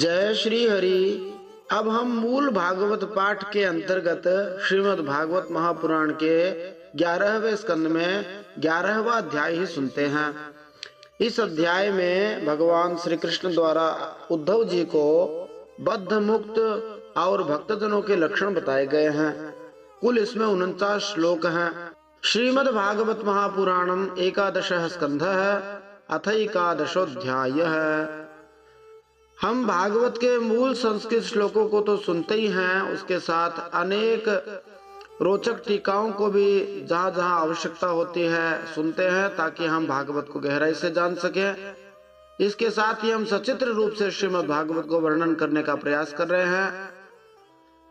जय श्री हरि। अब हम मूल भागवत पाठ के अंतर्गत श्रीमद् भागवत महापुराण के 11वें स्कंद में 11वां अध्याय ही सुनते हैं। इस अध्याय में भगवान श्री कृष्ण द्वारा उद्धव जी को बद्ध मुक्त और भक्तजनों के लक्षण बताए गए हैं। कुल इसमें 49 श्लोक हैं। श्रीमद् भागवत महापुराणम 11 स्कंध है, अथ 11 है। हम भागवत के मूल संस्कृत श्लोकों को तो सुनते ही हैं, उसके साथ अनेक रोचक टीकाओं को भी जहाँ जहाँ आवश्यकता होती है सुनते हैं, ताकि हम भागवत को गहराई से जान सकें। इसके साथ ही हम सचित्र रूप से श्रीमद् भागवत को वर्णन करने का प्रयास कर रहे हैं।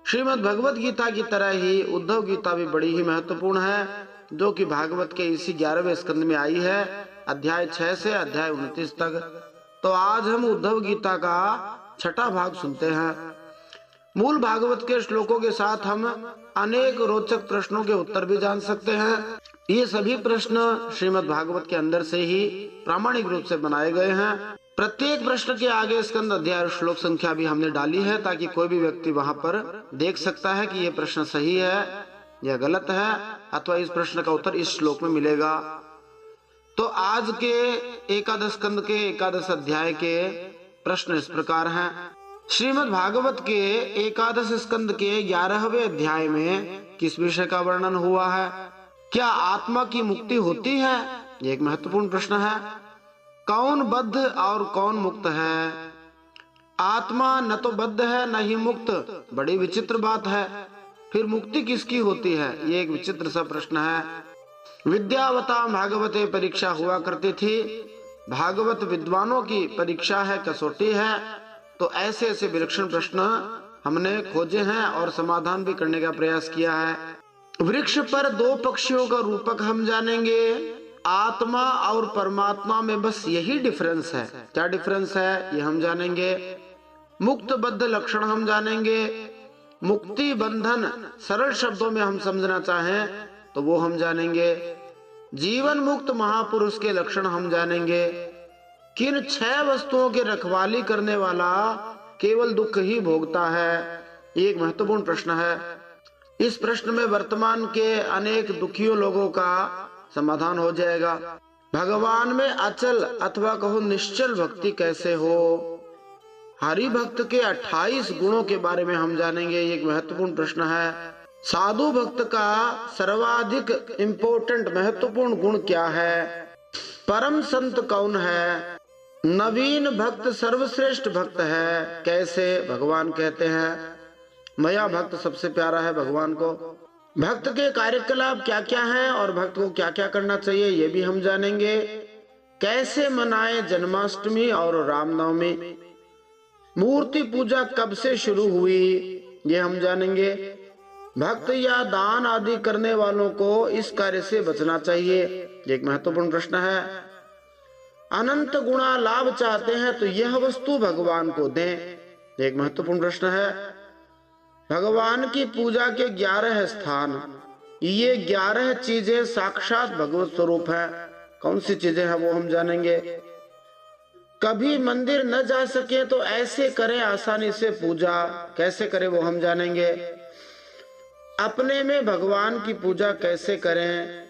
श्रीमद् भगवत गीता की तरह ही उद्धव गीता भी बड़ी ही महत्वपूर्ण है, जो कि भागवत के इसी 11वें स्कंद में आई है, अध्याय 6 से अध्याय 29 तक। तो आज हम उद्धव गीता का 6ठा भाग सुनते हैं। मूल भागवत के श्लोकों के साथ हम अनेक रोचक प्रश्नों के उत्तर भी जान सकते हैं। ये सभी प्रश्न श्रीमद् भागवत के अंदर से ही प्रामाणिक रूप से बनाए गए हैं। प्रत्येक प्रश्न के आगे स्कंद अध्याय और श्लोक संख्या भी हमने डाली है, ताकि कोई भी व्यक्ति वहां पर देख सकता है कि ये प्रश्न सही है या गलत है, अथवा इस प्रश्न का उत्तर इस श्लोक में मिलेगा। तो आज के 11 स्कंद के 11 अध्याय के प्रश्न इस प्रकार हैं। श्रीमद् भागवत के 11 स्कंद के 11वें अध्याय में किस विषय का वर्णन हुआ है? क्या आत्मा की मुक्ति होती है? ये एक महत्वपूर्ण प्रश्न है। कौन बद्ध और कौन मुक्त है? आत्मा न तो बद्ध है न ही मुक्त, बड़ी विचित्र बात है। फिर मुक्ति किसकी होती है? ये एक विचित्र सा प्रश्न है। विद्यावता भागवते परीक्षा हुआ करती थी। भागवत विद्वानों की परीक्षा है, कसौटी है। तो ऐसे ऐसे विलक्षण प्रश्न हमने खोजे हैं और समाधान भी करने का प्रयास किया है। वृक्ष पर 2 पक्षियों का रूपक हम जानेंगे। आत्मा और परमात्मा में बस यही डिफरेंस है। क्या डिफरेंस है ये हम जानेंगे। मुक्त बद्ध लक्षण हम जानेंगे। मुक्ति बंधन सरल शब्दों में हम समझना चाहें तो वो हम जानेंगे। जीवन मुक्त महापुरुष के लक्षण हम जानेंगे। किन 6 वस्तुओं की रखवाली करने वाला केवल दुख ही भोगता है? एक महत्वपूर्ण प्रश्न है। इस प्रश्न में वर्तमान के अनेक दुखियों लोगों का समाधान हो जाएगा। भगवान में अचल अथवा कहो निश्चल भक्ति कैसे हो? हरि भक्त के 28 गुणों के बारे में हम जानेंगे। एक महत्वपूर्ण प्रश्न है। साधु भक्त का सर्वाधिक इम्पोर्टेंट महत्वपूर्ण गुण क्या है? परम संत कौन है? नवीन भक्त सर्वश्रेष्ठ भक्त है, कैसे भगवान कहते हैं? मया भक्त सबसे प्यारा है भगवान को। भक्त के कार्यकलाप क्या क्या हैं और भक्त को क्या क्या करना चाहिए ये भी हम जानेंगे। कैसे मनाए जन्माष्टमी और रामनवमी? मूर्ति पूजा कब से शुरू हुई ये हम जानेंगे। भक्त या दान आदि करने वालों को इस कार्य से बचना चाहिए, एक महत्वपूर्ण प्रश्न है। अनंत गुणा लाभ चाहते हैं तो यह वस्तु भगवान को दें, एक महत्वपूर्ण प्रश्न है। भगवान की पूजा के 11 स्थान, ये 11 चीजें साक्षात भगवत स्वरूप है। कौन सी चीजें हैं वो हम जानेंगे। कभी मंदिर न जा सके तो ऐसे करें आसानी से पूजा, कैसे करें वो हम जानेंगे। अपने में भगवान की पूजा कैसे करें?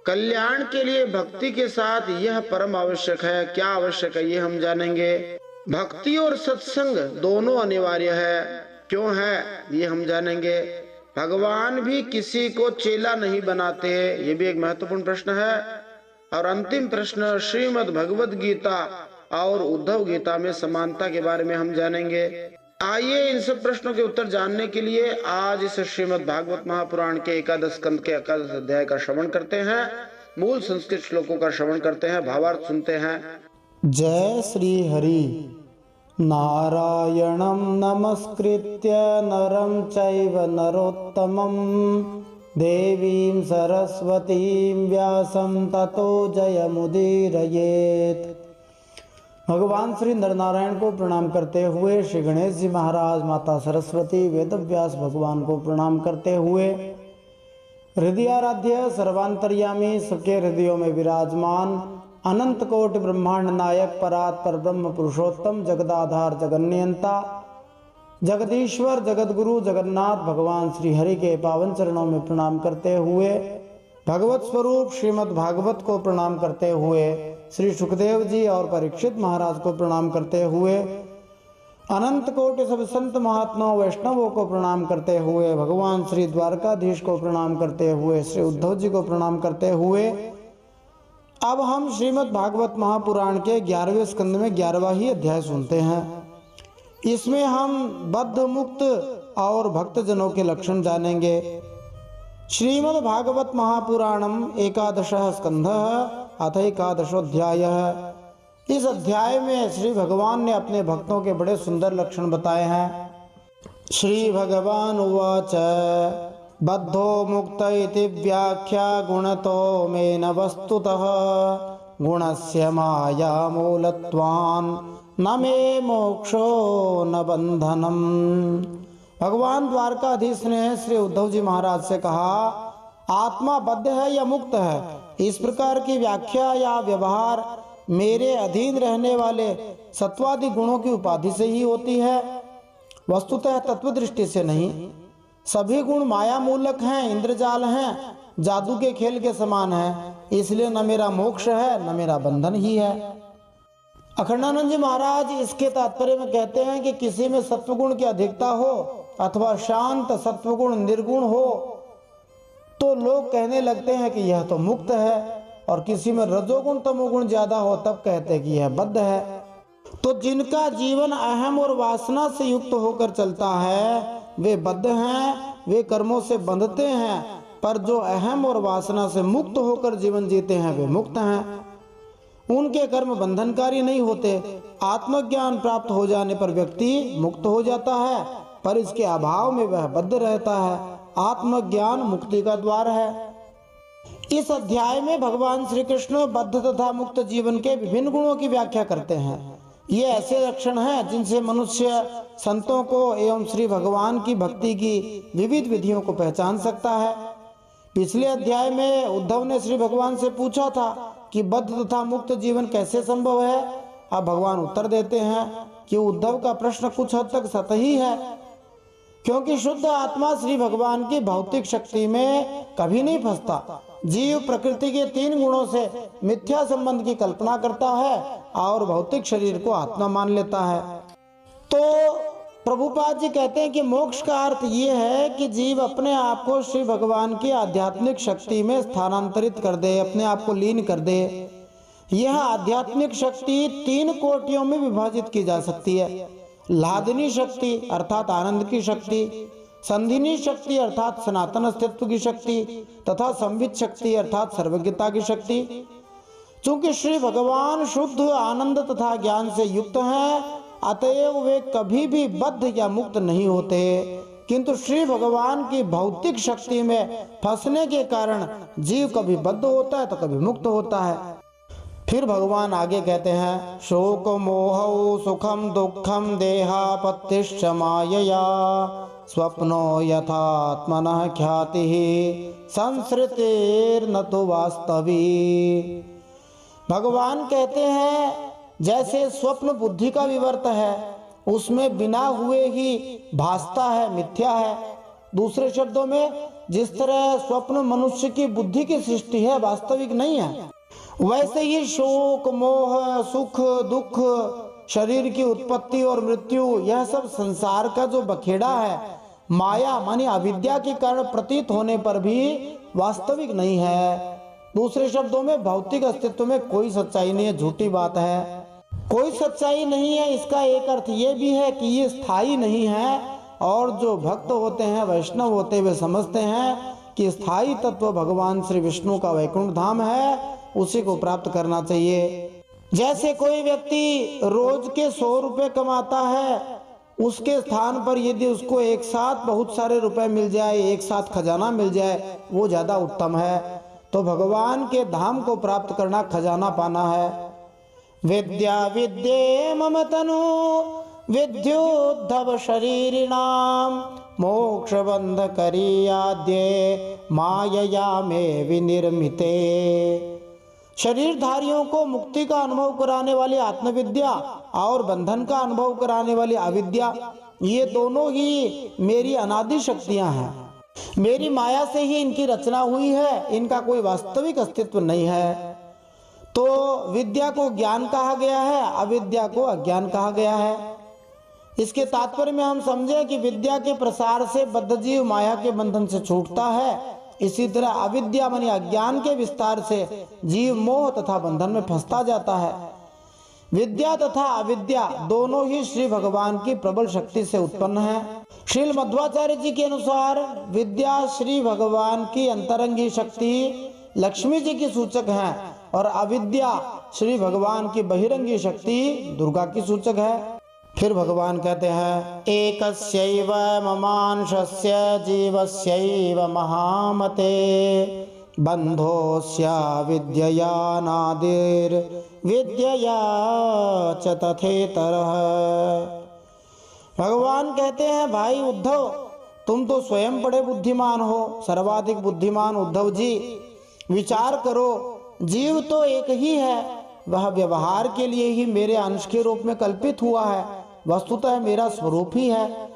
कल्याण के लिए भक्ति के साथ यह परम आवश्यक है, क्या आवश्यक है ये हम जानेंगे। भक्ति और सत्संग दोनों अनिवार्य है, क्यों है ये हम जानेंगे। भगवान भी किसी को चेला नहीं बनाते, ये भी एक महत्वपूर्ण प्रश्न है। और अंतिम प्रश्न, श्रीमद् भगवत गीता और उद्धव गीता में समानता के बारे में हम जानेंगे। आइए इन सब प्रश्नों के उत्तर जानने के लिए आज इस श्रीमद् भागवत महापुराण के 11 स्कंद के 11 अध्याय का श्रवण करते हैं। मूल संस्कृत श्लोकों का श्रवण करते हैं, भावार्थ सुनते हैं। जय श्री हरि। नारायणं नमस्कृत्य नरं चैव नरोत्तमं देवीं सरस्वतीं व्यासं ततो जयमुदीरयेत्। भगवान श्री नरनारायण को प्रणाम करते हुए, श्री गणेश जी महाराज, माता सरस्वती, वेदव्यास भगवान को प्रणाम करते हुए, हृदयाराध्य सर्वांतर्यामी सबके हृदयों में विराजमान अनंत कोटि ब्रह्मांड नायक परात्पर ब्रह्म पुरुषोत्तम जगदाधार जगन्नियंता जगदीश्वर जगतगुरु जगन्नाथ भगवान श्री हरि के पावन चरणों में प्रणाम करते हुए, भगवत स्वरूप श्रीमद् भागवत को प्रणाम करते हुए, श्री सुखदेव जी और परीक्षित महाराज को प्रणाम करते हुए, अनंत कोटि सब संत महात्माओं वैष्णवों को प्रणाम करते हुए, भगवान श्री द्वारकाधीश को प्रणाम करते हुए, श्री उद्धव जी को प्रणाम करते हुए, अब हम श्रीमद् भागवत महापुराण के 11वें स्कंद में 11वां ही अध्याय सुनते हैं। इसमें हम बद्ध मुक्त और भक्तजनों के लक्षण जानेंगे। श्रीमद् भागवत महापुराणम 11 स्कंधः अथ 11 इस अध्याय में श्री भगवान ने अपने भक्तों के बड़े सुंदर लक्षण बताए हैं। श्री भगवान उवाच बद्धो मुक्त इति व्याख्या गुणतो मेन वस्तुतः गुणस्य माया मूलत्वान् न मे मोक्षो न बंधनम। भगवान द्वारकाधीश ने श्री उद्धव जी महाराज से कहा, आत्मा बद्ध है या मुक्त है, इस प्रकार की व्याख्या या व्यवहार मेरे अधीन रहने वाले सत्वादि गुणों की उपाधि से ही होती है, वस्तुतः तत्व दृष्टि से नहीं। सभी गुण माया मूलक हैं, इंद्रजाल हैं, जादू के खेल के समान हैं, इसलिए न मेरा मोक्ष है न मेरा बंधन ही है। अखंडानंद जी महाराज इसके तात्पर्य में कहते हैं कि किसी में सत्वगुण की अधिकता हो अथवा शांत सत्वगुण निर्गुण हो तो लोग कहने लगते हैं कि यह तो मुक्त है, और किसी में रजोगुण तमोगुण ज्यादा हो तब कहते हैं कि यह बद्ध है। तो जिनका जीवन अहम और वासना से युक्त होकर चलता है वे बद्ध हैं, वे कर्मों से बंधते हैं, पर जो अहम और वासना से मुक्त होकर जीवन जीते हैं वे मुक्त हैं, उनके कर्म बंधनकारी नहीं होते। आत्मज्ञान प्राप्त हो जाने पर व्यक्ति मुक्त हो जाता है, पर इसके अभाव में वह बद्ध रहता है। आत्मज्ञान मुक्ति का द्वार है। इस अध्याय में भगवान श्री कृष्ण बद्ध तथा मुक्त जीवन के विभिन्न गुणों की व्याख्या करते हैं। ये ऐसे लक्षण हैं जिनसे मनुष्य संतों को एवं श्री भगवान की भक्ति की विविध विधियों को पहचान सकता है। पिछले अध्याय में उद्धव ने श्री भगवान से पूछा था कि बद्ध तथा मुक्त जीवन कैसे संभव है। अब भगवान उत्तर देते हैं कि उद्धव का प्रश्न कुछ हद तक सतही है, क्योंकि शुद्ध आत्मा श्री भगवान की भौतिक शक्ति में कभी नहीं फंसता। जीव प्रकृति के 3 गुणों से मिथ्या संबंध की कल्पना करता है और भौतिक शरीर को आत्मा मान लेता है। तो प्रभुपाद जी कहते हैं कि मोक्ष का अर्थ ये है कि जीव अपने आप को श्री भगवान की आध्यात्मिक शक्ति में स्थानांतरित कर दे, अपने आप को लीन कर दे। यह आध्यात्मिक शक्ति 3 कोटियों में विभाजित की जा सकती है। लादिनी शक्ति अर्थात आनंद की शक्ति, संधिनी शक्ति अर्थात सनातन अस्तित्व की शक्ति, तथा संवित शक्ति अर्थात सर्वज्ञता की शक्ति। चूंकि श्री भगवान शुद्ध आनंद तथा ज्ञान से युक्त हैं, अतएव वे कभी भी बद्ध या मुक्त नहीं होते, किंतु श्री भगवान की भौतिक शक्ति में फंसने के कारण जीव कभी बद्ध होता है तो कभी मुक्त होता है। फिर भगवान आगे कहते हैं, शोक मोह सुखम दुखम देहापत्तिश्च मायया स्वप्नो यथात्मनः ख्याति संसृतिर्न तो वास्तवी। भगवान कहते हैं जैसे स्वप्न बुद्धि का विवर्त है, उसमें बिना हुए ही भासता है, मिथ्या है। दूसरे शब्दों में जिस तरह स्वप्न मनुष्य की बुद्धि की सृष्टि है, वास्तविक नहीं है, वैसे ही शोक मोह सुख दुख शरीर की उत्पत्ति और मृत्यु यह सब संसार का जो बखेड़ा है, माया मानी अविद्या के कारण प्रतीत होने पर भी वास्तविक नहीं है। दूसरे शब्दों में भौतिक अस्तित्व में कोई सच्चाई नहीं है, झूठी बात है। कोई सच्चाई नहीं है, इसका एक अर्थ ये भी है कि ये स्थायी नहीं है। और जो भक्त होते हैं, वैष्णव होते हुए समझते हैं कि स्थायी तत्व भगवान श्री विष्णु का वैकुंठ धाम है, उसी को प्राप्त करना चाहिए। जैसे कोई व्यक्ति रोज के 100 रुपए कमाता है, उसके स्थान पर यदि उसको एक साथ बहुत सारे रुपए मिल जाए, एक साथ खजाना मिल जाए, वो ज्यादा उत्तम है। तो भगवान के धाम को प्राप्त करना खजाना पाना है। विद्या विद्ये मम तनु विद्योद्धव शरीरिणाम मोक्ष बंध करियाद्ये मायया में विनिर्मिते। शरीरधारियों को मुक्ति का अनुभव कराने वाली आत्मविद्या और बंधन का अनुभव कराने वाली अविद्या, ये दोनों ही मेरी अनादि शक्तियां हैं। मेरी माया से ही इनकी रचना हुई है, इनका कोई वास्तविक अस्तित्व नहीं है। तो विद्या को ज्ञान कहा गया है, अविद्या को अज्ञान कहा गया है। इसके तात्पर्य में हम समझे कि विद्या के प्रसार से बद्ध जीव माया के बंधन से छूटता है, इसी तरह अविद्या मानी अज्ञान के विस्तार से जीव मोह तथा बंधन में फंसता जाता है। विद्या तथा अविद्या दोनों ही श्री भगवान की प्रबल शक्ति से उत्पन्न है। श्रील मध्वाचार्य जी के अनुसार विद्या श्री भगवान की अंतरंगी शक्ति लक्ष्मी जी की सूचक है और अविद्या श्री भगवान की बहिरंगी शक्ति दुर्गा की सूचक है। फिर भगवान कहते हैं, एकस्यैव ममांशस्य जीवस्यैव महामते बंधोस्य विद्यया नादिर् विद्यया च तथेतरः। भगवान कहते हैं, भाई उद्धव, तुम तो स्वयं बड़े बुद्धिमान हो, सर्वाधिक बुद्धिमान उद्धव जी। विचार करो, जीव तो एक ही है, वह व्यवहार के लिए ही मेरे अंश के रूप में कल्पित हुआ है, वस्तुतः मेरा स्वरूप ही है।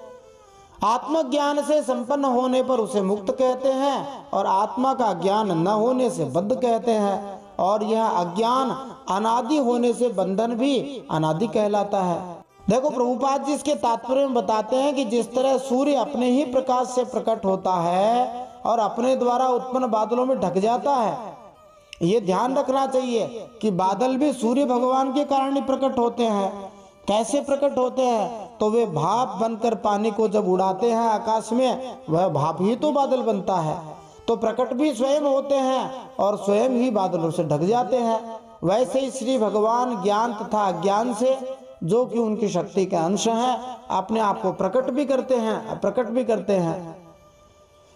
आत्मज्ञान से संपन्न होने पर उसे मुक्त कहते हैं और आत्मा का ज्ञान न होने से बद्ध कहते हैं, और यह अज्ञान अनादि होने से बंधन भी अनादि कहलाता है। देखो, प्रभुपाद जी इसके तात्पर्य में बताते हैं कि जिस तरह सूर्य अपने ही प्रकाश से प्रकट होता है और अपने द्वारा उत्पन्न बादलों में ढक जाता है, ये ध्यान रखना चाहिए कि बादल भी सूर्य भगवान के कारण ही प्रकट होते हैं। कैसे प्रकट होते हैं? तो वे भाप बनकर पानी को जब उड़ाते हैं आकाश में, वह भाप ही तो बादल बनता है। तो प्रकट भी स्वयं होते हैं और स्वयं ही बादलों से ढक जाते हैं। वैसे ही श्री भगवान ज्ञान तथा अज्ञान से, जो कि उनकी शक्ति के अंश हैं, अपने आप को प्रकट भी करते हैं, प्रकट भी करते हैं।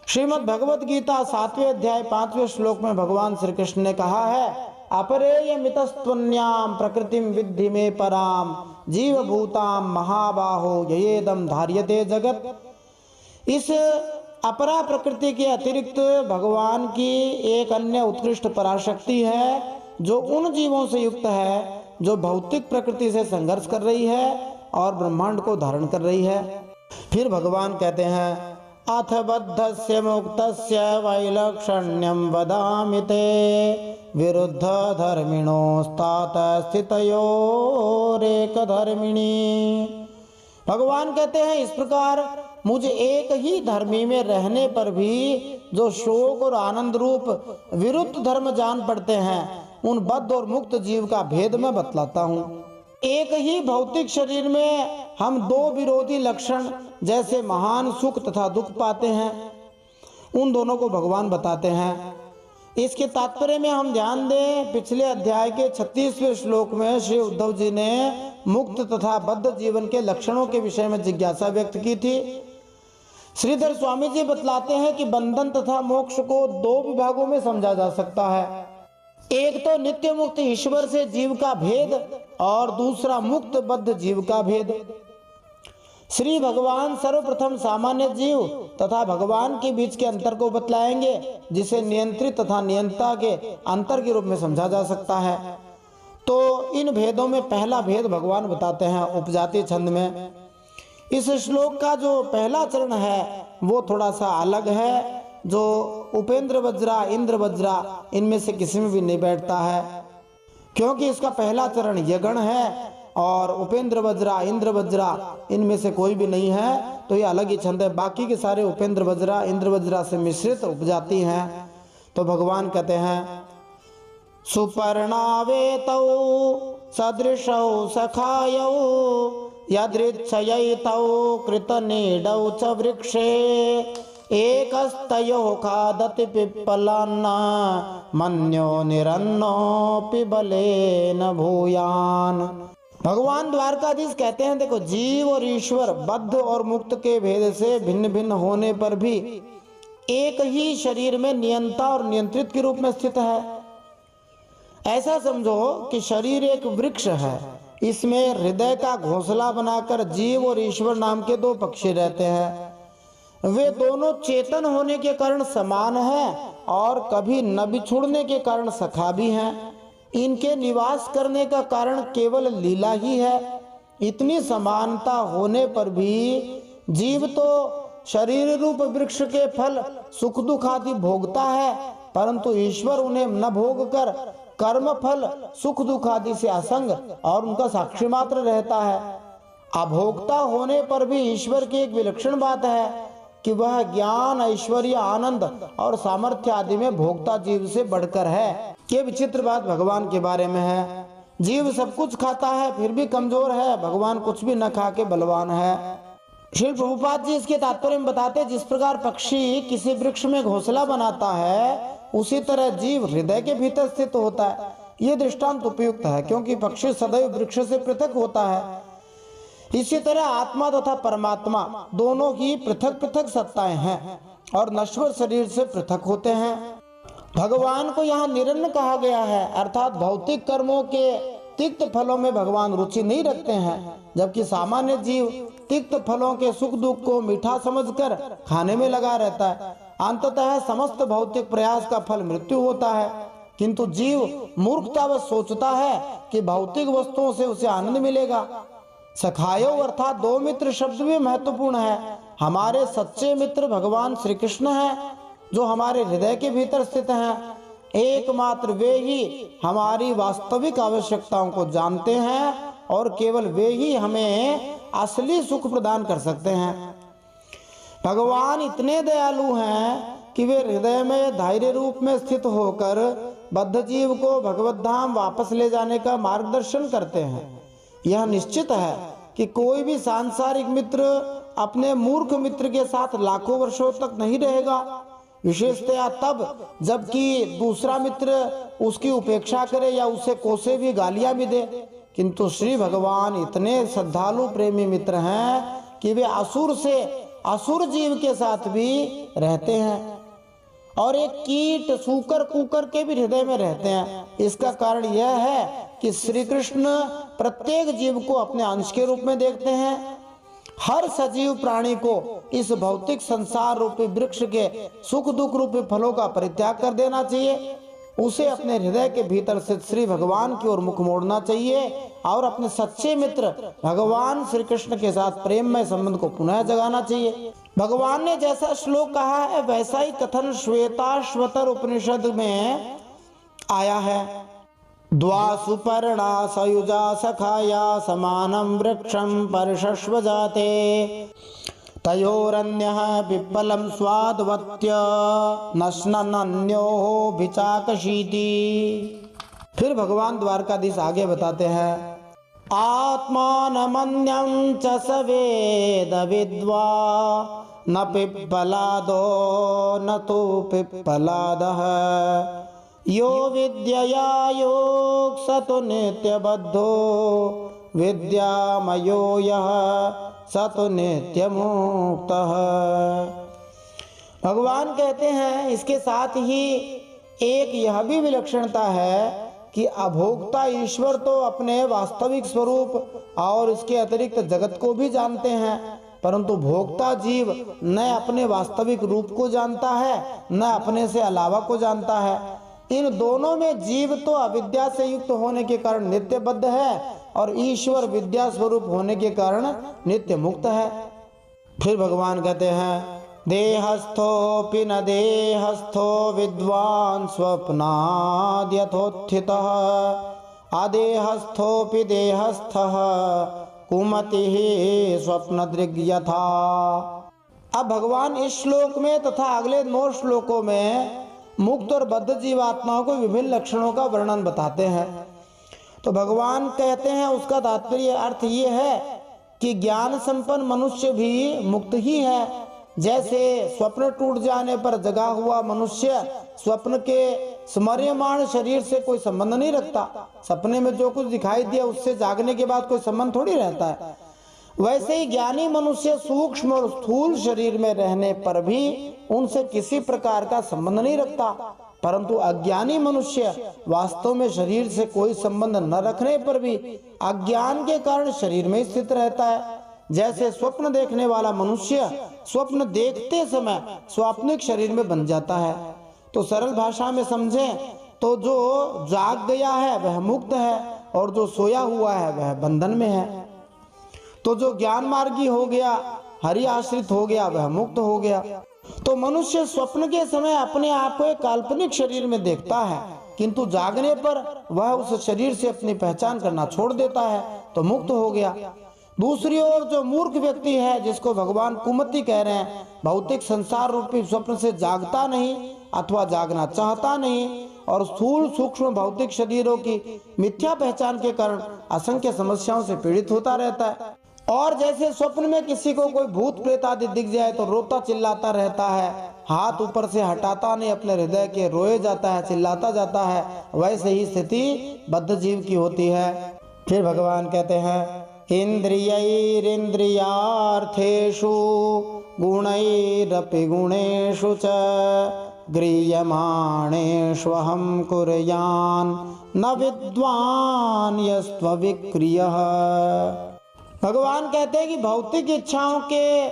श्रीमद् भगवद गीता 7वें अध्याय 5वें श्लोक में भगवान श्री कृष्ण ने कहा है, अपरेय मितस्त्वन्याम प्रकृतिम विद्धि में पराम जीव भूताम महाबाहो ययेदम धार्यते जगत। इस अपरा प्रकृति के अतिरिक्त भगवान की एक अन्य उत्कृष्ट पराशक्ति है, जो उन जीवों से युक्त है जो भौतिक प्रकृति से संघर्ष कर रही है और ब्रह्मांड को धारण कर रही है। फिर भगवान कहते हैं, अथ बद्धस्य मुक्तस्य वैलक्षण्यं वदामि ते विरुद्ध धर्मिणोस्तात स्थितयोरेक धर्मिणी। भगवान कहते हैं, इस प्रकार मुझे एक ही धर्मी में रहने पर भी जो शोक और आनंद रूप विरुद्ध धर्म जान पड़ते हैं, उन बद्ध और मुक्त जीव का भेद मैं बतलाता हूँ। एक ही भौतिक शरीर में हम दो विरोधी लक्षण जैसे महान सुख तथा दुख पाते हैं, उन दोनों को भगवान बताते हैं। इसके तात्पर्य में हम ध्यान दें, पिछले अध्याय के 36वें श्लोक में श्री उद्धव जी ने मुक्त तथा बद्ध जीवन के लक्षणों के विषय में जिज्ञासा व्यक्त की थी। श्रीधर स्वामी जी बतलाते हैं कि बंधन तथा मोक्ष को दो विभागों में समझा जा सकता है। एक तो नित्य मुक्त ईश्वर से जीव का भेद और दूसरा मुक्त बद्ध जीव का भेद। श्री भगवान सर्वप्रथम सामान्य जीव तथा भगवान के बीच के अंतर को बतलाएंगे, जिसे नियंत्रित तथा नियंता के अंतर के रूप में समझा जा सकता है। तो इन भेदों में पहला भेद भगवान बताते हैं उपजाति छंद में। इस श्लोक का जो पहला चरण है वो थोड़ा सा अलग है, जो उपेंद्र वज्रा इंद्र वज्रा इनमें से किसी में भी नहीं बैठता है, क्योंकि इसका पहला चरण यगण है और उपेंद्र वज्रा इंद्र वज्रा इनमें से कोई भी नहीं है, तो ये अलग ही छंद है। बाकी के सारे उपेंद्र वज्रा इंद्र वज्रा से मिश्रित उपजाति हैं। तो भगवान कहते हैं, सुपर्णावेतौ सदृशौ सखायौ यदृच्छयैतौ कृतनीडौ च वृक्षे एकस्तयो खादति पिप्पलान्ना मन्यो निरन्नोऽपि बलेन भूयान। भगवान द्वारकाधीश कहते हैं, देखो, जीव और ईश्वर बद्ध और मुक्त के भेद से भिन्न भिन्न होने पर भी एक ही शरीर में नियंता और नियंत्रित के रूप में स्थित है। ऐसा समझो कि शरीर एक वृक्ष है, इसमें हृदय का घोंसला बनाकर जीव और ईश्वर नाम के दो पक्षी रहते हैं। वे दोनों चेतन होने के कारण समान हैं और कभी न बिछुड़ने के कारण सखा भी हैं। इनके निवास करने का कारण केवल लीला ही है। इतनी समानता होने पर भी जीव तो शरीर रूप वृक्ष के फल सुख दुख आदि भोगता है, परंतु ईश्वर उन्हें न भोग कर कर्म फल सुख दुख आदि से असंग और उनका साक्षी मात्र रहता है। अभोक्ता होने पर भी ईश्वर की एक विलक्षण बात है कि वह ज्ञान ऐश्वर्य आनंद और सामर्थ्य आदि में भोक्ता जीव से बढ़कर है। ये विचित्र बात भगवान के बारे में है। जीव सब कुछ खाता है फिर भी कमजोर है, भगवान कुछ भी न खा के बलवान है। श्री प्रभुपाद जी इसके तात्पर्य में बताते, जिस प्रकार पक्षी किसी वृक्ष में घोंसला बनाता है उसी तरह जीव हृदय के भीतर स्थित होता है। ये दृष्टांत उपयुक्त है क्योंकि पक्षी सदैव वृक्ष से पृथक होता है। इसी तरह आत्मा तथा परमात्मा दोनों ही पृथक पृथक सत्ताएं हैं और नश्वर शरीर से पृथक होते हैं। भगवान को यहाँ निरन्न कहा गया है, अर्थात भौतिक कर्मों के तिक्त फलों में भगवान रुचि नहीं रखते हैं, जबकि सामान्य जीव तिक्त फलों के सुख दुख को मीठा समझकर खाने में लगा रहता है। अंततः समस्त भौतिक प्रयास का फल मृत्यु होता है, किंतु जीव मूर्खतावश सोचता है कि भौतिक वस्तुओं से उसे आनंद मिलेगा। सखायो अर्थात दो मित्र शब्द भी महत्वपूर्ण है। हमारे सच्चे मित्र भगवान श्री कृष्ण हैं, जो हमारे हृदय के भीतर स्थित हैं। एकमात्र वे ही हमारी वास्तविक आवश्यकताओं को जानते हैं और केवल वे ही हमें असली सुख प्रदान कर सकते हैं। भगवान इतने दयालु हैं कि वे हृदय में धैर्य रूप में स्थित होकर बद्ध जीव को भगवत धाम वापस ले जाने का मार्गदर्शन करते हैं। यह निश्चित है कि कोई भी सांसारिक मित्र अपने मूर्ख मित्र के साथ लाखों वर्षों तक नहीं रहेगा, विशेषतया तब जबकि दूसरा मित्र उसकी उपेक्षा करे या उसे कोसे भी गालियां भी दे। किंतु श्री भगवान इतने श्रद्धालु प्रेमी मित्र हैं कि वे असुर से असुर जीव के साथ भी रहते हैं और एक कीट सूकर कुकर के भी हृदय में रहते हैं। इसका कारण यह है कि श्री कृष्ण प्रत्येक जीव को अपने अंश के रूप में देखते हैं। हर सजीव प्राणी को इस भौतिक संसार रूपी वृक्ष के सुख दुख रूपी फलों का परित्याग कर देना चाहिए। उसे अपने हृदय के भीतर से श्री भगवान की ओर मुख मोड़ना चाहिए और अपने सच्चे मित्र भगवान श्री कृष्ण के साथ प्रेममय संबंध को पुनः जगाना चाहिए। भगवान ने जैसा श्लोक कहा है वैसा ही कथन श्वेताश्वतर उपनिषद में आया है। द्वा सुपर्णा सयुजा सखाया समानं वृक्षं परिषश्व जाते तयोरन्यः पिप्पलं स्वादवत्य नश्नन्योः भिचाकशीति। फिर भगवान द्वारकाधीश आगे बताते हैं, आत्मानमन्यं च स वेद विद्वा न पिप्पलादो न तो पिप्पलादः यो विद्यया योग स तो नित्यबद्धो विद्यामयो यः स तो नित्य मुक्तः। भगवान कहते हैं इसके साथ ही एक यह भी विलक्षणता है कि अभोक्ता ईश्वर तो अपने वास्तविक स्वरूप और इसके अतिरिक्त जगत को भी जानते हैं, परंतु भोक्ता जीव न अपने वास्तविक रूप को जानता है न अपने से अलावा को जानता है। इन दोनों में जीव तो अविद्या से युक्त होने के कारण नित्यबद्ध है और ईश्वर विद्या स्वरूप होने के कारण नित्य मुक्त है। फिर भगवान कहते हैं, देहस्थोऽपि न देहस्थो विद्वान् स्वप्नाद् यथोत्थितः अदेहस्थोऽपि देहस्थः कुमतिः स्वप्नदृग् यथा। अब भगवान इस श्लोक में तथा अगले 9 श्लोकों में मुक्त और बद्ध जीवात्माओं को विभिन्न लक्षणों का वर्णन बताते हैं। तो भगवान कहते हैं उसका तात्पर्य अर्थ ये है कि ज्ञान संपन्न मनुष्य भी मुक्त ही है। जैसे स्वप्न टूट जाने पर जगा हुआ मनुष्य स्वप्न के स्मर्यमाण शरीर से कोई संबंध नहीं रखता, सपने में जो कुछ दिखाई दिया उससे जागने के बाद कोई संबंध थोड़ी रहता है। वैसे ही ज्ञानी मनुष्य सूक्ष्म और स्थूल शरीर में रहने पर भी उनसे किसी प्रकार का संबंध नहीं रखता, परंतु अज्ञानी मनुष्य वास्तव में शरीर से कोई संबंध न रखने पर भी अज्ञान के कारण शरीर में स्थित रहता है। जैसे स्वप्न देखने वाला मनुष्य स्वप्न देखते समय स्वाप्निक शरीर में बन जाता है। तो सरल भाषा में समझें तो जो जाग गया है वह मुक्त है और जो सोया हुआ है वह बंधन में है। तो जो ज्ञान मार्गी हो गया, हरि आश्रित हो गया, वह मुक्त हो गया। तो मनुष्य स्वप्न के समय अपने आप को एक काल्पनिक शरीर में देखता है, किंतु जागने पर वह उस शरीर से अपनी पहचान करना छोड़ देता है, तो मुक्त हो गया। दूसरी ओर जो मूर्ख व्यक्ति है, जिसको भगवान कुमति कह रहे हैं, भौतिक संसार रूपी स्वप्न से जागता नहीं अथवा जागना चाहता नहीं और स्थूल सूक्ष्म भौतिक शरीरों की मिथ्या पहचान के कारण असंख्य समस्याओं से पीड़ित होता रहता है। और जैसे स्वप्न में किसी को कोई भूत प्रेत आदि दिख जाए तो रोता चिल्लाता रहता है, हाथ ऊपर से हटाता नहीं, अपने हृदय के रोए जाता है, चिल्लाता जाता है, वैसे ही स्थिति बद्ध जीव की होती है। फिर भगवान कहते हैं, इंद्रियैरिन्द्रियार्थेषु गुणैरपि गुणेषु च गृह्यमाणेष्वहं कुर्यान् न विद्वान् यस्त्वविक्रियः। भगवान कहते हैं कि भौतिक इच्छाओं के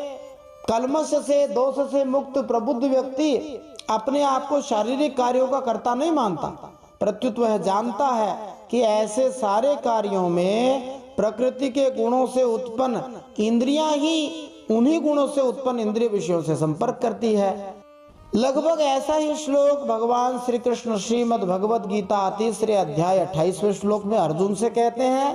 कलमश से, दोष से मुक्त प्रबुद्ध व्यक्ति अपने आप को शारीरिक कार्यों का कर्ता नहीं मानता, प्रत्युत वह जानता है कि ऐसे सारे कार्यों में प्रकृति के गुणों से उत्पन्न इंद्रियां ही उन्हीं गुणों से उत्पन्न इंद्रिय विषयों से संपर्क करती है। लगभग ऐसा ही श्लोक भगवान श्री कृष्ण श्रीमद् भगवद गीता 3 अध्याय 28वें श्लोक में अर्जुन से कहते हैं,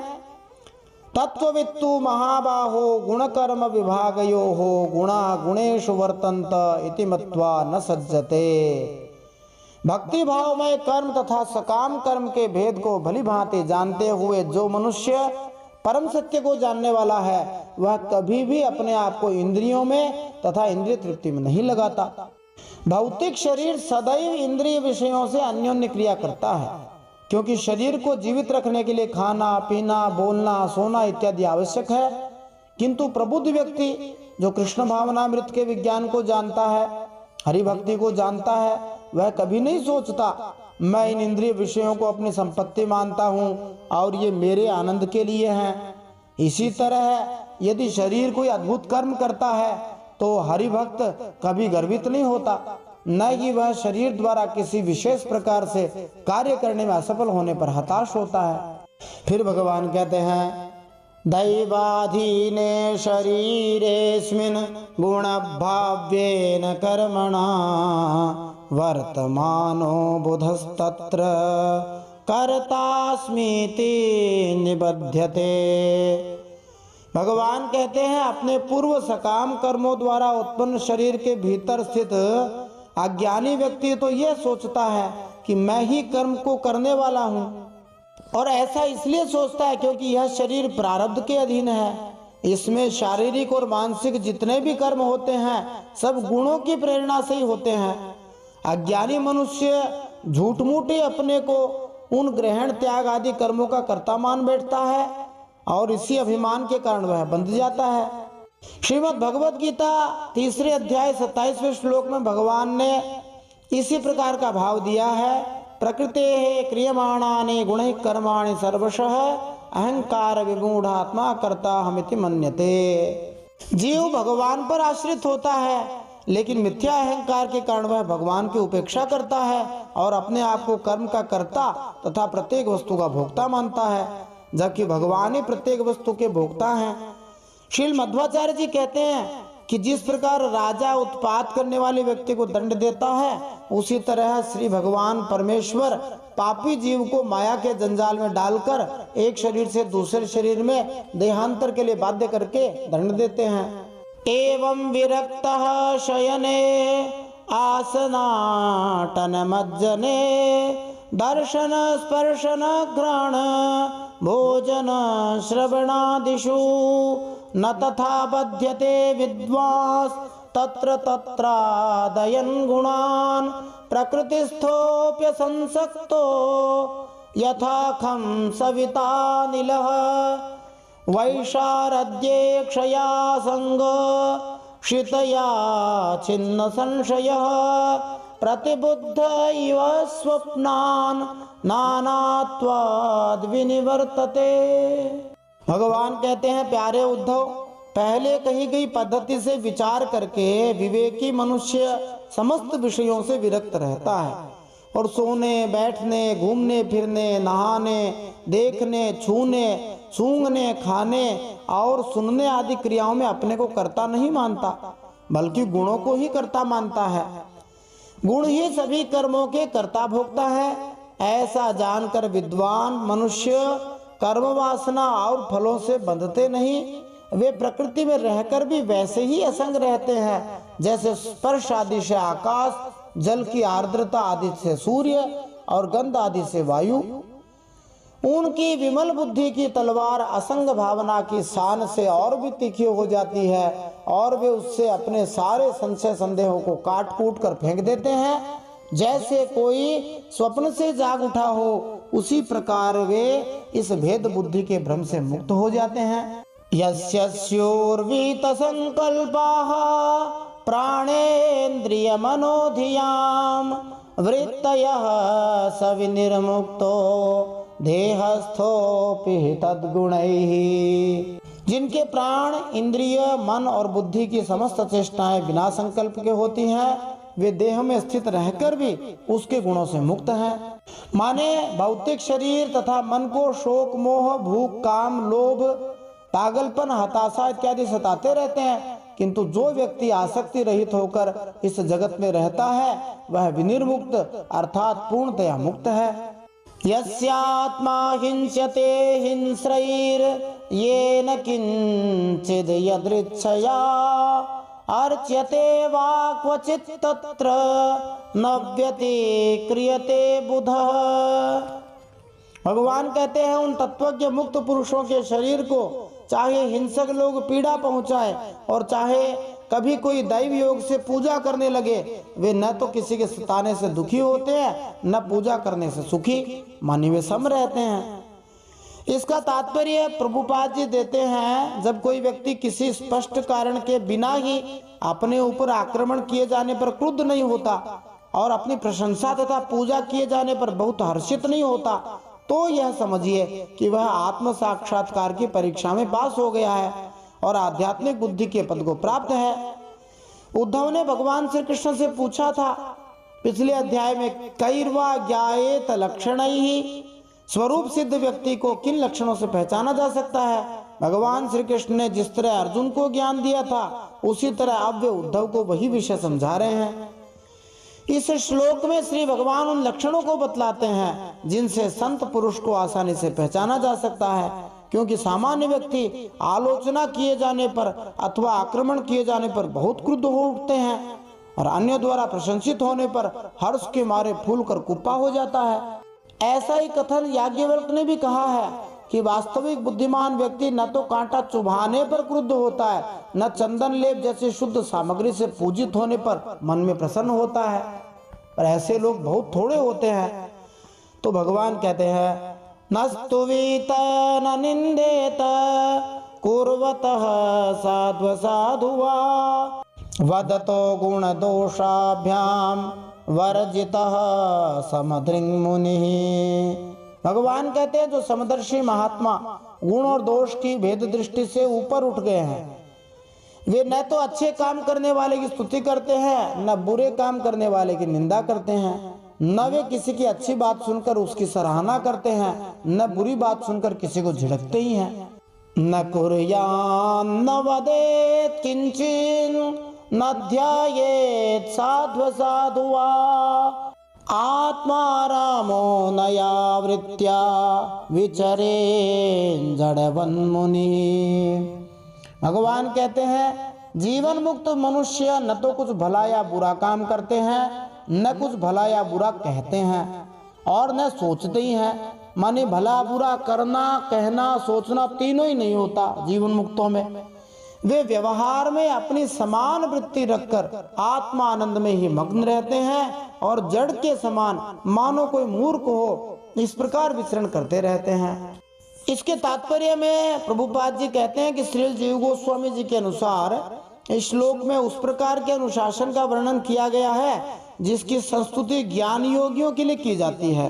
तत्ववित्तु महाबाहो गुणकर्म विभागयोः गुणा गुणेषु वर्तन्त इति मत्वा न सज्जते। भक्ति भाव में कर्म तथा सकाम कर्म के भेद को भली भांति जानते हुए जो मनुष्य परम सत्य को जानने वाला है, वह कभी भी अपने आप को इंद्रियों में तथा इंद्रिय तृप्ति में नहीं लगाता। भौतिक शरीर सदैव इंद्रिय विषयों से अन्योन्य क्रिया करता है, क्योंकि शरीर को जीवित रखने के लिए खाना पीना बोलना सोना इत्यादि आवश्यक है। किंतु प्रबुद्ध व्यक्ति जो कृष्ण भावनामृत के विज्ञान को जानता है, हरि भक्ति को जानता है, वह कभी नहीं सोचता मैं इन इंद्रिय विषयों को अपनी संपत्ति मानता हूँ और ये मेरे आनंद के लिए हैं। इसी तरह यदि शरीर कोई अद्भुत कर्म करता है तो हरि भक्त कभी गर्वित नहीं होता, न कि वह शरीर द्वारा किसी विशेष प्रकार से कार्य करने में असफल होने पर हताश होता है। फिर भगवान कहते हैं, दैवाधीने शरीरेस्मिन् गुणभाव्येन कर्मणा वर्तमानो बुधस्तत्र कर्तास्मीति निबध्यते। भगवान कहते हैं, अपने पूर्व सकाम कर्मों द्वारा उत्पन्न शरीर के भीतर स्थित अज्ञानी व्यक्ति तो यह सोचता है कि मैं ही कर्म को करने वाला हूँ, और ऐसा इसलिए सोचता है क्योंकि यह शरीर प्रारब्ध के अधीन है। इसमें शारीरिक और मानसिक जितने भी कर्म होते हैं सब गुणों की प्रेरणा से ही होते हैं। अज्ञानी मनुष्य झूठ मूठ ही अपने को उन ग्रहण त्याग आदि कर्मों का कर्ता मान बैठता है और इसी अभिमान के कारण वह बंध जाता है। श्रीमद् भगवद गीता 3 अध्याय 27वें श्लोक में भगवान ने इसी प्रकार का भाव दिया है, प्रकृते क्रियमाणानि गुणैः कर्माणि सर्वशः अहंकार विमूढ़ात्मा कर्ता हमिति मन्यते। जीव भगवान पर आश्रित होता है, लेकिन मिथ्या अहंकार के कारण वह भगवान की उपेक्षा करता है और अपने आप को कर्म का कर्ता तथा प्रत्येक वस्तु का भोक्ता मानता है, जबकि भगवान ही प्रत्येक वस्तु के भोक्ता हैं। श्रील मध्वाचार्य जी कहते हैं कि जिस प्रकार राजा उत्पात करने वाले व्यक्ति को दंड देता है, उसी तरह श्री भगवान परमेश्वर पापी जीव को माया के जंजाल में डालकर एक शरीर से दूसरे शरीर में देहांतर के लिए बाध्य करके दंड देते हैं। एवं विरक्तः शयने आसनाटन मज्जने दर्शन स्पर्शन घ्राण भोजन श्रवणादिषु न तथा बध्यते विद्वांस तत्र तत्रादयन् गुणान् प्रकृतिस्थोऽप्यसंसक्तो यथाखं सवितानिलः वैशारद्ये क्षया संग क्षितया छिन्न संशयः प्रतिबुद्ध इव स्वप्नान् नानात्वाद् विनिवर्तते। भगवान कहते हैं, प्यारे उद्धव, पहले कही गई पद्धति से विचार करके विवेकी मनुष्य समस्त विषयों से विरक्त रहता है और सोने, बैठने, घूमने फिरने, नहाने, देखने, छूने, सूंघने, खाने और सुनने आदि क्रियाओं में अपने को कर्ता नहीं मानता, बल्कि गुणों को ही कर्ता मानता है। गुण ही सभी कर्मों के कर्ता भोक्ता है। ऐसा जानकर विद्वान मनुष्य कर्म वासना और फलों से बंधते नहीं, वे प्रकृति में रहकर भी वैसे ही असंग रहते हैं, जैसे स्पर्श आदि से आकाश, जल की आर्द्रता आदि से सूर्य और गंध आदि से वायु। उनकी विमल बुद्धि की तलवार असंग भावना की शान से और भी तीखी हो जाती है और वे उससे अपने सारे संशय संदेहों को काट कूट कर फेंक देते हैं। जैसे कोई स्वप्न से जाग उठा हो, उसी प्रकार वे इस भेद बुद्धि के भ्रम से मुक्त हो जाते हैं। यस्योर्वीत संकल्पाः प्राणेन्द्रिय मनोधियाम वृत्तयः स विनिर्मुक्तो देहस्थोपि तद्गुणैः। जिनके प्राण, इंद्रिय, मन और बुद्धि की समस्त चेष्टाएं बिना संकल्प के होती हैं, वे देह में स्थित रहकर भी उसके गुणों से मुक्त हैं। माने भौतिक शरीर तथा मन को शोक, मोह, भूख, काम, लोभ, पागलपन, हताशा इत्यादि सताते रहते हैं, किंतु जो व्यक्ति आसक्ति रहित होकर इस जगत में रहता है वह विनिर्मुक्त अर्थात पूर्णतया मुक्त है। यस्यात्मा हिंस्यते हिंस्रैर येन किंचिद यदृच्छया अर्च्यते वा क्वचित् तत्र न व्यतिक्रियते बुधः। भगवान कहते हैं उन तत्वज्ञ मुक्त पुरुषों के शरीर को चाहे हिंसक लोग पीड़ा पहुंचाए और चाहे कभी कोई दैव योग से पूजा करने लगे, वे न तो किसी के सताने से दुखी होते हैं न पूजा करने से सुखी, मानी वे सम रहते हैं। इसका तात्पर्य प्रभुपाद जी देते हैं, जब कोई व्यक्ति किसी स्पष्ट कारण के बिना ही अपने ऊपर आक्रमण किए जाने पर क्रुद्ध नहीं होता और अपनी प्रशंसा तथा पूजा किए जाने पर बहुत हर्षित नहीं होता, तो यह समझिए कि वह आत्म साक्षात्कार की परीक्षा में पास हो गया है और आध्यात्मिक बुद्धि के पद को प्राप्त है। उद्धव ने भगवान श्री कृष्ण से पूछा था पिछले अध्याय में, कैर्वा ज्ञायेत लक्षणैहि, स्वरूप सिद्ध व्यक्ति को किन लक्षणों से पहचाना जा सकता है। भगवान श्री कृष्ण ने जिस तरह अर्जुन को ज्ञान दिया था, उसी तरह अब वे उद्धव को वही विषय समझा रहे हैं। इस श्लोक में श्री भगवान उन लक्षणों को बतलाते हैं जिनसे संत पुरुष को आसानी से पहचाना जा सकता है, क्योंकि सामान्य व्यक्ति आलोचना किए जाने पर अथवा आक्रमण किए जाने पर बहुत क्रुद्ध हो उठते हैं और अन्य द्वारा प्रशंसित होने पर हर्ष के मारे फूलकर कुप्पा हो जाता है। ऐसा ही कथन याज्ञवल्क्य ने भी कहा है कि वास्तविक बुद्धिमान व्यक्ति न तो कांटा चुभाने पर क्रुद्ध होता है, न चंदन लेप जैसे शुद्ध सामग्री से पूजित होने पर मन में प्रसन्न होता है, पर ऐसे लोग बहुत थोड़े होते हैं। तो भगवान कहते हैं, नस्तुवीत न निंदेत कुर्वतः साध्व साधुवा वदतो गुण दोषाभ्याम वर्जितः समदृङ् मुनिः। भगवान कहते हैं जो समदर्शी महात्मा गुण और दोष की भेद दृष्टि से ऊपर उठ गए हैं, वे न तो अच्छे काम करने वाले की स्तुति करते हैं, न बुरे काम करने वाले की निंदा करते हैं, न वे किसी की अच्छी बात सुनकर उसकी सराहना करते हैं, न बुरी बात सुनकर किसी को झिड़कते ही हैं। न कुर्यान्न न वदेत् किंचिन न ध्यायेत् साध्व साधुवा आत्मारामो नया वृत्त्या विचरेन् जडवन्मुनि। भगवान कहते हैं जीवन मुक्त मनुष्य न तो कुछ भला या बुरा काम करते हैं, न कुछ भला या बुरा कहते हैं और न सोचते ही हैं। माने भला बुरा करना, कहना, सोचना तीनों ही नहीं होता जीवन मुक्तों में। वे व्यवहार में अपनी समान वृत्ति रखकर आत्मा आनंद में ही मग्न रहते हैं और जड़ के समान मानो कोई मूर्ख हो इस प्रकार विचरण करते रहते हैं। इसके तात्पर्य में प्रभुपाद जी कहते हैं कि श्री जीव गोस्वामी जी के अनुसार इस श्लोक में उस प्रकार के अनुशासन का वर्णन किया गया है जिसकी संस्तुति ज्ञान योगियों के लिए की जाती है।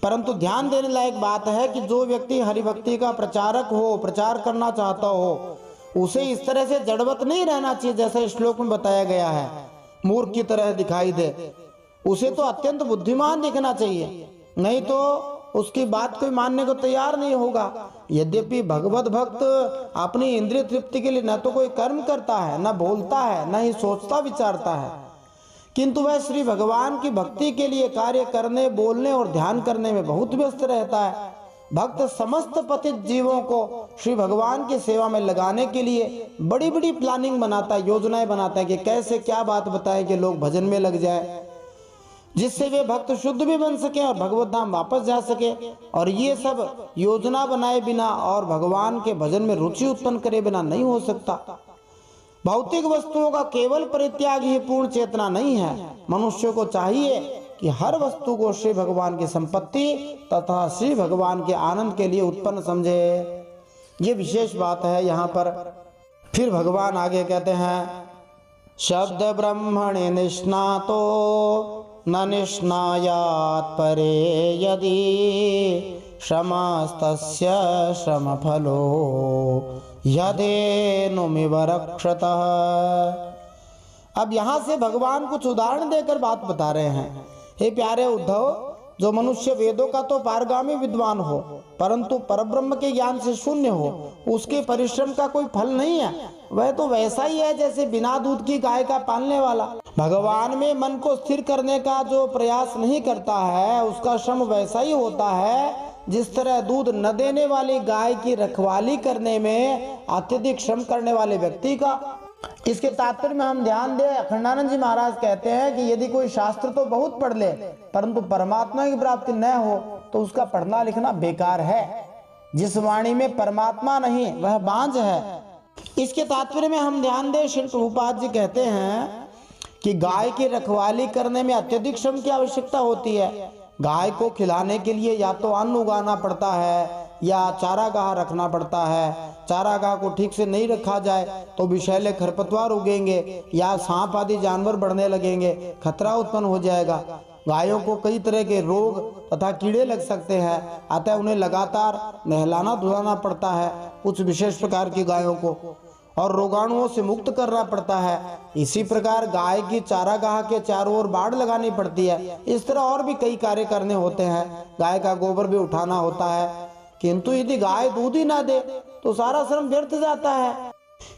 परंतु ध्यान देने लायक बात है कि जो व्यक्ति हरिभक्ति का प्रचारक हो, प्रचार करना चाहता हो, उसे इस तरह से जड़वत नहीं रहना चाहिए जैसा इस श्लोक में बताया गया है, मूर्ख की तरह दिखाई दे। उसे तो अत्यंत बुद्धिमान दिखना चाहिए, नहीं तो उसकी बात कोई मानने को तैयार नहीं होगा। यद्यपि भगवत भक्त अपनी इंद्रिय तृप्ति के लिए न तो कोई कर्म करता है, न बोलता है, न ही सोचता विचारता है, किंतु वह श्री भगवान की भक्ति के लिए कार्य करने, बोलने और ध्यान करने में बहुत व्यस्त रहता है। भक्त समस्त पतित जीवों को श्री भगवान की सेवा में लगाने के लिए बड़ी बड़ी प्लानिंग बनाता है, योजनाएं बनाता है कि कैसे क्या बात बताएं कि लोग भजन में लग जाए, जिससे वे भक्त शुद्ध भी बन सके और भगवत धाम वापस जा सके। और ये सब योजना बनाए बिना और भगवान के भजन में रुचि उत्पन्न करे बिना नहीं हो सकता। भौतिक वस्तुओं का केवल परित्याग ही पूर्ण चेतना नहीं है। मनुष्य को चाहिए कि हर वस्तु को श्री भगवान की संपत्ति तथा श्री भगवान के आनंद के लिए उत्पन्न समझे। ये विशेष बात है यहाँ पर। फिर भगवान आगे कहते हैं, शब्द ब्रह्मणि निष्णातो न निष्णायात् परे यदि श्रमस्तस्य श्रमफलो यदेनुमिव रक्षतः। अब यहाँ से भगवान कुछ उदाहरण देकर बात बता रहे हैं। हे प्यारे उद्धव, जो मनुष्य वेदों का तो पारगामी विद्वान हो परंतु परब्रह्म के ज्ञान से शून्य हो, उसके परिश्रम का कोई फल नहीं है। वह तो वैसा ही है जैसे बिना दूध की गाय का पालने वाला। भगवान में मन को स्थिर करने का जो प्रयास नहीं करता है, उसका श्रम वैसा ही होता है जिस तरह दूध न देने वाली गाय की रखवाली करने में अत्यधिक श्रम करने वाले व्यक्ति का। इसके तात्पर्य में हम ध्यान दें, अखंडानंद जी महाराज कहते हैं कि यदि कोई शास्त्र तो बहुत पढ़ ले परंतु परमात्मा की प्राप्ति न हो तो उसका पढ़ना लिखना बेकार है। जिस वाणी में परमात्मा नहीं वह बांझ है। इसके तात्पर्य में हम ध्यान दें, श्री प्रभुपाद जी कहते हैं कि गाय की रखवाली करने में अत्यधिक श्रम की आवश्यकता होती है। गाय को खिलाने के लिए या तो अन्न उगाना पड़ता है या चारागाह रखना पड़ता है। चारागाह को ठीक से नहीं रखा जाए तो विषैले खरपतवार उगेंगे या सांप आदि जानवर बढ़ने लगेंगे, खतरा उत्पन्न हो जाएगा। गायों को कई तरह के रोग तथा कीड़े लग सकते हैं, अतः उन्हें लगातार नहलाना धुलाना पड़ता है कुछ विशेष प्रकार की गायों को, और रोगाणुओं से मुक्त करना पड़ता है। इसी प्रकार गाय की चारागाह के चारों ओर बाड़ लगानी पड़ती है। इस तरह और भी कई कार्य करने होते हैं। गाय का गोबर भी उठाना होता है, किंतु यदि गाय दूध ही ना दे तो सारा श्रम व्यर्थ जाता है।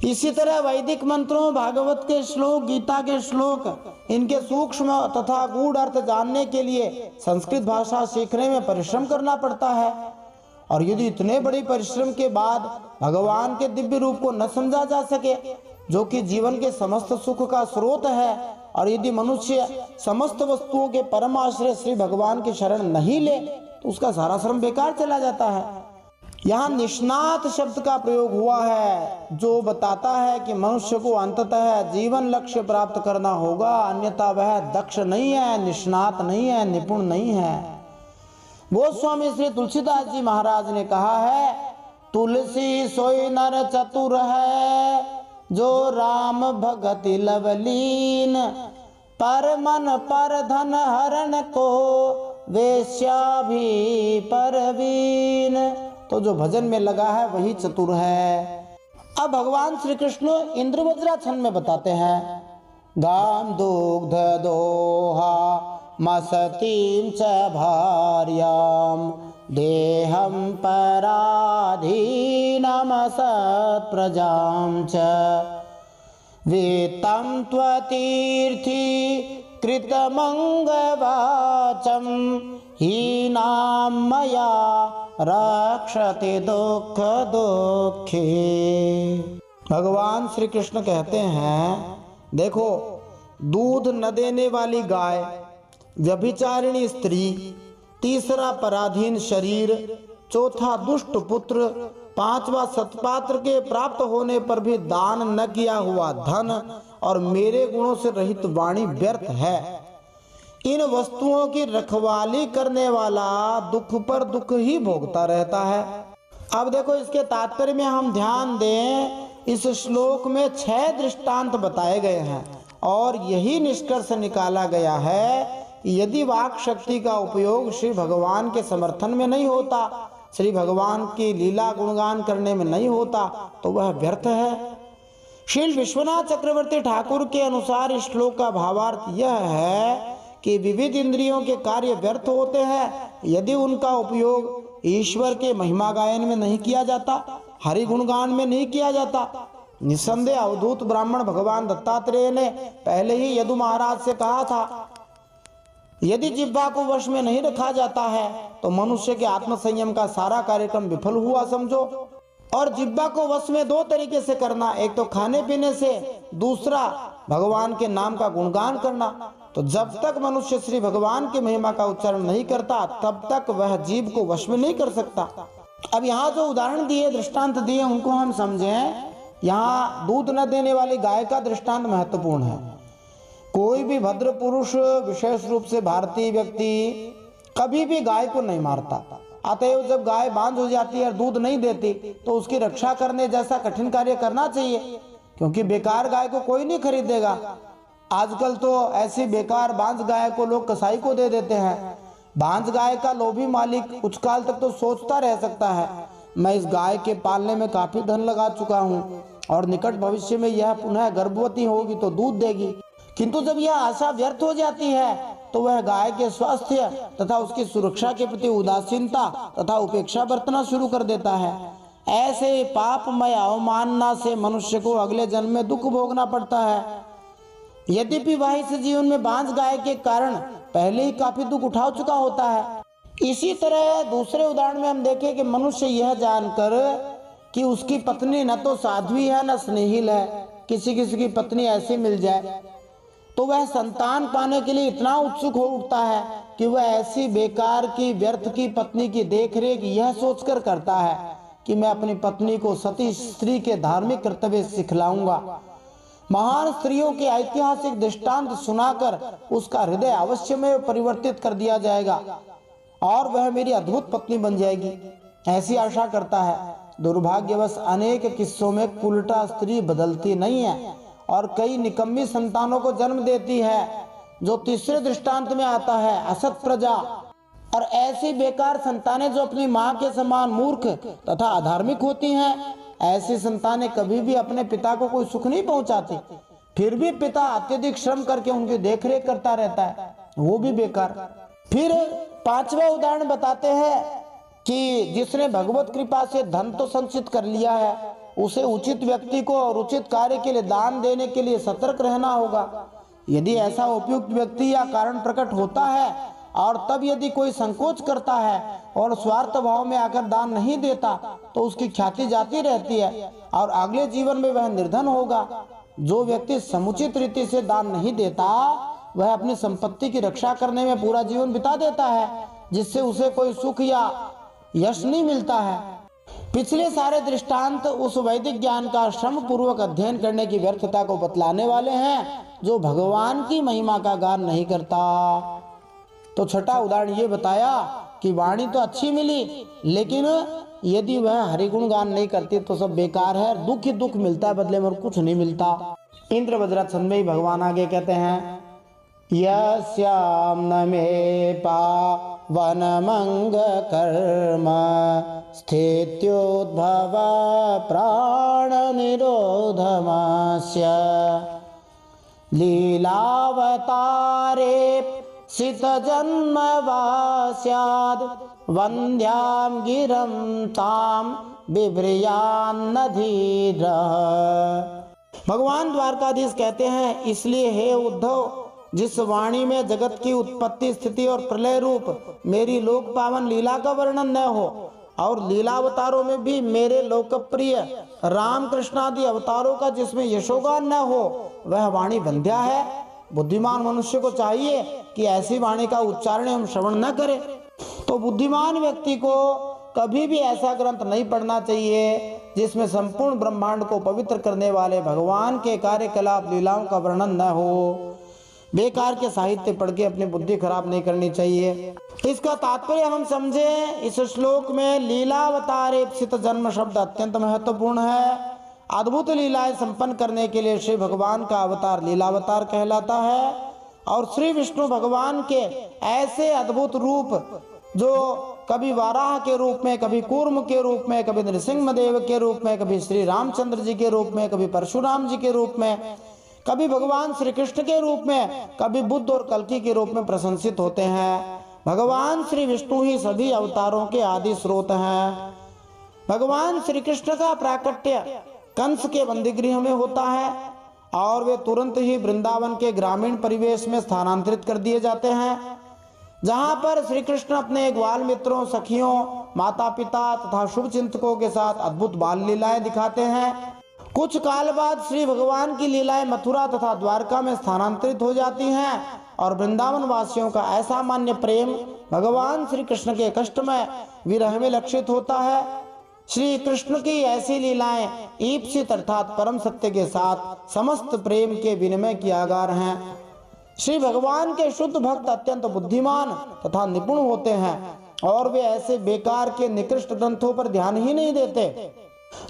इसी तरह वैदिक मंत्रों, भागवत के श्लोक, गीता के श्लोक, इनके सूक्ष्म तथा गूढ़ अर्थ जानने के लिए संस्कृत भाषा सीखने में परिश्रम करना पड़ता है। और यदि इतने बड़े परिश्रम के बाद भगवान के दिव्य रूप को न समझा जा सके, जो कि जीवन के समस्त सुख का स्रोत है, और यदि मनुष्य समस्त वस्तुओं के परम आश्रय श्री भगवान की शरण नहीं ले तो उसका सारा श्रम बेकार चला जाता है। यहाँ निष्णात शब्द का प्रयोग हुआ है, जो बताता है कि मनुष्य को अंततः जीवन लक्ष्य प्राप्त करना होगा, अन्यथा वह दक्ष नहीं है, निष्णात नहीं है, निपुण नहीं है। गोस्वामी श्री तुलसीदास जी महाराज ने कहा है, तुलसी सोई नर चतुर है, जो राम भगति लवलीन, पर मन पर धन हरण को वेश्या भी परवीन। तो जो भजन में लगा है वही चतुर है। अब भगवान श्री कृष्ण इंद्रवज्राक्षण में बताते हैं, गाम दुग्ध दोहा मसतीं च भार्यां देहं पराधीनमसत् प्रजां च वेत्तं त्वतीर्थी कृतमंगवाचम हीनां मया रक्षते दुख दुखे। भगवान श्री कृष्ण कहते हैं, देखो, दूध न देने वाली गाय, व्यभिचारिणी स्त्री, तीसरा पराधीन शरीर, चौथा दुष्ट पुत्र, पांचवा सत्पात्र के प्राप्त होने पर भी दान न किया हुआ धन, और मेरे गुणों से रहित वाणी व्यर्थ है। इन वस्तुओं की रखवाली करने वाला दुख पर दुख ही भोगता रहता है। अब देखो, इसके तात्पर्य में हम ध्यान दें, इस श्लोक में 6 दृष्टांत बताए गए हैं और यही निष्कर्ष निकाला गया है कि यदि वाक शक्ति का उपयोग श्री भगवान के समर्थन में नहीं होता, श्री भगवान की लीला गुणगान करने में नहीं होता, तो वह व्यर्थ है। श्री विश्वनाथ चक्रवर्ती ठाकुर के अनुसार इस श्लोक का भावार्थ यह है कि विविध इंद्रियों के कार्य व्यर्थ होते हैं यदि उनका उपयोग ईश्वर के महिमा गायन में नहीं किया जाता, हरि गुणगान में नहीं किया जाता। निसंदेह अवधूत ब्राह्मण भगवान दत्तात्रेय ने पहले ही यदु महाराज से कहा था, यदि जिह्वा को वश में नहीं रखा जाता है तो मनुष्य के आत्म संयम का सारा कार्यक्रम विफल हुआ समझो। और जिह्वा को वश में दो तरीके से करना, एक तो खाने पीने से, दूसरा भगवान के नाम का गुणगान करना। तो जब तक मनुष्य श्री भगवान की महिमा का उच्चारण नहीं करता तब तक वह जीव को वश में नहीं कर सकता। अब यहाँ जो उदाहरण दिए, दृष्टांत दिए, उनको हम समझें। यहाँ दूध न देने वाली गाय का दृष्टांत महत्वपूर्ण है। कोई भी भद्र पुरुष, विशेष रूप से भारतीय व्यक्ति, कभी भी गाय को नहीं मारता। अतएव जब गाय बांझ हो जाती है और दूध नहीं देती तो उसकी रक्षा करने जैसा कठिन कार्य करना चाहिए, क्योंकि बेकार गाय को कोई नहीं खरीदेगा। आजकल तो ऐसी बेकार बांझ गाय को लोग कसाई को दे देते हैं। बांझ गाय का लोभी मालिक कुछ काल तक तो सोचता रह सकता है, मैं इस गाय के पालने में काफी धन लगा चुका हूँ और निकट भविष्य में यह पुनः गर्भवती होगी तो दूध देगी। किंतु जब यह आशा व्यर्थ हो जाती है तो वह गाय के स्वास्थ्य तथा उसकी सुरक्षा के प्रति उदासीनता तथा उपेक्षा बरतना शुरू कर देता है। ऐसे पापमय अवमानना से मनुष्य को अगले जन्म में दुख भोगना पड़ता है। यद्यपि वह इस जीवन में बांझ गाय के कारण पहले ही काफी दुख उठा चुका होता है। इसी तरह दूसरे उदाहरण में हम देखें कि मनुष्य यह जानकर कि उसकी पत्नी न तो साध्वी है न स्नेहिल है, किसी किसी की पत्नी ऐसी मिल जाए तो वह संतान पाने के लिए इतना उत्सुक हो उठता है कि वह ऐसी बेकार की व्यर्थ की पत्नी की देखरेख यह सोचकर करता है कि मैं अपनी पत्नी को सती स्त्री के धार्मिक कर्तव्य सिखलाऊंगा। महान स्त्रियों के ऐतिहासिक दृष्टांत सुनाकर उसका हृदय अवश्य में परिवर्तित कर दिया जाएगा और वह मेरी अद्भुत पत्नी बन जाएगी, ऐसी आशा करता है। दुर्भाग्यवश अनेक किस्सों में उल्टा स्त्री बदलती नहीं है और कई निकम्मी संतानों को जन्म देती है, जो तीसरे दृष्टांत में आता है असत प्रजा। और ऐसी बेकार संतानें जो अपनी माँ के समान मूर्ख तथा अधार्मिक होती हैं, ऐसी संतानें कभी भी अपने पिता को कोई सुख नहीं पहुंचाती। फिर भी पिता अत्यधिक श्रम करके उनकी देखरेख करता रहता है, वो भी बेकार। फिर पांचवा उदाहरण बताते हैं कि जिसने भगवत कृपा से धन तो संचित कर लिया है, उसे उचित व्यक्ति को और उचित कार्य के लिए दान देने के लिए सतर्क रहना होगा। यदि ऐसा उपयुक्त व्यक्ति या कारण प्रकट होता है और तब यदि कोई संकोच करता है और स्वार्थ भाव में आकर दान नहीं देता तो उसकी ख्याति जाती रहती है और अगले जीवन में वह निर्धन होगा। जो व्यक्ति समुचित रीति से दान नहीं देता वह अपनी संपत्ति की रक्षा करने में पूरा जीवन बिता देता है, जिससे उसे कोई सुख या यश नहीं मिलता है। पिछले सारे दृष्टांत उस वैदिक ज्ञान का श्रम पूर्वक अध्ययन करने की व्यर्थता को बतलाने वाले हैं जो भगवान की महिमा का गान नहीं करता। तो छठा उदाहरण ये बताया कि वाणी तो अच्छी मिली, लेकिन यदि वह हरिगुण गान नहीं करती तो सब बेकार है, दुख ही दुख मिलता है, बदले में कुछ नहीं मिलता। इंद्र वज्रासन में ही भगवान आगे कहते हैं, यस्याम न मे पावन मंग कर्म स्थित्योद्भव प्राण निरोधमस्य लीलावतारे सित जन्म वास्याद वंद्याम गिरम ताम बिभ्रियान्न धीरः। भगवान द्वारकाधीश कहते हैं, इसलिए हे उद्धव, जिस वाणी में जगत की उत्पत्ति स्थिति और प्रलय रूप मेरी लोक पावन लीला का वर्णन न हो और लीलावतारों में भी मेरे लोकप्रिय राम कृष्ण आदि अवतारों का जिसमें यशोगान न हो, वह वाणी वंध्या है। बुद्धिमान मनुष्य को चाहिए कि ऐसी वाणी का उच्चारण एवं श्रवण न करे। तो बुद्धिमान व्यक्ति को कभी भी ऐसा ग्रंथ नहीं पढ़ना चाहिए जिसमें संपूर्ण ब्रह्मांड को पवित्र करने वाले भगवान के कार्यकलाप लीलाओं का वर्णन न हो। बेकार के साहित्य पढ़ के अपनी बुद्धि खराब नहीं करनी चाहिए। इसका तात्पर्य हम समझे, इस श्लोक में लीलावतारेप्सित जन्म शब्द अत्यंत महत्वपूर्ण है। अद्भुत लीलाएं संपन्न करने के लिए श्री भगवान का अवतार लीलावतार कहलाता है और श्री विष्णु भगवान के ऐसे अद्भुत रूप जो कभी वाराह के रूप में, कभी कूर्म के रूप में, कभी नृसिंहदेव के रूप में, कभी श्री रामचंद्र जी के रूप में, कभी परशुराम जी के रूप में, कभी भगवान श्री कृष्ण के रूप में, कभी बुद्ध और कल्कि के रूप में प्रशंसित होते हैं। भगवान श्री विष्णु ही सभी अवतारों के आदि स्रोत हैं। भगवान श्री कृष्ण का प्राकट्य कंस के बंदीगृह में होता है और वे तुरंत ही वृंदावन के ग्रामीण परिवेश में स्थानांतरित कर दिए जाते हैं, जहां पर श्री कृष्ण अपने ग्वाल मित्रों, सखियों, माता पिता तथा शुभ चिंतकों के साथ अद्भुत बाल लीलाएं दिखाते हैं। कुछ काल बाद श्री भगवान की लीलाएं मथुरा तथा द्वारका में स्थानांतरित हो जाती हैं और वृंदावन वासियों का असामान्य प्रेम भगवान श्री कृष्ण के कष्टमय विरह में लक्षित होता है। श्री कृष्ण की ऐसी लीलाएं ईप्सित अर्थात परम सत्य के साथ समस्त प्रेम के विनिमय की आगार हैं। श्री भगवान के शुद्ध भक्त अत्यंत बुद्धिमान तथा निपुण होते हैं और वे ऐसे बेकार के निकृष्ट ग्रंथों पर ध्यान ही नहीं देते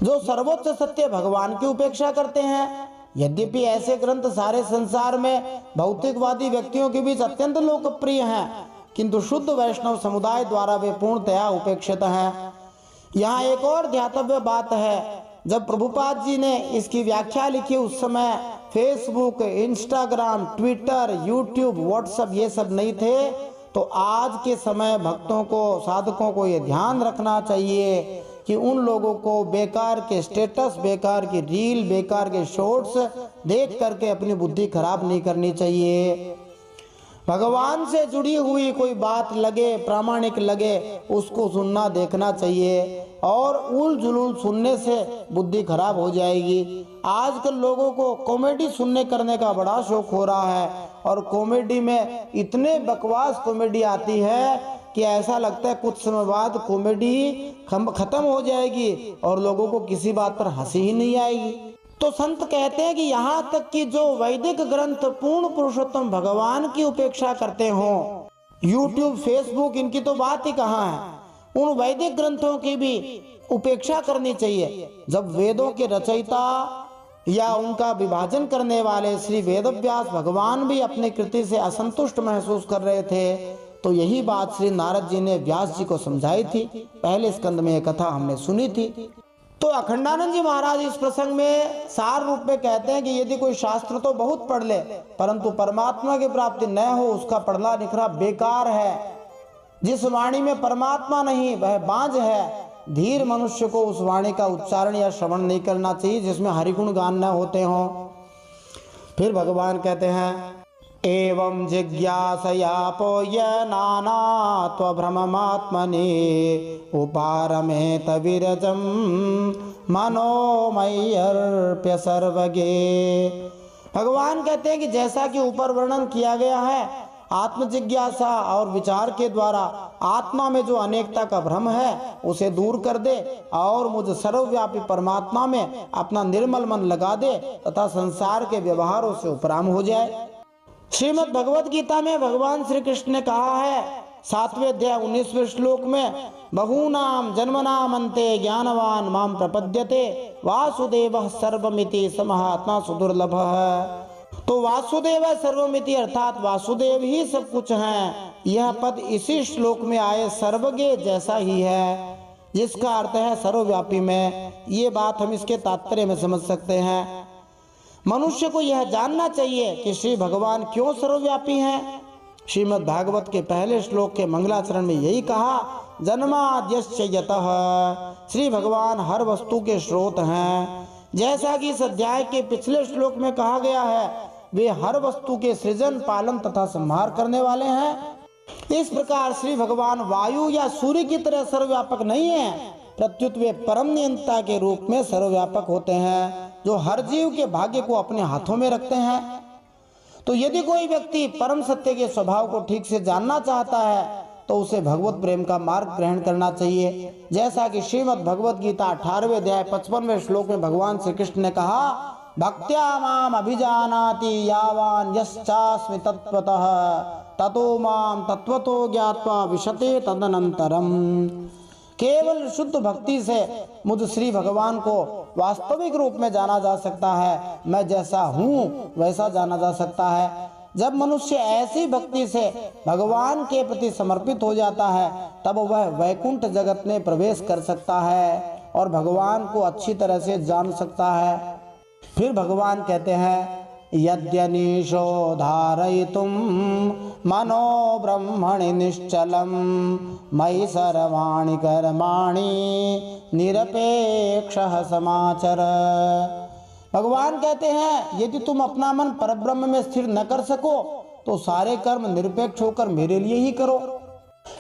जो सर्वोच्च सत्य भगवान की उपेक्षा करते हैं। यद्यपि ऐसे ग्रंथ सारे संसार में भौतिकवादी व्यक्तियों के बीच अत्यंत लोकप्रिय हैं, किंतु शुद्ध वैष्णव समुदाय द्वारा वे पूर्णतया उपेक्षित हैं। यहाँ एक और ध्यातव्य बात है, जब प्रभुपाद जी ने इसकी व्याख्या लिखी उस समय Facebook, Instagram, Twitter, YouTube, WhatsApp ये सब नहीं थे। तो आज के समय भक्तों को, साधकों को ये ध्यान रखना चाहिए कि उन लोगों को बेकार के स्टेटस, बेकार की रील, बेकार के शॉर्ट्स देख करके अपनी बुद्धि खराब नहीं करनी चाहिए। भगवान से जुड़ी हुई कोई बात लगे, प्रामाणिक लगे, उसको सुनना देखना चाहिए और उल जुलूल सुनने से बुद्धि खराब हो जाएगी। आजकल लोगों को कॉमेडी सुनने करने का बड़ा शौक हो रहा है और कॉमेडी में इतने बकवास कॉमेडी आती है कि ऐसा लगता है कुछ समय बाद कॉमेडी खत्म हो जाएगी और लोगों को किसी बात पर हंसी ही नहीं आएगी। तो संत कहते हैं कि यहाँ तक कि जो वैदिक ग्रंथ पूर्ण पुरुषोत्तम भगवान की उपेक्षा करते हो, यूट्यूब, फेसबुक, इनकी तो बात ही कहाँ है, उन वैदिक ग्रंथों की भी उपेक्षा करनी चाहिए। जब वेदों के रचयिता या उनका विभाजन करने वाले श्री वेदव्यास भगवान भी अपनी कृति से असंतुष्ट महसूस कर रहे थे, तो यही बात श्री नारद जी ने व्यास जी को समझाई थी। पहले स्कंद में यह कथा हमने सुनी थी। तो अखंडानंद जी महाराज इस प्रसंग में सार रूप में कहते हैं कि यदि कोई शास्त्र तो बहुत पढ़ ले परंतु परमात्मा की प्राप्ति न हो, उसका पढ़ना लिखना बेकार है। जिस वाणी में परमात्मा नहीं वह बांझ है। धीर मनुष्य को उस वाणी का उच्चारण या श्रवण नहीं करना चाहिए जिसमें हरिगुण गान न होते हों। फिर भगवान कहते हैं, एवं जिज्ञासया पोय नानात्वभ्रममात्मनि उपारमेत विरजं मनोमय्यर्प्य सर्वगे। भगवान कहते हैं कि जैसा कि ऊपर वर्णन किया गया है, आत्म जिज्ञासा और विचार के द्वारा आत्मा में जो अनेकता का भ्रम है उसे दूर कर दे और मुझ सर्वव्यापी परमात्मा में अपना निर्मल मन लगा दे तथा संसार के व्यवहारों से उपराम हो जाए। श्रीमद् भगवत गीता में भगवान श्री कृष्ण ने कहा है 7वें अध्याय 19वें श्लोक में, बहूनाम जन्मनाम अन्ते ज्ञानवान माम प्रपद्यते वासुदेवः सर्वमिति स महात्मा सुदुर्लभः। तो वासुदेव सर्वमिति अर्थात वासुदेव ही सब कुछ हैं। यह पद इसी श्लोक में आए सर्वज्ञ जैसा ही है, जिसका अर्थ है सर्वव्यापी में। ये बात हम इसके तात्पर्य में समझ सकते हैं। मनुष्य को यह जानना चाहिए कि श्री भगवान क्यों सर्वव्यापी हैं। श्रीमद् भागवत के पहले श्लोक के मंगलाचरण में यही कहा, जन्माद्यस्य यतः। श्री भगवान हर वस्तु के स्रोत हैं। जैसा कि इस अध्याय के पिछले श्लोक में कहा गया है, वे हर वस्तु के सृजन, पालन तथा संहार करने वाले हैं। इस प्रकार श्री भगवान वायु या सूर्य की तरह सर्वव्यापक नहीं है, प्रत्युत वे परम नियंता के रूप में सर्वव्यापक होते हैं, जो हर जीव के भाग्य को अपने हाथों में रखते हैं। तो यदि कोई व्यक्ति परम सत्य के स्वभाव को ठीक से जानना चाहता है तो उसे भगवत प्रेम का मार्ग ग्रहण करना चाहिए। जैसा कि श्रीमद् भगवत गीता 18वें अध्याय 55वें श्लोक में भगवान श्री कृष्ण ने कहा, भक्त्या माम अभिजानाति यावान यश्चास्मि तत्त्वतः ततो माम तत्वतो ज्ञात्वा विशते तदनंतरम। केवल शुद्ध भक्ति से मुझ श्री भगवान को वास्तविक रूप में जाना जा सकता है। मैं जैसा हूँ वैसा जाना जा सकता है। जब मनुष्य ऐसी भक्ति से भगवान के प्रति समर्पित हो जाता है तब वह वैकुंठ जगत में प्रवेश कर सकता है और भगवान को अच्छी तरह से जान सकता है। फिर भगवान कहते हैं, यद्यनीशो धारयितुं मनो ब्रह्मणि निश्चलं मयि सर्वाणि कर्माणि निरपेक्षः समाचर। भगवान कहते हैं यदि तुम अपना मन परब्रह्म में स्थिर न कर सको तो सारे कर्म निरपेक्ष होकर मेरे लिए ही करो।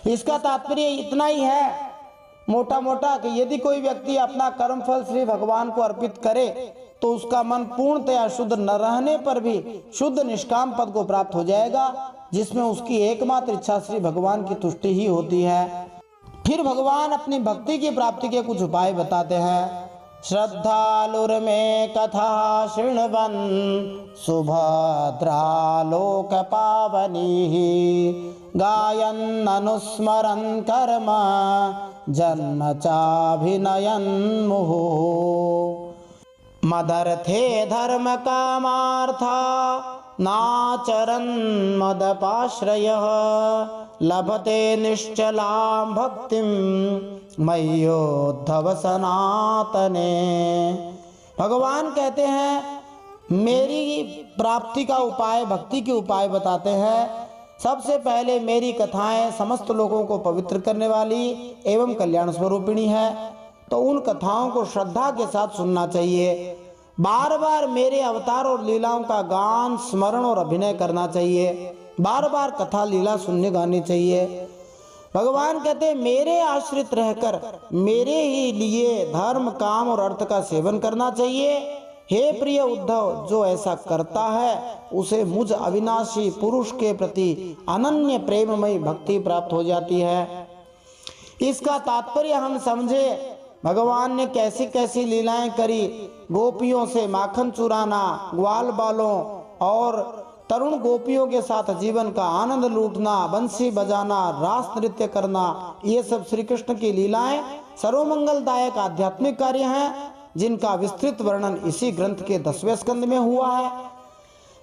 इसका तात्पर्य इतना ही है मोटा मोटा कि यदि कोई व्यक्ति अपना कर्म फल श्री भगवान को अर्पित करे तो उसका मन पूर्णतया शुद्ध न रहने पर भी शुद्ध निष्काम पद को प्राप्त हो जाएगा, जिसमें उसकी एकमात्र इच्छा श्री भगवान की तुष्टि ही होती है। फिर भगवान अपनी भक्ति की प्राप्ति के कुछ उपाय बताते हैं। श्रद्धालुर्मे कथा शृण्वन् सुभद्रालोक पावनीः गायन् अनुस्मरन् कर्म जन्म चाभिनयन् मुहुः। मदर्थे धर्म कामार्था नाचरन् मदपाश्रयः लभते निश्चलां भक्तिं मय्योद्धव सनातने। भगवान कहते हैं मेरी प्राप्ति का उपाय, भक्ति के उपाय बताते हैं। सबसे पहले मेरी कथाएं समस्त लोगों को पवित्र करने वाली एवं कल्याण स्वरूपिणी है, तो उन कथाओं को श्रद्धा के साथ सुनना चाहिए। बार बार मेरे अवतार और लीलाओं का गान, स्मरण और अभिनय करना चाहिए। बार बार कथा लीला सुनने गानी चाहिए। भगवान कहते हैं मेरे आश्रित रहकर मेरे ही लिए धर्म, काम और अर्थ का सेवन करना चाहिए। हे प्रिय उद्धव, जो ऐसा करता है उसे मुझ अविनाशी पुरुष के प्रति अनन्य प्रेममयी भक्ति प्राप्त हो जाती है। इसका तात्पर्य हम समझे। भगवान ने कैसी कैसी लीलाएं करी, गोपियों से माखन चुराना, ग्वाल बालों और तरुण गोपियों के साथ जीवन का आनंद लूटना, बंसी बजाना, रास नृत्य करना, ये सब श्री कृष्ण की लीलाएं सर्वमंगलदायक आध्यात्मिक कार्य हैं, जिनका विस्तृत वर्णन इसी ग्रंथ के 10वें स्कंद में हुआ है।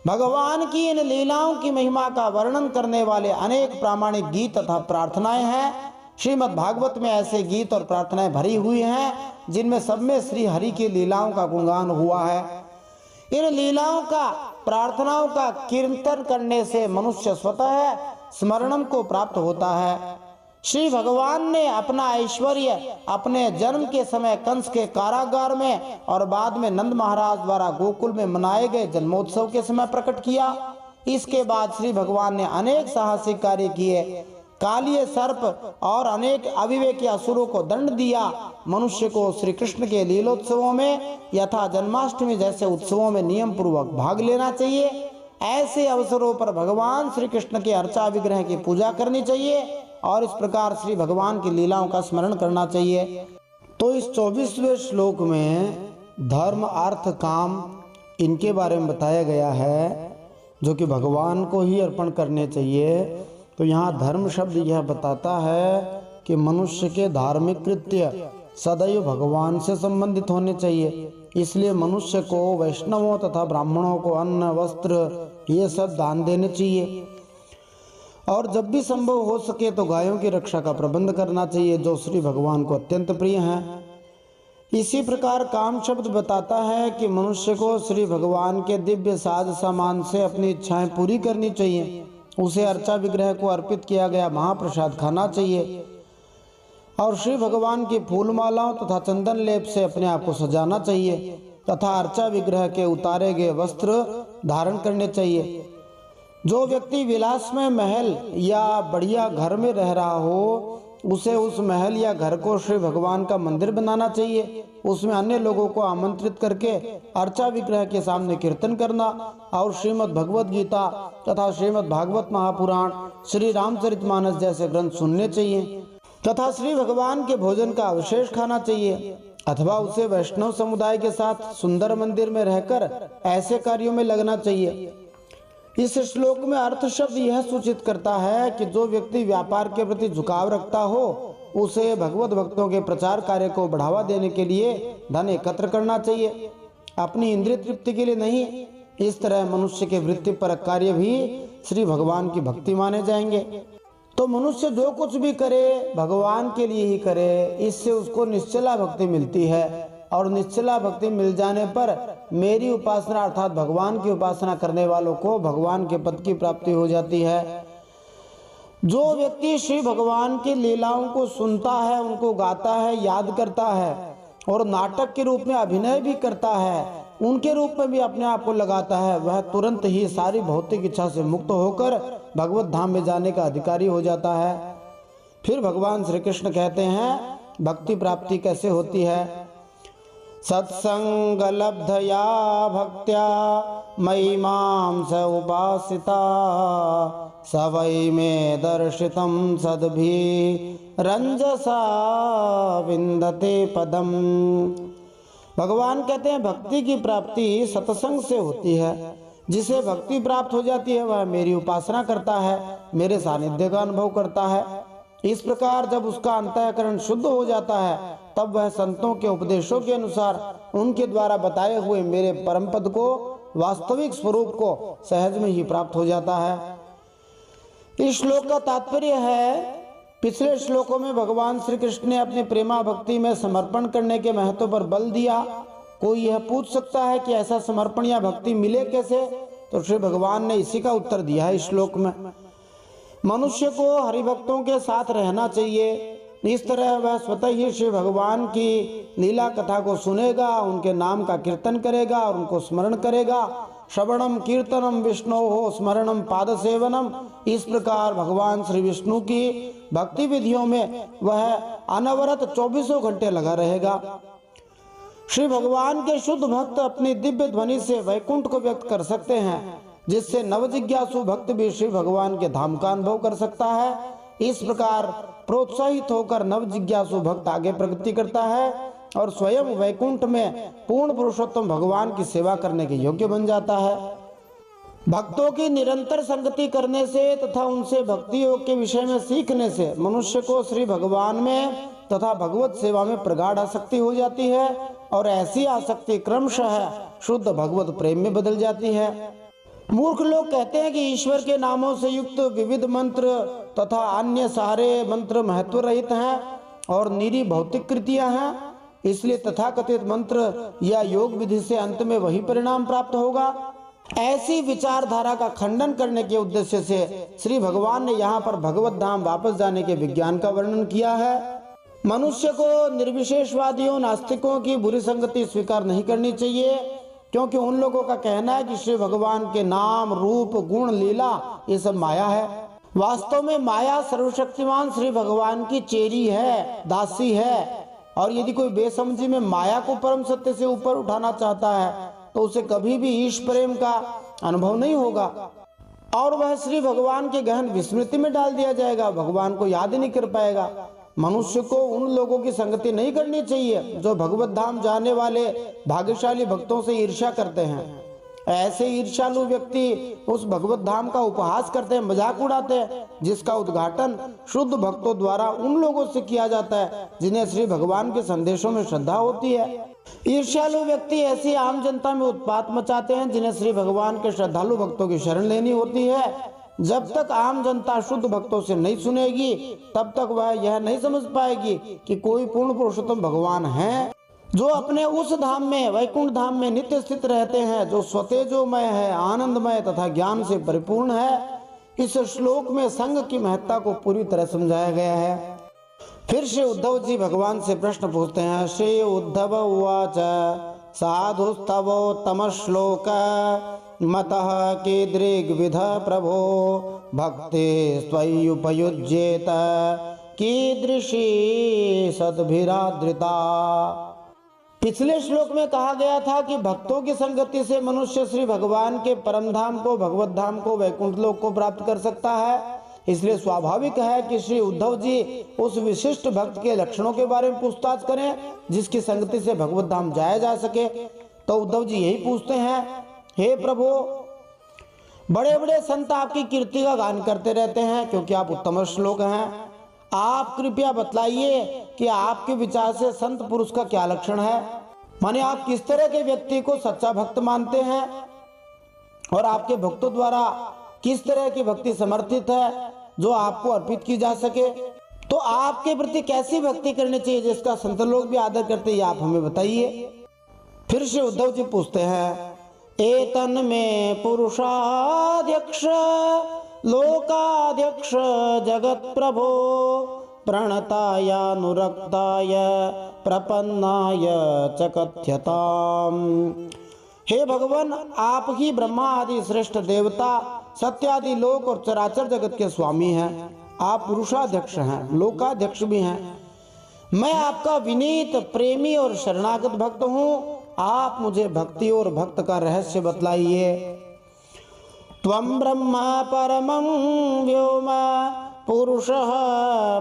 भगवान की इन लीलाओं की महिमा का वर्णन करने वाले अनेक प्रामाणिक गीत तथा प्रार्थनाएं हैं। श्रीमद् भागवत में ऐसे गीत और प्रार्थनाएं भरी हुई हैं जिनमें सब में श्री हरि की लीलाओं का गुणगान हुआ है। इन लीलाओं का, प्रार्थनाओं का कीर्तन करने से मनुष्य स्वतः स्मरणम को प्राप्त होता है। श्री भगवान ने अपना ऐश्वर्य अपने जन्म के समय कंस के कारागार में और बाद में नंद महाराज द्वारा गोकुल में मनाए गए जन्मोत्सव के समय प्रकट किया। इसके बाद श्री भगवान ने अनेक साहसिक कार्य किए, कालिए सर्प और अनेक अविवेकी असुरों को दंड दिया। मनुष्य को श्री कृष्ण के लीलोत्सवों में यथा जन्माष्टमी जैसे उत्सवों में नियम पूर्वक भाग लेना चाहिए। ऐसे अवसरों पर भगवान श्री कृष्ण के अर्चा विग्रह की पूजा करनी चाहिए और इस प्रकार श्री भगवान की लीलाओं का स्मरण करना चाहिए। तो इस 24वें श्लोक में धर्म, अर्थ, काम इनके बारे में बताया गया है जो कि भगवान को ही अर्पण करने चाहिए। तो यहाँ धर्म शब्द यह बताता है कि मनुष्य के धार्मिक कृत्य सदैव भगवान से संबंधित होने चाहिए। इसलिए मनुष्य को वैष्णवों तथा ब्राह्मणों को अन्न, वस्त्र ये सब दान देने चाहिए और जब भी संभव हो सके तो गायों की रक्षा का प्रबंध करना चाहिए, जो श्री भगवान को अत्यंत प्रिय हैं। इसी प्रकार काम शब्द बताता है कि मनुष्य को श्री भगवान के दिव्य साज सामान से अपनी इच्छाएं पूरी करनी चाहिए। उसे अर्चा विग्रह को अर्पित किया गया महाप्रसाद खाना चाहिए और श्री भगवान की फूल मालाओं तथा चंदन लेप से अपने आप को सजाना चाहिए तथा अर्चा विग्रह के उतारे गए वस्त्र धारण करने चाहिए। जो व्यक्ति विलासमय महल या बढ़िया घर में रह रहा हो उसे उस महल या घर को श्री भगवान का मंदिर बनाना चाहिए। उसमें अन्य लोगों को आमंत्रित करके अर्चा विग्रह के सामने कीर्तन करना और श्रीमद् भगवद गीता तथा श्रीमद् भागवत महापुराण, श्री रामचरितमानस जैसे ग्रंथ सुनने चाहिए तथा श्री भगवान के भोजन का अवशेष खाना चाहिए अथवा उसे वैष्णव समुदाय के साथ सुंदर मंदिर में रहकर ऐसे कार्यों में लगना चाहिए। इस श्लोक में अर्थ शब्द यह सूचित करता है कि जो व्यक्ति व्यापार के प्रति झुकाव रखता हो उसे भगवत भक्तों के प्रचार कार्य को बढ़ावा देने के लिए धन एकत्र करना चाहिए, अपनी इंद्रिय तृप्ति के लिए नहीं। इस तरह मनुष्य के वृत्ति परक कार्य भी श्री भगवान की भक्ति माने जाएंगे। तो मनुष्य जो कुछ भी करे भगवान के लिए ही करे, इससे उसको निश्चला भक्ति मिलती है और निश्चला भक्ति मिल जाने पर मेरी उपासना अर्थात भगवान की उपासना करने वालों को भगवान के पद की प्राप्ति हो जाती है। जो व्यक्ति श्री भगवान की लीलाओं को सुनता है, उनको गाता है, याद करता है और नाटक के रूप में अभिनय भी करता है, उनके रूप में भी अपने आप को लगाता है, वह तुरंत ही सारी भौतिक इच्छा से मुक्त होकर भगवत धाम में जाने का अधिकारी हो जाता है। फिर भगवान श्री कृष्ण कहते हैं भक्ति प्राप्ति कैसे होती है। सत्संग लब्धया भक्त्या मयि मां स उपासिता स वै मे दर्शितं सद्भि रंजसा विंदते पदम। भगवान कहते हैं भक्ति की प्राप्ति सत्संग से होती है। जिसे भक्ति प्राप्त हो जाती है वह मेरी उपासना करता है, मेरे सानिध्य का अनुभव करता है। इस प्रकार जब उसका अंतःकरण शुद्ध हो जाता है तब वह संतों के उपदेशों के अनुसार उनके द्वारा बताए हुए मेरे परम पद को, वास्तविक स्वरूप को सहज में ही प्राप्त हो जाता है। इस श्लोक का तात्पर्य है, पिछले श्लोकों में भगवान श्री कृष्ण ने अपनी प्रेमा भक्ति में समर्पण करने के महत्व पर बल दिया। कोई यह पूछ सकता है कि ऐसा समर्पण या भक्ति मिले कैसे, तो श्री भगवान ने इसी का उत्तर दिया है इस श्लोक में। मनुष्य को हरिभक्तों के साथ रहना चाहिए। इस तरह वह स्वतः ही श्री भगवान की लीला कथा को सुनेगा, उनके नाम का कीर्तन करेगा और उनको स्मरण करेगा। श्रवणम कीर्तनम विष्णु हो स्मरणम पाद सेवनम। इस प्रकार भगवान श्री विष्णु की भक्ति विधियों में वह अनवरत 24 घंटे लगा रहेगा। श्री भगवान के शुद्ध भक्त अपनी दिव्य ध्वनि से वैकुंठ को व्यक्त कर सकते हैं, जिससे नवजिज्ञासु भक्त भी श्री भगवान के धाम का अनुभव कर सकता है। इस प्रकार प्रोत्साहित होकर नवजिज्ञासु भक्त आगे प्रगति करता है और स्वयं वैकुंठ में पूर्ण पुरुषोत्तम भगवान की सेवा करने के योग्य बन जाता है। भक्तों की निरंतर संगति करने से तथा उनसे भक्ति योग के विषय में सीखने से मनुष्य को श्री भगवान में तथा भगवत सेवा में प्रगाढ़ आसक्ति हो जाती है और ऐसी आसक्ति क्रमशः शुद्ध भगवत प्रेम में बदल जाती है। मूर्ख लोग कहते हैं कि ईश्वर के नामों से युक्त विविध मंत्र तथा अन्य सारे मंत्र महत्व रहित हैं और निरी भौतिक कृतियां हैं, इसलिए तथाकथित मंत्र या योग विधि से अंत में वही परिणाम प्राप्त होगा। ऐसी विचारधारा का खंडन करने के उद्देश्य से श्री भगवान ने यहाँ पर भगवत धाम वापस जाने के विज्ञान का वर्णन किया है। मनुष्य को निर्विशेषवादियों नास्तिकों की बुरी संगति स्वीकार नहीं करनी चाहिए, क्योंकि उन लोगों का कहना है कि श्री भगवान के नाम, रूप, गुण, लीला ये सब माया है। वास्तव में माया सर्वशक्तिमान श्री भगवान की चेरी है, दासी है। और यदि कोई बेसमझी में माया को परम सत्य से ऊपर उठाना चाहता है तो उसे कभी भी ईश प्रेम का अनुभव नहीं होगा और वह श्री भगवान के गहन विस्मृति में डाल दिया जाएगा, भगवान को याद ही नहीं कर पाएगा। मनुष्य को उन लोगों की संगति नहीं करनी चाहिए जो भगवत धाम जाने वाले भाग्यशाली भक्तों से ईर्ष्या करते हैं। ऐसे ईर्ष्यालु व्यक्ति उस भगवत धाम का उपहास करते हैं, मजाक उड़ाते हैं, जिसका उद्घाटन शुद्ध भक्तों द्वारा उन लोगों से किया जाता है जिन्हें श्री भगवान के संदेशों में श्रद्धा होती है। ईर्ष्यालु व्यक्ति ऐसी आम जनता में उत्पात मचाते हैं जिन्हें श्री भगवान के श्रद्धालु भक्तों की शरण लेनी होती है। जब तक आम जनता शुद्ध भक्तों से नहीं सुनेगी तब तक वह यह नहीं समझ पाएगी कि कोई पूर्ण पुरुषोत्तम भगवान है जो अपने उस धाम में, वैकुंठ धाम में नित्य स्थित रहते हैं, जो स्वतेजोमय है, आनंदमय तथा ज्ञान से परिपूर्ण है। इस श्लोक में संग की महत्ता को पूरी तरह समझाया गया है। फिर श्री उद्धव जी भगवान से प्रश्न पूछते हैं। श्री उद्धव उवाच साधुस्तवोत्तम श्लोक मतः कीदृग्विध प्रभो भक्ति स्वयुपयुज्येत कीदृशी सद्भिरादृता। पिछले श्लोक में कहा गया था कि भक्तों की संगति से मनुष्य श्री भगवान के परम धाम को, भगवत धाम को, वैकुंठ लोक को प्राप्त कर सकता है। इसलिए स्वाभाविक है कि श्री उद्धव जी उस विशिष्ट भक्त के लक्षणों के बारे में पूछताछ करें जिसकी संगति से भगवत धाम जाया जा सके। तो उद्धव जी यही पूछते हैं, हे प्रभु, बड़े बड़े संत आपकी कीर्ति का गान करते रहते हैं क्योंकि आप उत्तम श्लोक हैं। आप कृपया बतलाइए कि आपके विचार से संत पुरुष का क्या लक्षण है, माने आप किस तरह के व्यक्ति को सच्चा भक्त मानते हैं और आपके भक्तों द्वारा किस तरह की भक्ति समर्थित है जो आपको अर्पित की जा सके। तो आपके प्रति कैसी भक्ति करनी चाहिए जिसका संत लोग भी आदर करते हैं, आप हमें बताइए। फिर से उद्धव जी पूछते हैं, एतन में पुरुषाध्यक्ष लोकाध्यक्ष जगत प्रभो प्रणताय अनुरक्ताय प्रपन्नाय च कथ्यताम। हे भगवान, आप ही ब्रह्मा आदि श्रेष्ठ देवता, सत्यादि लोक और चराचर जगत के स्वामी हैं। आप पुरुषाध्यक्ष हैं, लोकाध्यक्ष भी हैं। मैं आपका विनीत प्रेमी और शरणागत भक्त हूँ। आप मुझे भक्ति और भक्त का रहस्य बतलाइए। त्वं ब्रह्म परमं व्योम पुरुषः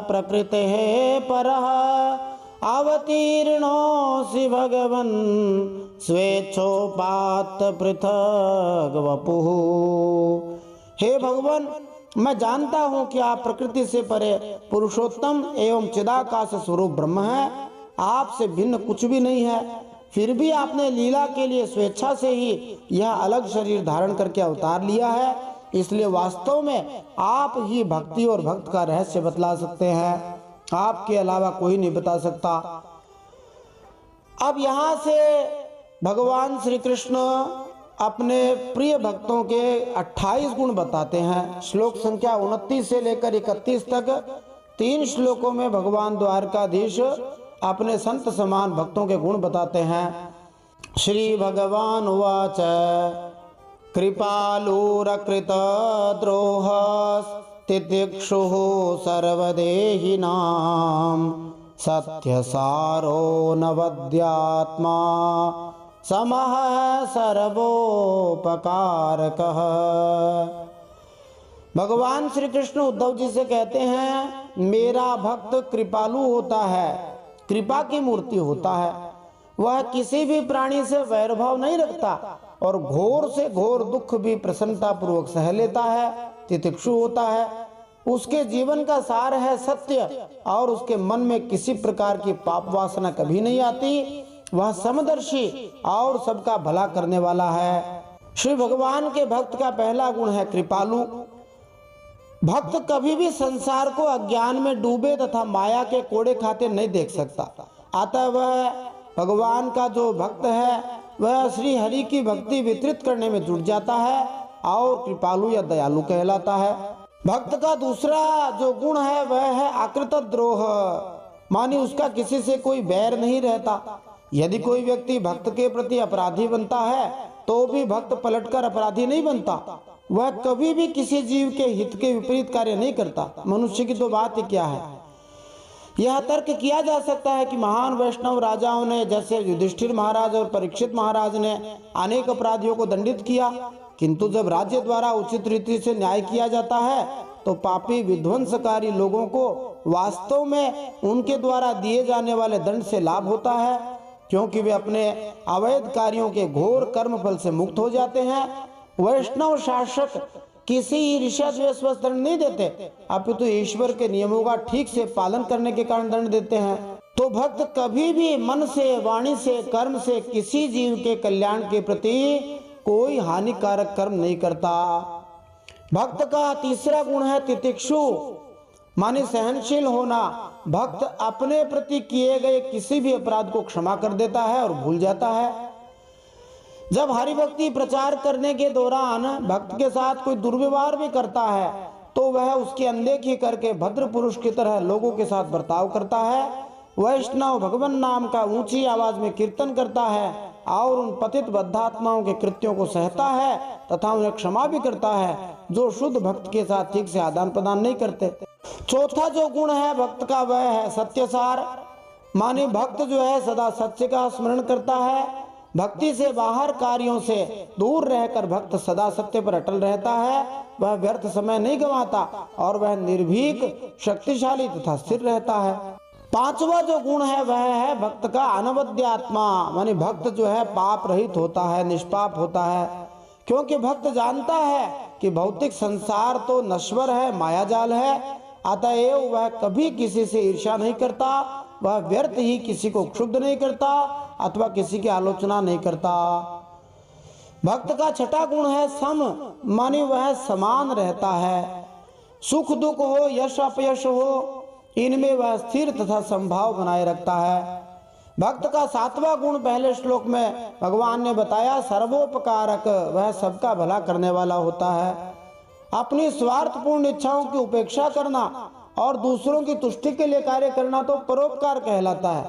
प्रकृतेः परः अवतीर्णोऽसि भगवन् स्वेच्छोपात पृथग वपुः। हे भगवान, मैं जानता हूँ कि आप प्रकृति से परे पुरुषोत्तम एवं चिदाकाश स्वरूप ब्रह्म हैं। आपसे भिन्न कुछ भी नहीं है। फिर भी आपने लीला के लिए स्वेच्छा से ही यह अलग शरीर धारण करके अवतार लिया है। इसलिए वास्तव में आप ही भक्ति और भक्त का रहस्य बतला सकते हैं। आपके अलावा कोई नहीं बता सकता। अब यहाँ से भगवान श्री कृष्ण अपने प्रिय भक्तों के 28 गुण बताते हैं। श्लोक संख्या 29 से लेकर 31 तक 3 श्लोकों में भगवान द्वारकाधीश अपने संत समान भक्तों के गुण बताते हैं। श्री भगवान उवाच कृपालुरकृत द्रोह तितिक्षुः सर्वदेहिनां सत्यसारो नवद्यात्मा समः सर्वोपकारकः। भगवान श्री कृष्ण उद्धव जी से कहते हैं, मेरा भक्त कृपालु होता है, कृपा की मूर्ति होता है। वह किसी भी प्राणी से वैरभाव नहीं रखता और घोर से घोर दुख भी प्रसन्नता पूर्वक सह लेता है। तितिक्षु होता है, उसके जीवन का सार है सत्य और उसके मन में किसी प्रकार की पाप वासना कभी नहीं आती। वह समदर्शी और सबका भला करने वाला है। श्री भगवान के भक्त का पहला गुण है कृपालु। भक्त कभी भी संसार को अज्ञान में डूबे तथा माया के कोड़े खाते नहीं देख सकता। अतः वह भगवान का जो भक्त है वह श्री हरि की भक्ति वितरित करने में जुट जाता है और कृपालु या दयालु कहलाता है। भक्त का दूसरा जो गुण है वह है अकृत द्रोह, मानी उसका किसी से कोई बैर नहीं रहता। यदि कोई व्यक्ति भक्त के प्रति अपराधी बनता है तो भी भक्त पलटकर अपराधी नहीं बनता। वह कभी भी किसी जीव के हित के विपरीत कार्य नहीं करता। मनुष्य की तो बात ही क्या है। यह तर्क किया जा सकता है कि महान वैष्णव राजाओं ने, जैसे युधिष्ठिर महाराज और परीक्षित महाराज ने, अनेक अपराधियों को दंडित किया, किंतु जब राज्य द्वारा उचित रीति से न्याय किया जाता है तो पापी विध्वंसकारी लोगों को वास्तव में उनके द्वारा दिए जाने वाले दंड से लाभ होता है, क्योंकि वे अपने अवैध कार्यों के घोर कर्म फल से मुक्त हो जाते हैं। वैष्णव शासक किसी ईर्ष्या द्वेष वश दंड नहीं देते, अपितु ईश्वर के नियमों का ठीक से पालन करने के कारण दंड देते हैं। तो भक्त कभी भी मन से, वाणी से, कर्म से किसी जीव के कल्याण के प्रति कोई हानिकारक कर्म नहीं करता। भक्त का तीसरा गुण है तितिक्षु, माने सहनशील होना। भक्त अपने प्रति किए गए किसी भी अपराध को क्षमा कर देता है और भूल जाता है। जब हरिभक्ति प्रचार करने के दौरान भक्त के साथ कोई दुर्व्यवहार भी करता है तो वह उसकी अनदेखी करके भद्र पुरुष की तरह लोगों के साथ बर्ताव करता है। वैष्णव भगवान नाम का ऊंची आवाज में कीर्तन करता है और उन पतित बद्धात्माओं के कृत्यों को सहता है तथा उन्हें क्षमा भी करता है जो शुद्ध भक्त के साथ ठीक से आदान प्रदान नहीं करते। चौथा जो गुण है भक्त का वह है सत्यसार, माने भक्त जो है सदा सत्य का स्मरण करता है। भक्ति से बाहर कार्यों से दूर रहकर भक्त सदा सत्य पर अटल रहता है। वह व्यर्थ समय नहीं गंवाता और वह निर्भीक, शक्तिशाली तथा स्थिर रहता है। पांचवा जो गुण है वह है भक्त का अनवद्य आत्मा, माने भक्त जो है पाप रहित होता है, निष्पाप होता है, क्योंकि भक्त जानता है कि भौतिक संसार तो नश्वर है, मायाजाल है। अतएव वह कभी किसी से ईर्ष्या नहीं करता, वह व्यर्थ ही किसी को क्षुब्ध नहीं करता अथवा किसी की आलोचना नहीं करता। भक्त का छठा गुण है सम, माने वह समान रहता है। सुख दुख हो, यश अपयश हो, इनमें वह स्थिर तथा संभाव बनाए रखता है। भक्त का 7वां गुण पहले श्लोक में भगवान ने बताया, सर्वोपकारक, वह सबका भला करने वाला होता है। अपनी स्वार्थपूर्ण इच्छाओं की उपेक्षा करना और दूसरों की तुष्टि के लिए कार्य करना तो परोपकार कहलाता है,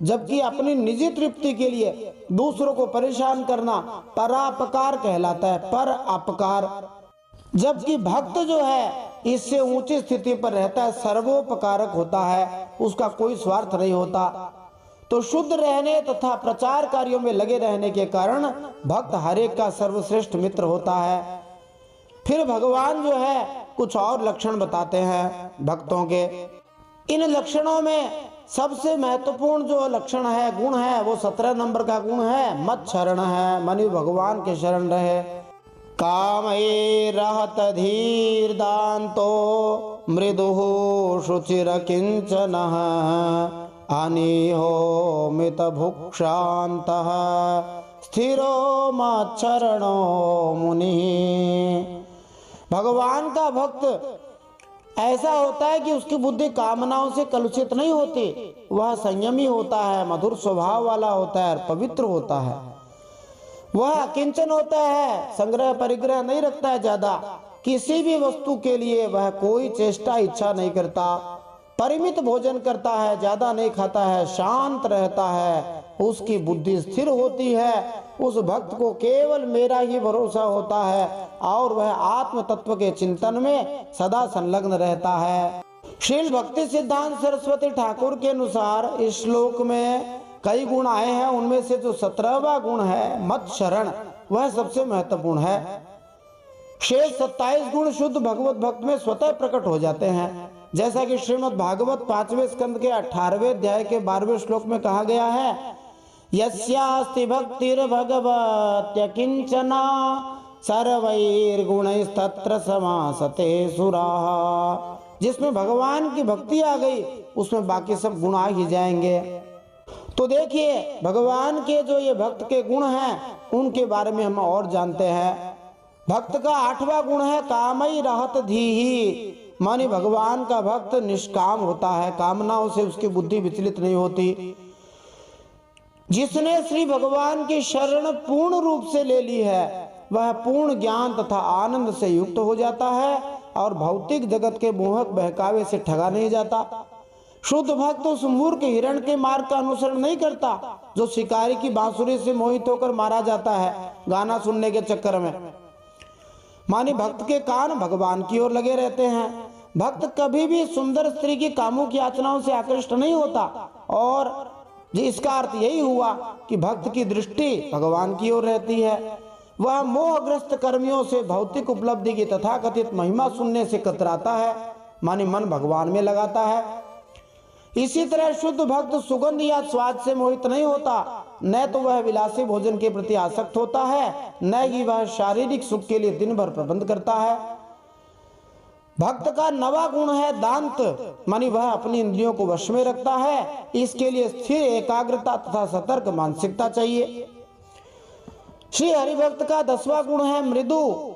जबकि अपनी निजी तृप्ति के लिए दूसरों को परेशान करना परापकार कहलाता है, पर अपकार। जबकि भक्त जो है इससे ऊंची स्थिति पर रहता है, सर्वोपकारक होता है, उसका कोई स्वार्थ नहीं होता। तो शुद्ध रहने तथा प्रचार कार्यों में लगे रहने के कारण भक्त हर एक का सर्वश्रेष्ठ मित्र होता है। फिर भगवान जो है कुछ और लक्षण बताते हैं भक्तों के। इन लक्षणों में सबसे महत्वपूर्ण जो लक्षण है, गुण है, वो 17 नंबर का गुण है, मत शरण है, मानी भगवान के शरण रहे। कामये रहत धीर दांतो मृदुः शुचिर किंचनः अनीहो मित भुक्षान्तः स्थिरो मच्छरणो मुनि। भगवान का भक्त ऐसा होता है कि उसकी बुद्धि कामनाओं से कलुषित नहीं होती, वह संयमी होता है, मधुर स्वभाव वाला होता है, पवित्र होता है। वह अकिंचन होता है, संग्रह परिग्रह नहीं रखता है ज्यादा, किसी भी वस्तु के लिए वह कोई चेष्टा इच्छा नहीं करता, परिमित भोजन करता है, ज्यादा नहीं खाता है, शांत रहता है, उसकी बुद्धि स्थिर होती है। उस भक्त को केवल मेरा ही भरोसा होता है और वह आत्म तत्व के चिंतन में सदा संलग्न रहता है। श्रील भक्ति सिद्धांत सरस्वती ठाकुर के अनुसार इस श्लोक में कई गुण आए हैं, उनमें से जो 17वां गुण है मत शरण, वह सबसे महत्वपूर्ण है। शेष 27 गुण शुद्ध भगवत भक्त में स्वतः प्रकट हो जाते हैं, जैसा कि श्रीमद् भागवत 5वें स्कंद के 18वें अध्याय के 12वें श्लोक में कहा गया है, यस्यास्ति भक्तिर्भगवत्यकिंचना सर्वैर्गुणैस्तत्र समासते सुराः। जिसमें भगवान की भक्ति आ गई उसमें बाकी सब गुण आ ही जाएंगे। तो देखिए भगवान के जो ये भक्त के गुण हैं उनके बारे में हम और जानते हैं। भक्त का 8वां गुण है कामई रहत धीहि, माने भगवान का भक्त निष्काम होता है, कामनाओं से उसकी बुद्धि विचलित नहीं होती। जिसने श्री भगवान की शरण पूर्ण रूप से ले ली है वह पूर्ण ज्ञान तथा आनंद से युक्त हो जाता है और भौतिक जगत के मोहक बहकावे से ठगा नहीं जाता। शुद्ध भक्त उस मूर्ख हिरण के मार्ग का अनुसरण नहीं करता जो शिकारी की बांसुरी से मोहित होकर मारा जाता है गाना सुनने के चक्कर में। मानी भक्त के कान भगवान की ओर लगे रहते हैं। भक्त कभी भी सुंदर स्त्री की कामुक याचनाओं से आकृष्ट नहीं होता और इसका अर्थ यही हुआ कि भक्त की दृष्टि भगवान की ओर रहती है। वह मोहग्रस्त कर्मियों से भौतिक उपलब्धि की तथाकथित महिमा सुनने से कतराता है, माने मन भगवान में लगाता है। इसी तरह शुद्ध भक्त सुगंध या स्वाद से मोहित नहीं होता, न तो वह विलासी भोजन के प्रति आसक्त होता है, न ही वह शारीरिक सुख के लिए दिन भर प्रबंध करता है। भक्त का 9वां गुण है दांत, मानी वह अपनी इंद्रियों को वश में रखता है। इसके लिए स्थिर एकाग्रता तथा सतर्क मानसिकता चाहिए। श्री हरिभक्त का 10वां गुण है मृदु,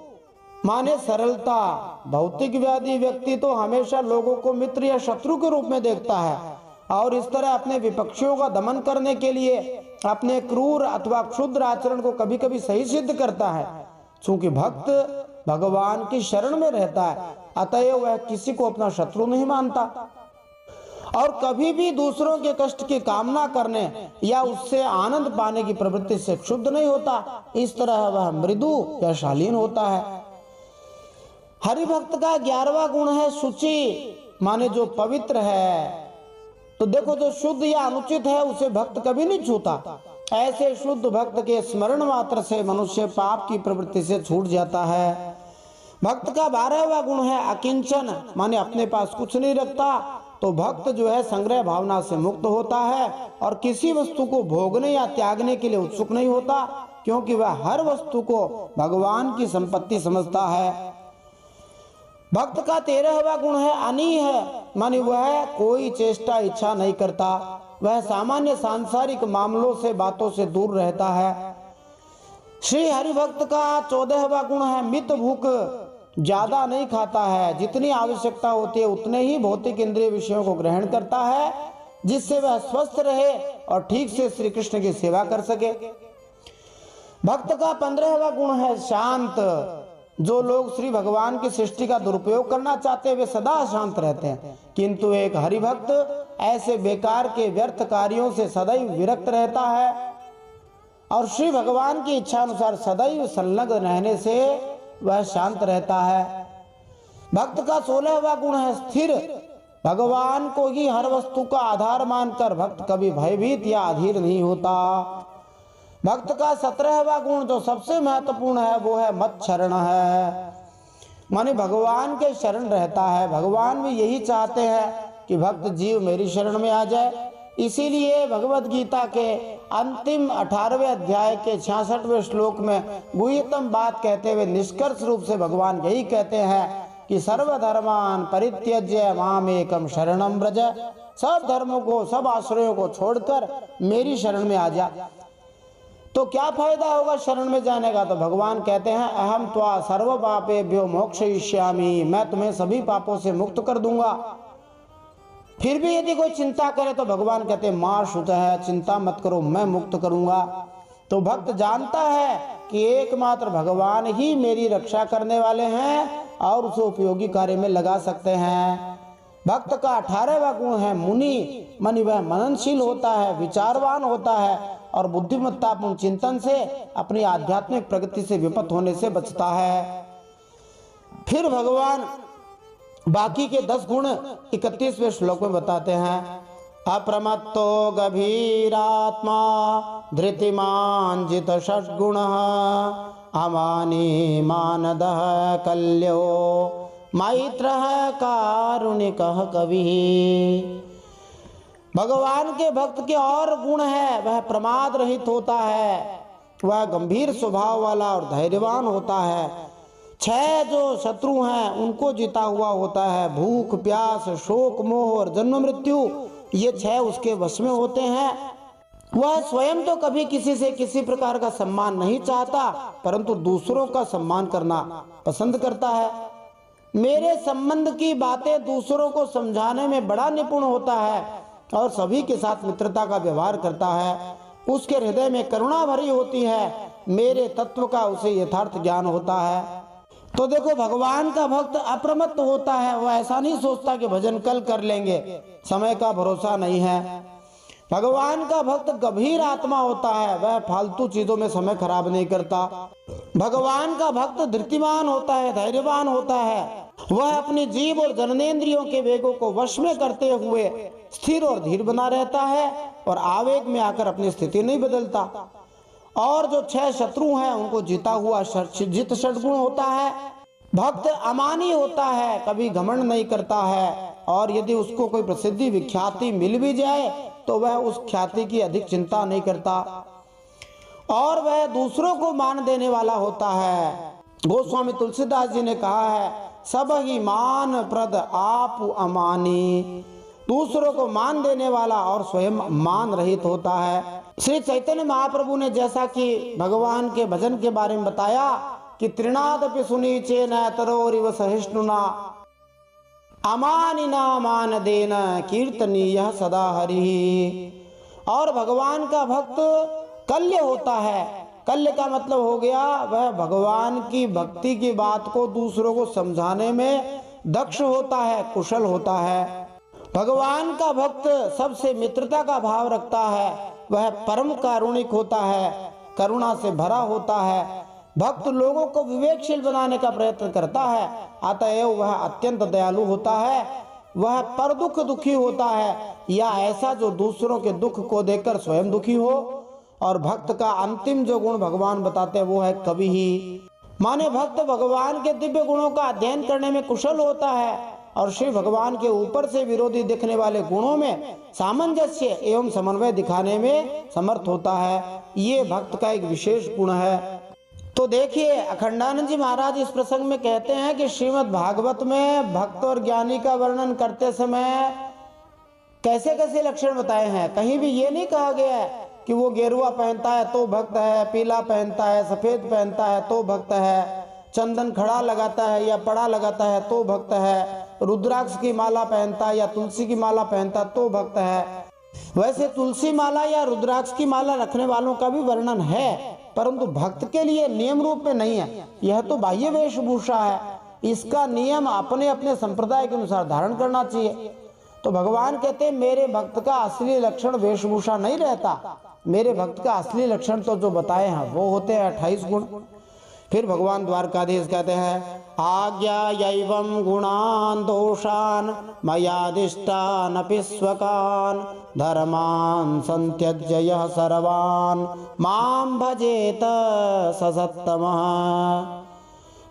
माने सरलता। भौतिक व्याधि व्यक्ति तो हमेशा लोगों को मित्र या शत्रु के रूप में देखता है और इस तरह अपने विपक्षियों का दमन करने के लिए अपने क्रूर अथवा क्षुद्र आचरण को कभी कभी सही सिद्ध करता है। चूंकि भक्त भगवान की शरण में रहता है अतएव वह किसी को अपना शत्रु नहीं मानता और कभी भी दूसरों के कष्ट की कामना करने या उससे आनंद पाने की प्रवृत्ति से क्षुब्ध नहीं होता। इस तरह वह मृदु या शालीन होता है। हरिभक्त का 11वां गुण है शुचि, माने जो पवित्र है। तो देखो जो शुद्ध या अनुचित है उसे भक्त कभी नहीं छूता। ऐसे शुद्ध भक्त के स्मरण मात्र से मनुष्य पाप की प्रवृत्ति से छूट जाता है। भक्त का 12वां गुण है अकिंचन, माने अपने पास कुछ नहीं रखता। तो भक्त जो है संग्रह भावना से मुक्त होता है और किसी वस्तु को भोगने या त्यागने के लिए उत्सुक नहीं होता, क्योंकि वह हर वस्तु को भगवान की संपत्ति समझता है। भक्त का 13वां गुण है अनीह, माने वह कोई चेष्टा इच्छा नहीं करता। वह सामान्य सांसारिक मामलों से बातों से दूर रहता है। श्री हरिभक्त का 14वां गुण है मित भूख, ज्यादा नहीं खाता है, जितनी आवश्यकता होती है उतने ही भौतिक इंद्रिय विषयों को ग्रहण करता है, जिससे वह स्वस्थ रहे और ठीक से श्री कृष्ण की सेवा कर सके। भक्त का 15वां गुण है शांत। जो लोग श्री भगवान की सृष्टि का दुरुपयोग करना चाहते हैं वे सदा शांत रहते हैं, किंतु एक हरिभक्त ऐसे बेकार के व्यर्थ कार्यों से सदैव विरक्त रहता है और श्री भगवान की इच्छा अनुसार सदैव संलग्न रहने से वह शांत रहता है। भक्त का 16वां गुण है स्थिर। भगवान को ही हर वस्तु का आधार मानकर भक्त कभी भयभीत या अधीर नहीं होता। भक्त का 17वां गुण जो सबसे महत्वपूर्ण है वो है मत शरण है, माने भगवान के शरण रहता है। भगवान भी यही चाहते हैं कि भक्त जीव मेरी शरण में आ जाए। इसीलिए भगवत गीता के अंतिम 18वें अध्याय के 66वें श्लोक में गुह्यतम बात कहते हुए निष्कर्ष रूप से भगवान यही कहते हैं कि सर्वधर्मान परित्यज्य मामेकम शरणम व्रज। सब धर्मों को, सब आश्रयों को छोड़कर मेरी शरण में आ जा। तो क्या फायदा होगा शरण में जाने का? तो भगवान कहते हैं अहम त्वा सर्व पापेभ्यो मोक्षयिष्यामि, मैं तुम्हें सभी पापों से मुक्त कर दूंगा। फिर भी यदि कोई चिंता करे तो भगवान कहते हैं मां शुत है, चिंता मत करो, मैं मुक्त करूंगा। तो भक्त जानता है कि एकमात्र भगवान ही मेरी रक्षा करने वाले हैं और उसे उपयोगी कार्य में लगा सकते हैं। भक्त का 18वां गुण है मुनि। मनि वह मननशील होता है, विचारवान होता है और बुद्धिमत्तापूर्ण चिंतन से अपनी आध्यात्मिक प्रगति से विपत होने से बचता है। फिर भगवान बाकी के 10 गुण 31वें श्लोक में बताते हैं। अप्रमत्तो गभीरात्मा धृतिमान जित षड्गुणः अमानी मानदः कल्यो मैत्रः कारुणिकः कविः। भगवान के भक्त के और गुण है, वह प्रमाद रहित होता है, वह गंभीर स्वभाव वाला और धैर्यवान होता है। 6 जो शत्रु हैं उनको जीता हुआ होता है। भूख, प्यास, शोक, मोह और जन्म मृत्यु, ये 6 उसके वश में होते हैं। वह स्वयं तो कभी किसी से किसी प्रकार का सम्मान नहीं चाहता, परंतु दूसरों का सम्मान करना पसंद करता है। मेरे संबंध की बातें दूसरों को समझाने में बड़ा निपुण होता है और सभी के साथ मित्रता का व्यवहार करता है। उसके हृदय में करुणा भरी होती है। मेरे तत्व का उसे यथार्थ ज्ञान होता है। तो देखो, भगवान का भक्त अप्रमत्त होता है। वह ऐसा नहीं सोचता कि भजन कल कर लेंगे, समय का भरोसा नहीं है। भगवान का भक्त गंभीर आत्मा होता है, वह फालतू चीजों में समय खराब नहीं करता। भगवान का भक्त धृतिमान होता है, धैर्यवान होता है। वह अपनी जीव और जननेंद्रियों के वेगों को वश में करते हुए स्थिर और धीर बना रहता है और आवेग में आकर अपनी स्थिति नहीं बदलता। और जो 6 शत्रु हैं उनको जीता हुआ जित षड्गुण होता है। भक्त अमानी होता है, कभी घमंड नहीं करता है और यदि उसको कोई प्रसिद्धि विख्याति मिल भी जाए तो वह उस ख्याति की अधिक चिंता नहीं करता और वह दूसरों को मान देने वाला होता है। गोस्वामी तुलसीदास जी ने कहा है, सब ही मान प्रद आप अमानी। दूसरों को मान देने वाला और स्वयं मान रहित होता है। श्री चैतन्य महाप्रभु ने जैसा कि भगवान के भजन के बारे में बताया कि त्रिनादपि सुनीचे न तरोरिव सहिष्णुना अमानिना मान देन कीर्तनीय सदा हरि। और भगवान का भक्त कल्य होता है। कल्य का मतलब हो गया वह भगवान की भक्ति की बात को दूसरों को समझाने में दक्ष होता है, कुशल होता है। भगवान का भक्त सबसे मित्रता का भाव रखता है। वह परम कारुणिक होता है, करुणा से भरा होता है। भक्त लोगों को विवेकशील बनाने का प्रयत्न करता है, अतएव वह अत्यंत दयालु होता है। वह पर दुख दुखी होता है या ऐसा जो दूसरों के दुख को देखकर स्वयं दुखी हो। और भक्त का अंतिम जो गुण भगवान बताते हैं वो है कवि ही। माने भक्त भगवान के दिव्य गुणों का अध्ययन करने में कुशल होता है और श्री भगवान के ऊपर से विरोधी दिखने वाले गुणों में सामंजस्य एवं समन्वय दिखाने में समर्थ होता है। ये भक्त का एक विशेष गुण है। तो देखिए, अखंडानंद जी महाराज इस प्रसंग में कहते हैं कि श्रीमद् भागवत में भक्त और ज्ञानी का वर्णन करते समय कैसे कैसे लक्षण बताए हैं। कहीं भी ये नहीं कहा गया है कि वो गेरुआ पहनता है तो भक्त है, पीला पहनता है, सफेद पहनता है तो भक्त है, चंदन खड़ा लगाता है या पड़ा लगाता है तो भक्त है, रुद्राक्ष की माला पहनता है या तुलसी की माला पहनता तो भक्त है। वैसे तुलसी माला या रुद्राक्ष की माला रखने वालों का भी वर्णन है, परंतु भक्त के लिए नियम रूप में नहीं है। यह तो बाह्य वेशभूषा है, इसका नियम अपने अपने संप्रदाय के अनुसार धारण करना चाहिए। तो भगवान कहते हैं मेरे भक्त का असली लक्षण वेशभूषा नहीं रहता, मेरे भक्त का असली लक्षण तो जो बताए हैं वो होते हैं 28 गुण। फिर भगवान द्वारकाधीश कहते हैं आज्ञा एवं गुणान दोषान मयादिष्टान अपि स्वकान धर्मान संत्यज्य यः सर्वान माम भजेत स सत्तमः।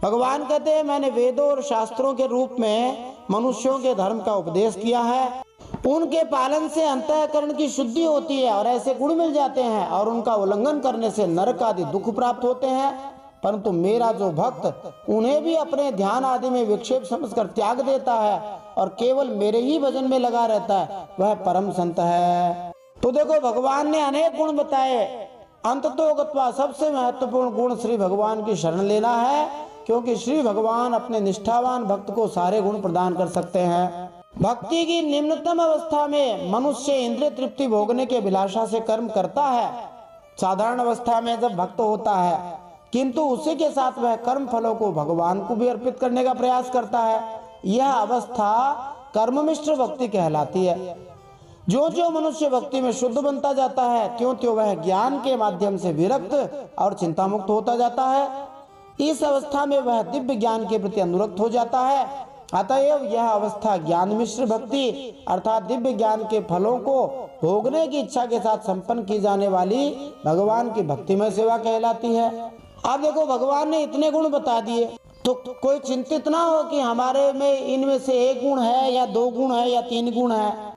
भगवान कहते हैं मैंने वेदों और शास्त्रों के रूप में मनुष्यों के धर्म का उपदेश किया है, उनके पालन से अंतःकरण की शुद्धि होती है और ऐसे गुण मिल जाते हैं, और उनका उल्लंघन करने से नरक आदि दुख प्राप्त होते हैं। परंतु मेरा जो भक्त उन्हें भी अपने ध्यान आदि में विक्षेप समझकर त्याग देता है और केवल मेरे ही भजन में लगा रहता है, वह परम संत है। तो देखो भगवान ने अनेक गुण बताए, अंततोगत्वा सबसे महत्वपूर्ण गुण श्री भगवान की शरण लेना है, क्योंकि श्री भगवान अपने निष्ठावान भक्त को सारे गुण प्रदान कर सकते हैं। भक्ति की निम्नतम अवस्था में मनुष्य इंद्रिय तृप्ति भोगने के अभिलाषा से कर्म करता है, साधारण अवस्था में जब भक्त होता है, किंतु उसी के साथ वह कर्म फलों को भगवान को भी अर्पित करने का प्रयास करता है। यह अवस्था कर्ममिश्र भक्ति कहलाती है। जो जो मनुष्य भक्ति में शुद्ध बनता जाता है, त्यों त्यों वह ज्ञान के माध्यम से विरक्त और चिंता मुक्त होता जाता है। इस अवस्था में वह दिव्य ज्ञान के प्रति अनुरक्त हो जाता है। अतएव यह अवस्था ज्ञान मिश्र भक्ति अर्थात दिव्य ज्ञान के फलों को भोगने की इच्छा के साथ संपन्न की जाने वाली भगवान की भक्तिमय सेवा कहलाती है। अब देखो भगवान ने इतने गुण बता दिए, तो कोई चिंतित ना हो कि हमारे में इनमें से एक गुण है या 2 गुण है या 3 गुण है।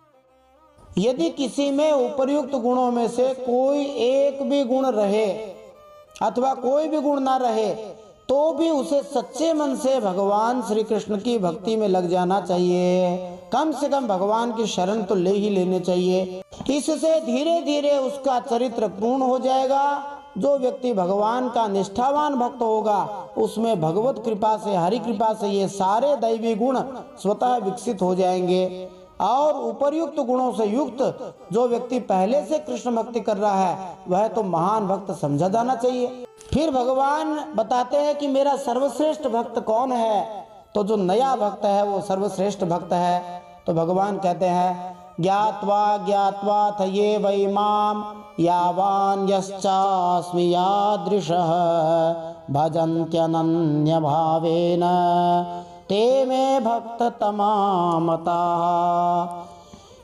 यदि किसी में उपर्युक्त गुणों में से कोई एक भी गुण रहे अथवा कोई भी गुण ना रहे, तो भी उसे सच्चे मन से भगवान श्री कृष्ण की भक्ति में लग जाना चाहिए। कम से कम भगवान की शरण तो ले ही लेने चाहिए। इससे धीरे धीरे उसका चरित्र पूर्ण हो जाएगा। जो व्यक्ति भगवान का निष्ठावान भक्त होगा, उसमें भगवत कृपा से, हरि कृपा से ये सारे दैवी गुण स्वतः विकसित हो जाएंगे। और उपर्युक्त गुणों से युक्त जो व्यक्ति पहले से कृष्ण भक्ति कर रहा है, वह तो महान भक्त समझा जाना चाहिए। फिर भगवान बताते हैं कि मेरा सर्वश्रेष्ठ भक्त कौन है। तो जो नया भक्त है वो सर्वश्रेष्ठ भक्त है। तो भगवान कहते हैं ज्ञात्वा ज्ञात्वा थये वै माम यावान यश्चास्मि यादृशः भजन्त्यनन्य भावेन ते मे भक्त तमामता।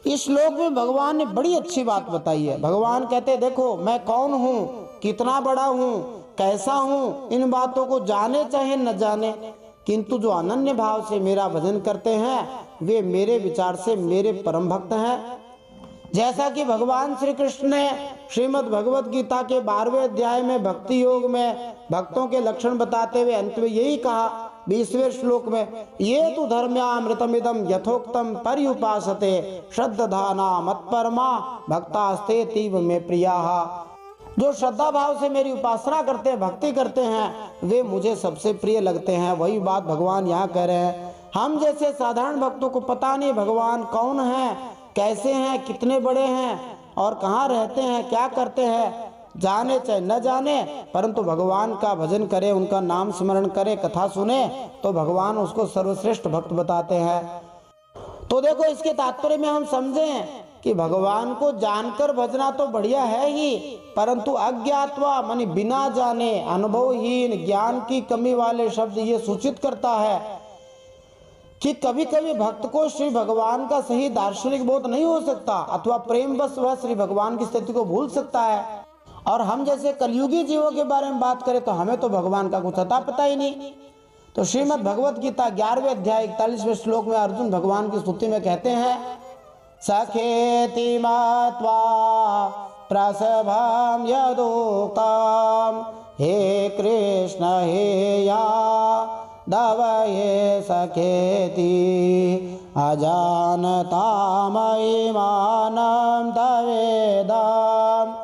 इस श्लोक में भगवान ने बड़ी अच्छी बात बताई है। भगवान कहते देखो मैं कौन हूँ, कितना बड़ा हूँ, कैसा हूँ, इन बातों को जाने चाहे न जाने, किंतु जो अनन्य भाव से मेरा भजन करते हैं वे मेरे विचार से मेरे परम भक्त हैं। जैसा कि भगवान श्री कृष्ण ने श्रीमद् भगवत गीता के 12वें अध्याय में भक्ति योग में भक्तों के लक्षण बताते हुए अंत में यही कहा 20वें श्लोक में, ये तो धर्म्यामृतमिदं यथोक्तम पर्युपासते श्रद्धाना मत्परमा भक्तास्ते तीव में प्रियाः। जो श्रद्धा भाव से मेरी उपासना करते हैं, भक्ति करते हैं, वे मुझे सबसे प्रिय लगते हैं। वही बात भगवान यहाँ कह रहे हैं। हम जैसे साधारण भक्तों को पता नहीं भगवान कौन है, कैसे हैं, कितने बड़े हैं और कहाँ रहते हैं, क्या करते हैं, जाने चाहे न जाने, परंतु भगवान का भजन करे, उनका नाम स्मरण करे, कथा सुने, तो भगवान उसको सर्वश्रेष्ठ भक्त बताते हैं। तो देखो इसके तात्पर्य में हम समझें कि भगवान को जानकर भजना तो बढ़िया है ही, परंतु अज्ञात्वा मानी बिना जाने, अनुभवहीन, ज्ञान की कमी वाले शब्द ये सूचित करता है कि कभी कभी भक्त को श्री भगवान का सही दार्शनिक बोध नहीं हो सकता, अथवा प्रेम बस वह श्री भगवान की स्थिति को भूल सकता है। और हम जैसे कलयुगी जीवों के बारे में बात करें तो हमें तो भगवान का कुछ अता पता ही नहीं। तो श्रीमद् भगवत गीता 11वें अध्याय 41वें श्लोक में अर्जुन भगवान की स्तुति में कहते हैं सखेति मत्वा प्रसभाम यदोक्तम हे कृष्ण हे यादव हे सखेति अजानतामयिमानं तवेदं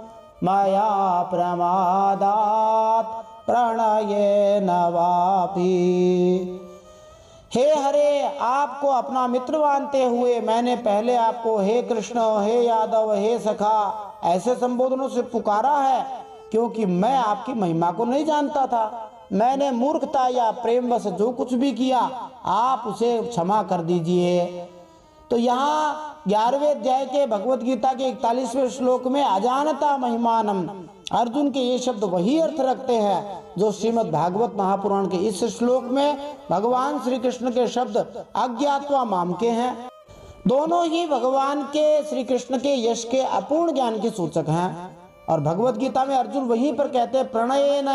मया प्रमादात् प्रणयेन वापि। हे हरे, आपको अपना मित्र मानते हुए मैंने पहले आपको हे कृष्ण, हे यादव, हे सखा ऐसे संबोधनों से पुकारा है, क्योंकि मैं आपकी महिमा को नहीं जानता था। मैंने मूर्खता या प्रेमवश जो कुछ भी किया आप उसे क्षमा कर दीजिए। तो यहाँ 11वें अध्याय के भगवत गीता के 41वें श्लोक में अजानता महिमानम अर्जुन के ये शब्द वही अर्थ रखते हैं जो श्रीमद् भागवत महापुराण के इस श्लोक में भगवान श्री कृष्ण के शब्द अज्ञात्वा माम के हैं। दोनों ही भगवान के श्री कृष्ण के यश के अपूर्ण ज्ञान के सूचक हैं। और भगवत गीता में अर्जुन वहीं पर कहते हैं प्रणयेन,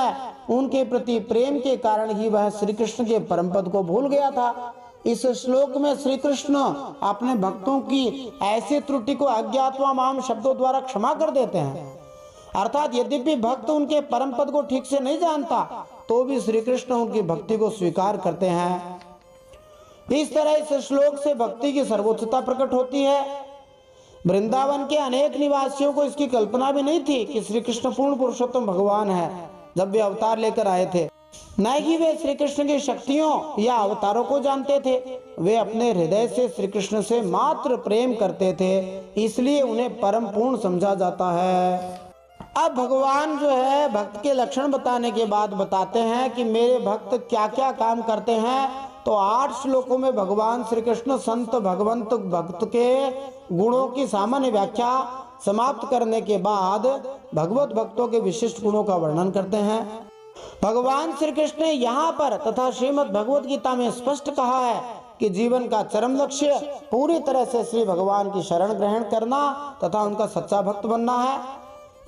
उनके प्रति प्रेम के कारण ही वह श्री कृष्ण के परम पद को भूल गया था। इस श्लोक में श्री कृष्ण अपने भक्तों की ऐसी त्रुटि को अज्ञात्वा माम शब्दों द्वारा क्षमा कर देते हैं। अर्थात यद्यपि भक्त उनके परम पद को ठीक से नहीं जानता तो भी श्री कृष्ण उनकी भक्ति को स्वीकार करते हैं। इस तरह इस श्लोक से भक्ति की सर्वोच्चता प्रकट होती है। वृंदावन के अनेक निवासियों को इसकी कल्पना भी नहीं थी कि श्री कृष्ण पूर्ण पुरुषोत्तम भगवान है जब वे अवतार लेकर आए थे। न ही वे श्री कृष्ण की शक्तियों या अवतारों को जानते थे, वे अपने हृदय से श्री कृष्ण से मात्र प्रेम करते थे, इसलिए उन्हें परम पूर्ण समझा जाता है। अब भगवान जो है भक्त के लक्षण बताने के बाद बताते हैं कि मेरे भक्त क्या क्या काम करते हैं। तो 8 श्लोकों में भगवान श्री कृष्ण संत भगवंत भक्त के गुणों की सामान्य व्याख्या समाप्त करने के बाद भगवत भक्तों के विशिष्ट गुणों का वर्णन करते हैं। भगवान श्री कृष्ण ने यहाँ पर तथा श्रीमद् भगवत गीता में स्पष्ट कहा है कि जीवन का चरम लक्ष्य पूरी तरह से श्री भगवान की शरण ग्रहण करना तथा उनका सच्चा भक्त बनना है।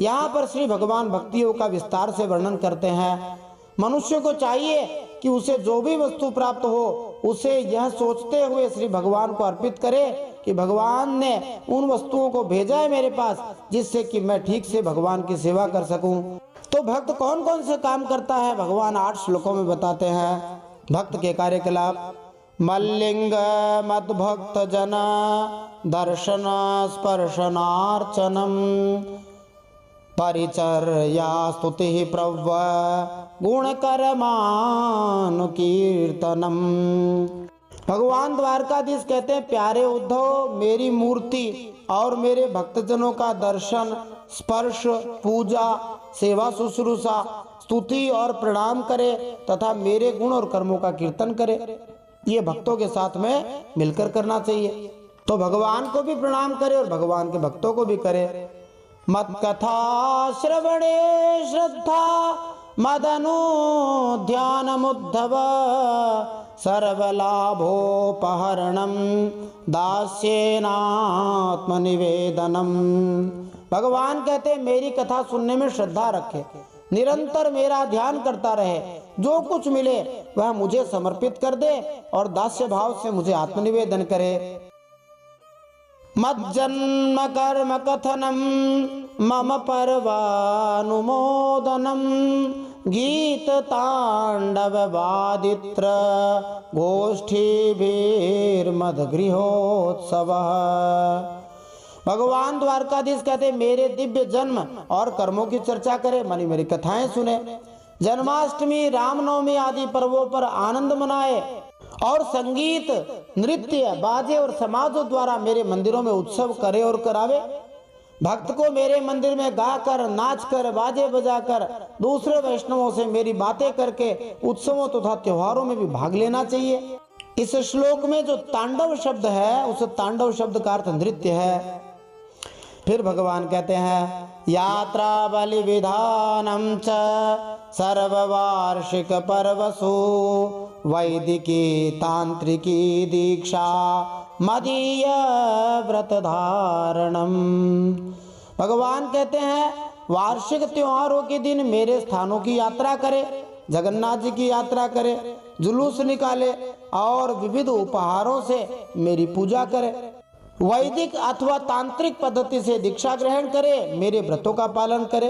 यहाँ पर श्री भगवान भक्तियों का विस्तार से वर्णन करते हैं। मनुष्य को चाहिए कि उसे जो भी वस्तु प्राप्त हो उसे यह सोचते हुए श्री भगवान को अर्पित करे कि भगवान ने उन वस्तुओं को भेजा है मेरे पास जिससे कि मैं ठीक से भगवान की सेवा कर सकूं। तो भक्त कौन कौन से काम करता है भगवान 8 श्लोकों में बताते हैं। भक्त के कार्यकलाप मल्लिंग मद भक्त जन दर्शन स्पर्शनार्चनम परिचर्या स्तुति प्रव गुण कर्मानुकीर्तनम। भगवान द्वारकाधीश कहते हैं प्यारे उद्धव, मेरी मूर्ति और मेरे भक्तजनों का दर्शन, स्पर्श, पूजा, सेवा शुश्रूषा, स्तुति और प्रणाम करे तथा मेरे गुण और कर्मों का कीर्तन करे। ये भक्तों के साथ में मिलकर करना चाहिए। तो भगवान को भी प्रणाम करे और भगवान के भक्तों को भी करे। मत कथा श्रवणे श्रद्धा मदनु ध्यान मुद्धव सर्वलाभोपहरणम दास्येनात्मनिवेदनम। भगवान कहते मेरी कथा सुनने में श्रद्धा रखे, निरंतर मेरा ध्यान करता रहे, जो कुछ मिले वह मुझे समर्पित कर दे और दास्य भाव से मुझे आत्मनिवेदन करे। मज्जन्म कर्म कथनम मम पर्वानुमोदनम गीत तांडव वादित्र गोष्ठीभिर्मद गृहोत्सव। भगवान द्वारकाधीश कहते मेरे दिव्य जन्म और कर्मों की चर्चा करे, मानी मेरी कथाएं सुने, जन्माष्टमी, रामनवमी आदि पर्वों पर आनंद मनाए और संगीत, नृत्य, बाजे और समाजों द्वारा मेरे मंदिरों में उत्सव करे और करावे। भक्त को मेरे मंदिर में गाकर, नाचकर, बाजे बजाकर, दूसरे वैष्णवों से मेरी बातें करके उत्सवों तथा त्योहारों में भी भाग लेना चाहिए। इस श्लोक में जो तांडव शब्द है उस तांडव शब्द का अर्थ नृत्य है। फिर भगवान कहते हैं यात्रा बलि विधानम च सर्ववार्षिक पर्वसु वैदिकी तांत्रिकी दीक्षा मदीय व्रत धारणम। भगवान कहते हैं वार्षिक त्योहारों के दिन मेरे स्थानों की यात्रा करे, जगन्नाथ जी की यात्रा करे, जुलूस निकाले और विविध उपहारों से मेरी पूजा करे, वैदिक अथवा तांत्रिक पद्धति से दीक्षा ग्रहण करे, मेरे व्रतों का पालन करे।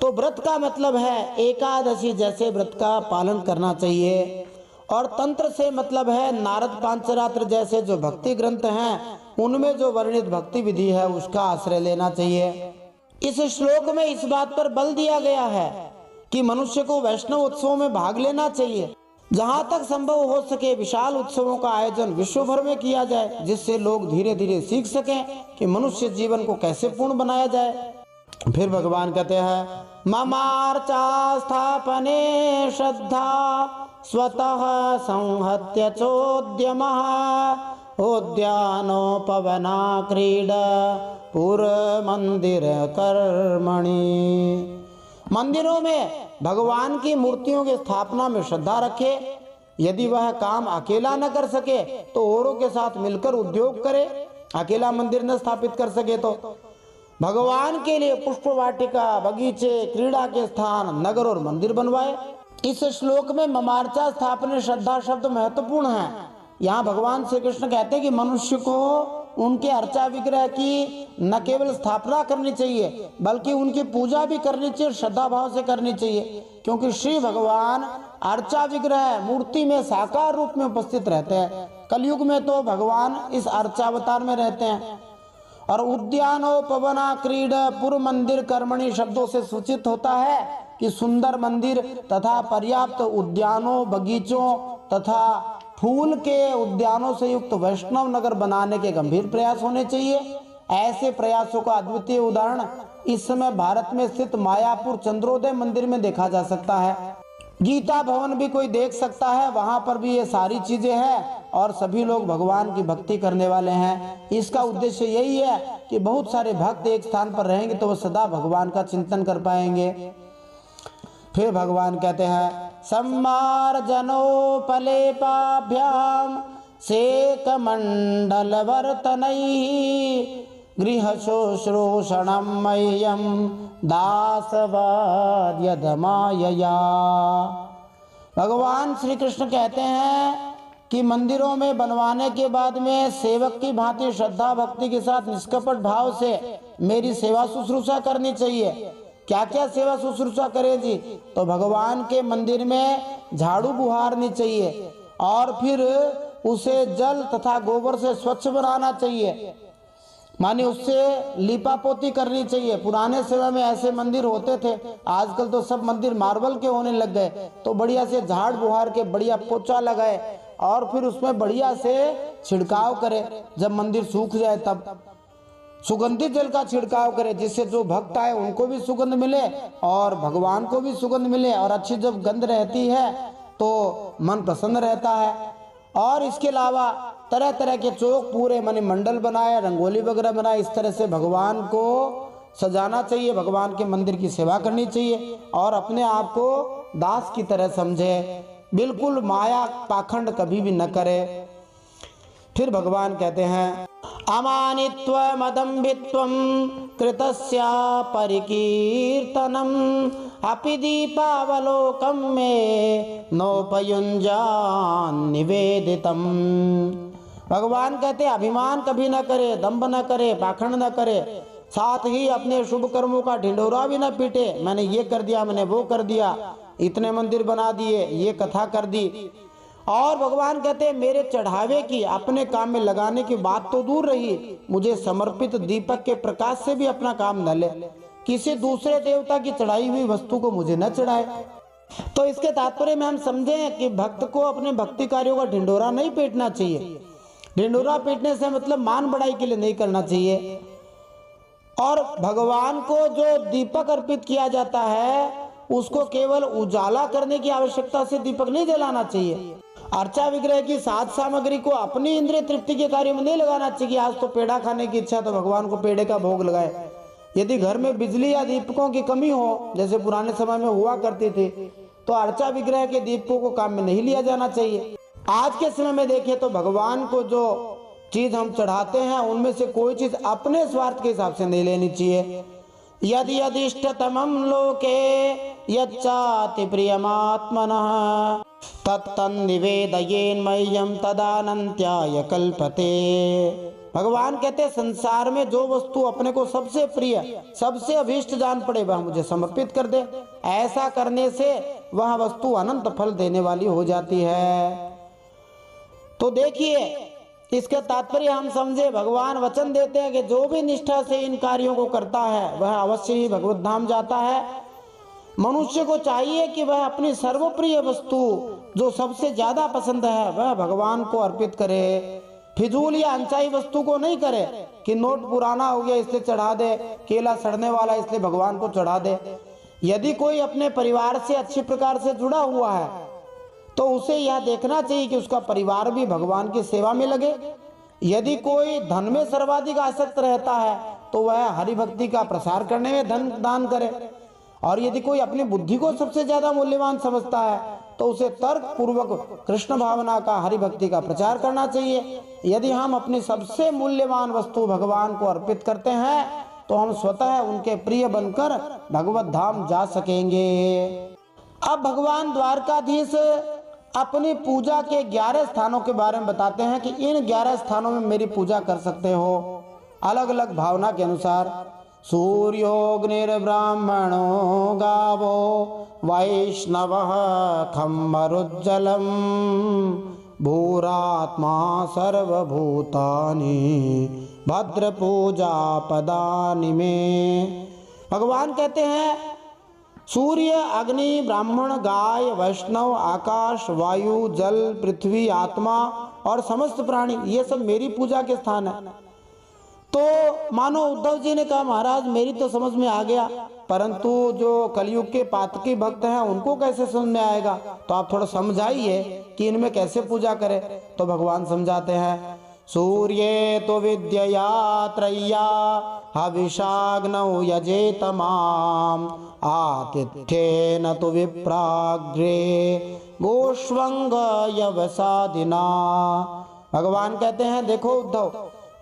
तो व्रत का मतलब है एकादशी जैसे व्रत का पालन करना चाहिए, और तंत्र से मतलब है नारद पांचरात्र जैसे जो भक्ति ग्रंथ हैं उनमें जो वर्णित भक्ति विधि है उसका आश्रय लेना चाहिए। इस श्लोक में इस बात पर बल दिया गया है कि मनुष्य को वैष्णव उत्सवों में भाग लेना चाहिए। जहां तक संभव हो सके विशाल उत्सवों का आयोजन विश्व भर में किया जाए, जिससे लोग धीरे धीरे सीख सकें कि मनुष्य जीवन को कैसे पूर्ण बनाया जाए। फिर भगवान कहते हैं, ममार्चा स्थापने श्रद्धा स्वतः संहत्य चोद्यमः उद्यानोपवना क्रीडा पूर्व मंदिर कर्मणि। मंदिरों में भगवान की मूर्तियों की स्थापना में श्रद्धा रखे। यदि वह काम अकेला न कर सके तो औरों के साथ मिलकर उद्योग करे। अकेला मंदिर न स्थापित कर सके तो भगवान के लिए पुष्प वाटिका, बगीचे, क्रीड़ा के स्थान, नगर और मंदिर बनवाए। इस श्लोक में ममार्चा स्थापने श्रद्धा शब्द महत्वपूर्ण है। यहाँ भगवान श्री कृष्ण कहते हैं कि मनुष्य को उनके अर्चा विग्रह की न केवल स्थापना करनी चाहिए बल्कि उनकी पूजा भी करनी चाहिए, श्रद्धा भाव से करनी चाहिए, क्योंकि श्री भगवान अर्चा विग्रह मूर्ति में साकार रूप में उपस्थित रहते हैं। कलयुग में तो भगवान इस अर्चावतार में रहते हैं। और उद्यानोपवना क्रीडा पूर्व मंदिर कर्मणि शब्दों से सूचित होता है कि सुंदर मंदिर तथा पर्याप्त उद्यानों, बगीचों तथा फूल के उद्यानों से युक्त वैष्णव नगर बनाने के गंभीर प्रयास होने चाहिए। ऐसे प्रयासों का अद्वितीय उदाहरण इस समय भारत में स्थित मायापुर चंद्रोदय मंदिर में देखा जा सकता है। गीता भवन भी कोई देख सकता है, वहां पर भी ये सारी चीजें हैं और सभी लोग भगवान की भक्ति करने वाले हैं। इसका उद्देश्य यही है कि बहुत सारे भक्त एक स्थान पर रहेंगे तो वो सदा भगवान का चिंतन कर पाएंगे। फिर भगवान कहते हैं, सम्मार्जनोपलेपाभ्याम सेक मंडल वर्तनैः गृह शुश्रूषणं मह्यं दासवाद्यधमायया। भगवान श्री कृष्ण कहते हैं कि मंदिरों में बनवाने के बाद में सेवक की भांति श्रद्धा भक्ति के साथ निष्कपट भाव से मेरी सेवा शुश्रूषा करनी चाहिए। क्या क्या सेवा शुश्रूषा करें जी? तो भगवान के मंदिर में झाड़ू बुहारनी चाहिए और फिर उसे जल तथा गोबर से स्वच्छ बनाना चाहिए, माने उससे लीपापोती करनी चाहिए। पुराने समय में ऐसे मंदिर होते थे, आजकल तो सब मंदिर मार्बल के होने लग गए। तो बढ़िया से झाड़ बुहार के बढ़िया पोछा लगाए और फिर उसमें बढ़िया से छिड़काव करे। जब मंदिर सूख जाए तब सुगंधित जल का छिड़काव करे, जिससे जो भक्त आए उनको भी सुगंध मिले और भगवान को भी सुगंध मिले। और अच्छी जब गंध रहती है तो मन प्रसन्न रहता है। और इसके अलावा तरह तरह के चौक पूरे माने मंडल बनाए, रंगोली वगैरह बनाए, इस तरह से भगवान को सजाना चाहिए, भगवान के मंदिर की सेवा करनी चाहिए और अपने आप को दास की तरह समझे, बिल्कुल माया पाखंड कभी भी न करे। फिर भगवान कहते हैं, अमानित्व मदम्बित्वं कृतस्या परिकीर्तनम अपि दीपावलोकम में नोपयुंजान निवेदितम। भगवान कहते अभिमान कभी न करे, दंभ न करे, पाखंड न करे, साथ ही अपने शुभ कर्मों का ढिंढोरा भी न पीटे। मैंने ये कर दिया, मैंने वो कर दिया, इतने मंदिर बना दिए, ये कथा कर दी। और भगवान कहते हैं मेरे चढ़ावे की अपने काम में लगाने की बात तो दूर रही, मुझे समर्पित दीपक के प्रकाश से भी अपना काम न ले, किसी दूसरे देवता की चढ़ाई हुई वस्तु को मुझे न चढ़ाए। तो इसके तात्पर्य में हम समझें कि भक्त को अपने भक्ति कार्यों का ढिंढोरा नहीं पीटना चाहिए। ढिंढोरा पीटने से मतलब मान बढ़ाई के लिए नहीं करना चाहिए। और भगवान को जो दीपक अर्पित किया जाता है उसको केवल उजाला करने की आवश्यकता से दीपक नहीं जलाना चाहिए। अर्चा विग्रह की साज सामग्री को अपनी इंद्रिय तृप्ति के कार्य में नहीं लगाना चाहिए। आज तो पेड़ा खाने की इच्छा तो भगवान को पेड़े का भोग लगाए। यदि घर में बिजली या दीपकों की कमी हो, जैसे पुराने समय में हुआ करती थी, तो अर्चा विग्रह के दीपकों को काम में नहीं लिया जाना चाहिए। आज के समय में देखें तो भगवान को जो चीज हम चढ़ाते हैं उनमें से कोई चीज अपने स्वार्थ के हिसाब से नहीं लेनी चाहिए। यदि यदिष्टतमं लोके यच्चाति प्रियमात्मनः तत्तन्निवेदयेन मह्यं तदानन्त्याय कल्पते। भगवान कहते संसार में जो वस्तु अपने को सबसे प्रिय, सबसे अभीष्ट जान पड़े वह मुझे समर्पित कर दे। ऐसा करने से वह वस्तु अनंत फल देने वाली हो जाती है। तो देखिए इसका तात्पर्य हम समझे, भगवान वचन देते हैं कि जो भी निष्ठा से इन कार्यों को करता है वह अवश्य ही भगवत धाम जाता है। मनुष्य को चाहिए कि वह अपनी सर्वप्रिय वस्तु जो सबसे ज्यादा पसंद है वह भगवान को अर्पित करे। फिजूल या अनचाही वस्तु को नहीं करे कि नोट पुराना हो गया इसलिए चढ़ा दे, केला सड़ने वाला इसलिए भगवान को चढ़ा दे। यदि कोई अपने परिवार से अच्छी प्रकार से जुड़ा हुआ है तो उसे यह देखना चाहिए कि उसका परिवार भी भगवान की सेवा में लगे। यदि कोई धन में सर्वाधिक आसक्त रहता है तो वह हरि भक्ति का प्रसार करने में धन दान करे। और यदि कोई अपनी बुद्धि को सबसे ज्यादा मूल्यवान समझता है तो उसे तर्क पूर्वक कृष्ण भावना का, हरि भक्ति का प्रचार करना चाहिए। यदि हम अपनी सबसे मूल्यवान वस्तु भगवान को अर्पित करते हैं तो हम स्वतः उनके प्रिय बनकर भगवत धाम जा सकेंगे। अब भगवान द्वारकाधीश अपनी पूजा के 11 स्थानों के बारे में बताते हैं कि इन 11 स्थानों में मेरी पूजा कर सकते हो अलग अलग भावना के अनुसार। सूर्योऽग्निर्ब्राह्मणो गावो वैष्णवः खम्मरुज्जलम् भूरात्मा सर्वभूतानि भद्रपूजा पदानि मे। भगवान कहते हैं सूर्य, अग्नि, ब्राह्मण, गाय, वैष्णव, आकाश, वायु, जल, पृथ्वी, आत्मा और समस्त प्राणी, ये सब मेरी पूजा के स्थान है। तो मानो उद्धव जी ने कहा महाराज मेरी तो समझ में आ गया, परंतु जो कलयुग के पातकी भक्त हैं उनको कैसे समझ में आएगा, तो आप थोड़ा समझाइए कि इनमें कैसे पूजा करें। तो भगवान समझाते हैं सूर्ये तो विद्यया त्रय्या हविषाग्नौ यजेतमाम आतिथ्येन तो विप्राग्रे गोष्वंग यवसादिना। भगवान कहते हैं देखो उद्धव,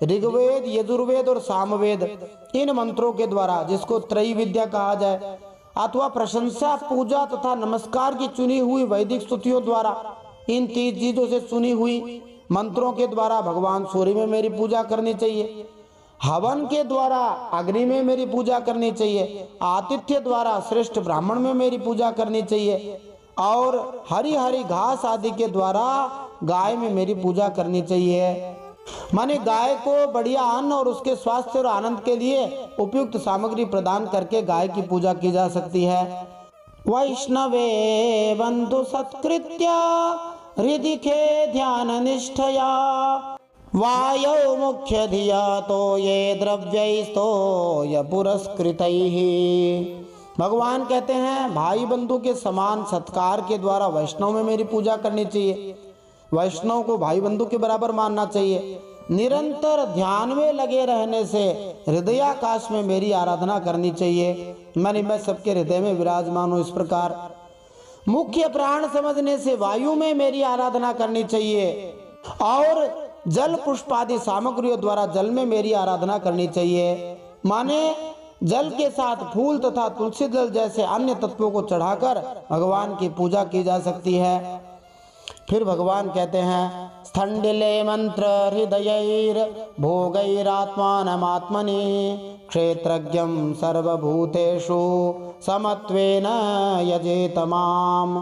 ऋग्वेद, यजुर्वेद और सामवेद इन मंत्रों के द्वारा, जिसको त्रयी विद्या कहा जाए, अथवा प्रशंसा, पूजा तथा नमस्कार की चुनी हुई वैदिक स्तुतियों द्वारा, इन 3 चीजों से चुनी हुई मंत्रों के द्वारा भगवान सूर्य में मेरी पूजा करनी चाहिए, हवन के द्वारा अग्नि में मेरी पूजा करनी चाहिए, आतिथ्य द्वारा श्रेष्ठ ब्राह्मण में मेरी पूजा करनी चाहिए और हरी हरी घास आदि के द्वारा गाय में मेरी पूजा करनी चाहिए। माने गाय को बढ़िया अन्न और उसके स्वास्थ्य और आनंद के लिए उपयुक्त सामग्री प्रदान करके गाय की पूजा की जा सकती है। वैष्णवे बंधु सत्कृत्या हृदि खे ध्यान निष्ठया वायौ मुख्य धिया तो ये द्रव्यैस्तो य पुरस्कृतैः। भगवान कहते हैं भाई बंधु के समान सत्कार के द्वारा वैष्णव में मेरी पूजा करनी चाहिए। वैष्णव को भाई बंधु के बराबर मानना चाहिए। निरंतर ध्यान में लगे रहने से हृदयाकाश में मेरी आराधना करनी चाहिए। मैं सबके हृदय में विराजमान हूँ। इस प्रकार मुख्य प्राण समझने से वायु में मेरी आराधना करनी चाहिए और जल पुष्प आदि सामग्रियों द्वारा जल में मेरी आराधना करनी चाहिए। माने जल के साथ फूल तथा तुलसी जल जैसे अन्य तत्वों को चढ़ाकर भगवान की पूजा की जा सकती है। फिर भगवान कहते हैं स्थंडिले मंत्र हृदयैर भोगैरात्मानमात्मनि क्षेत्रज्ञं सर्वभूतेषु समत्वेन यजेतमाम।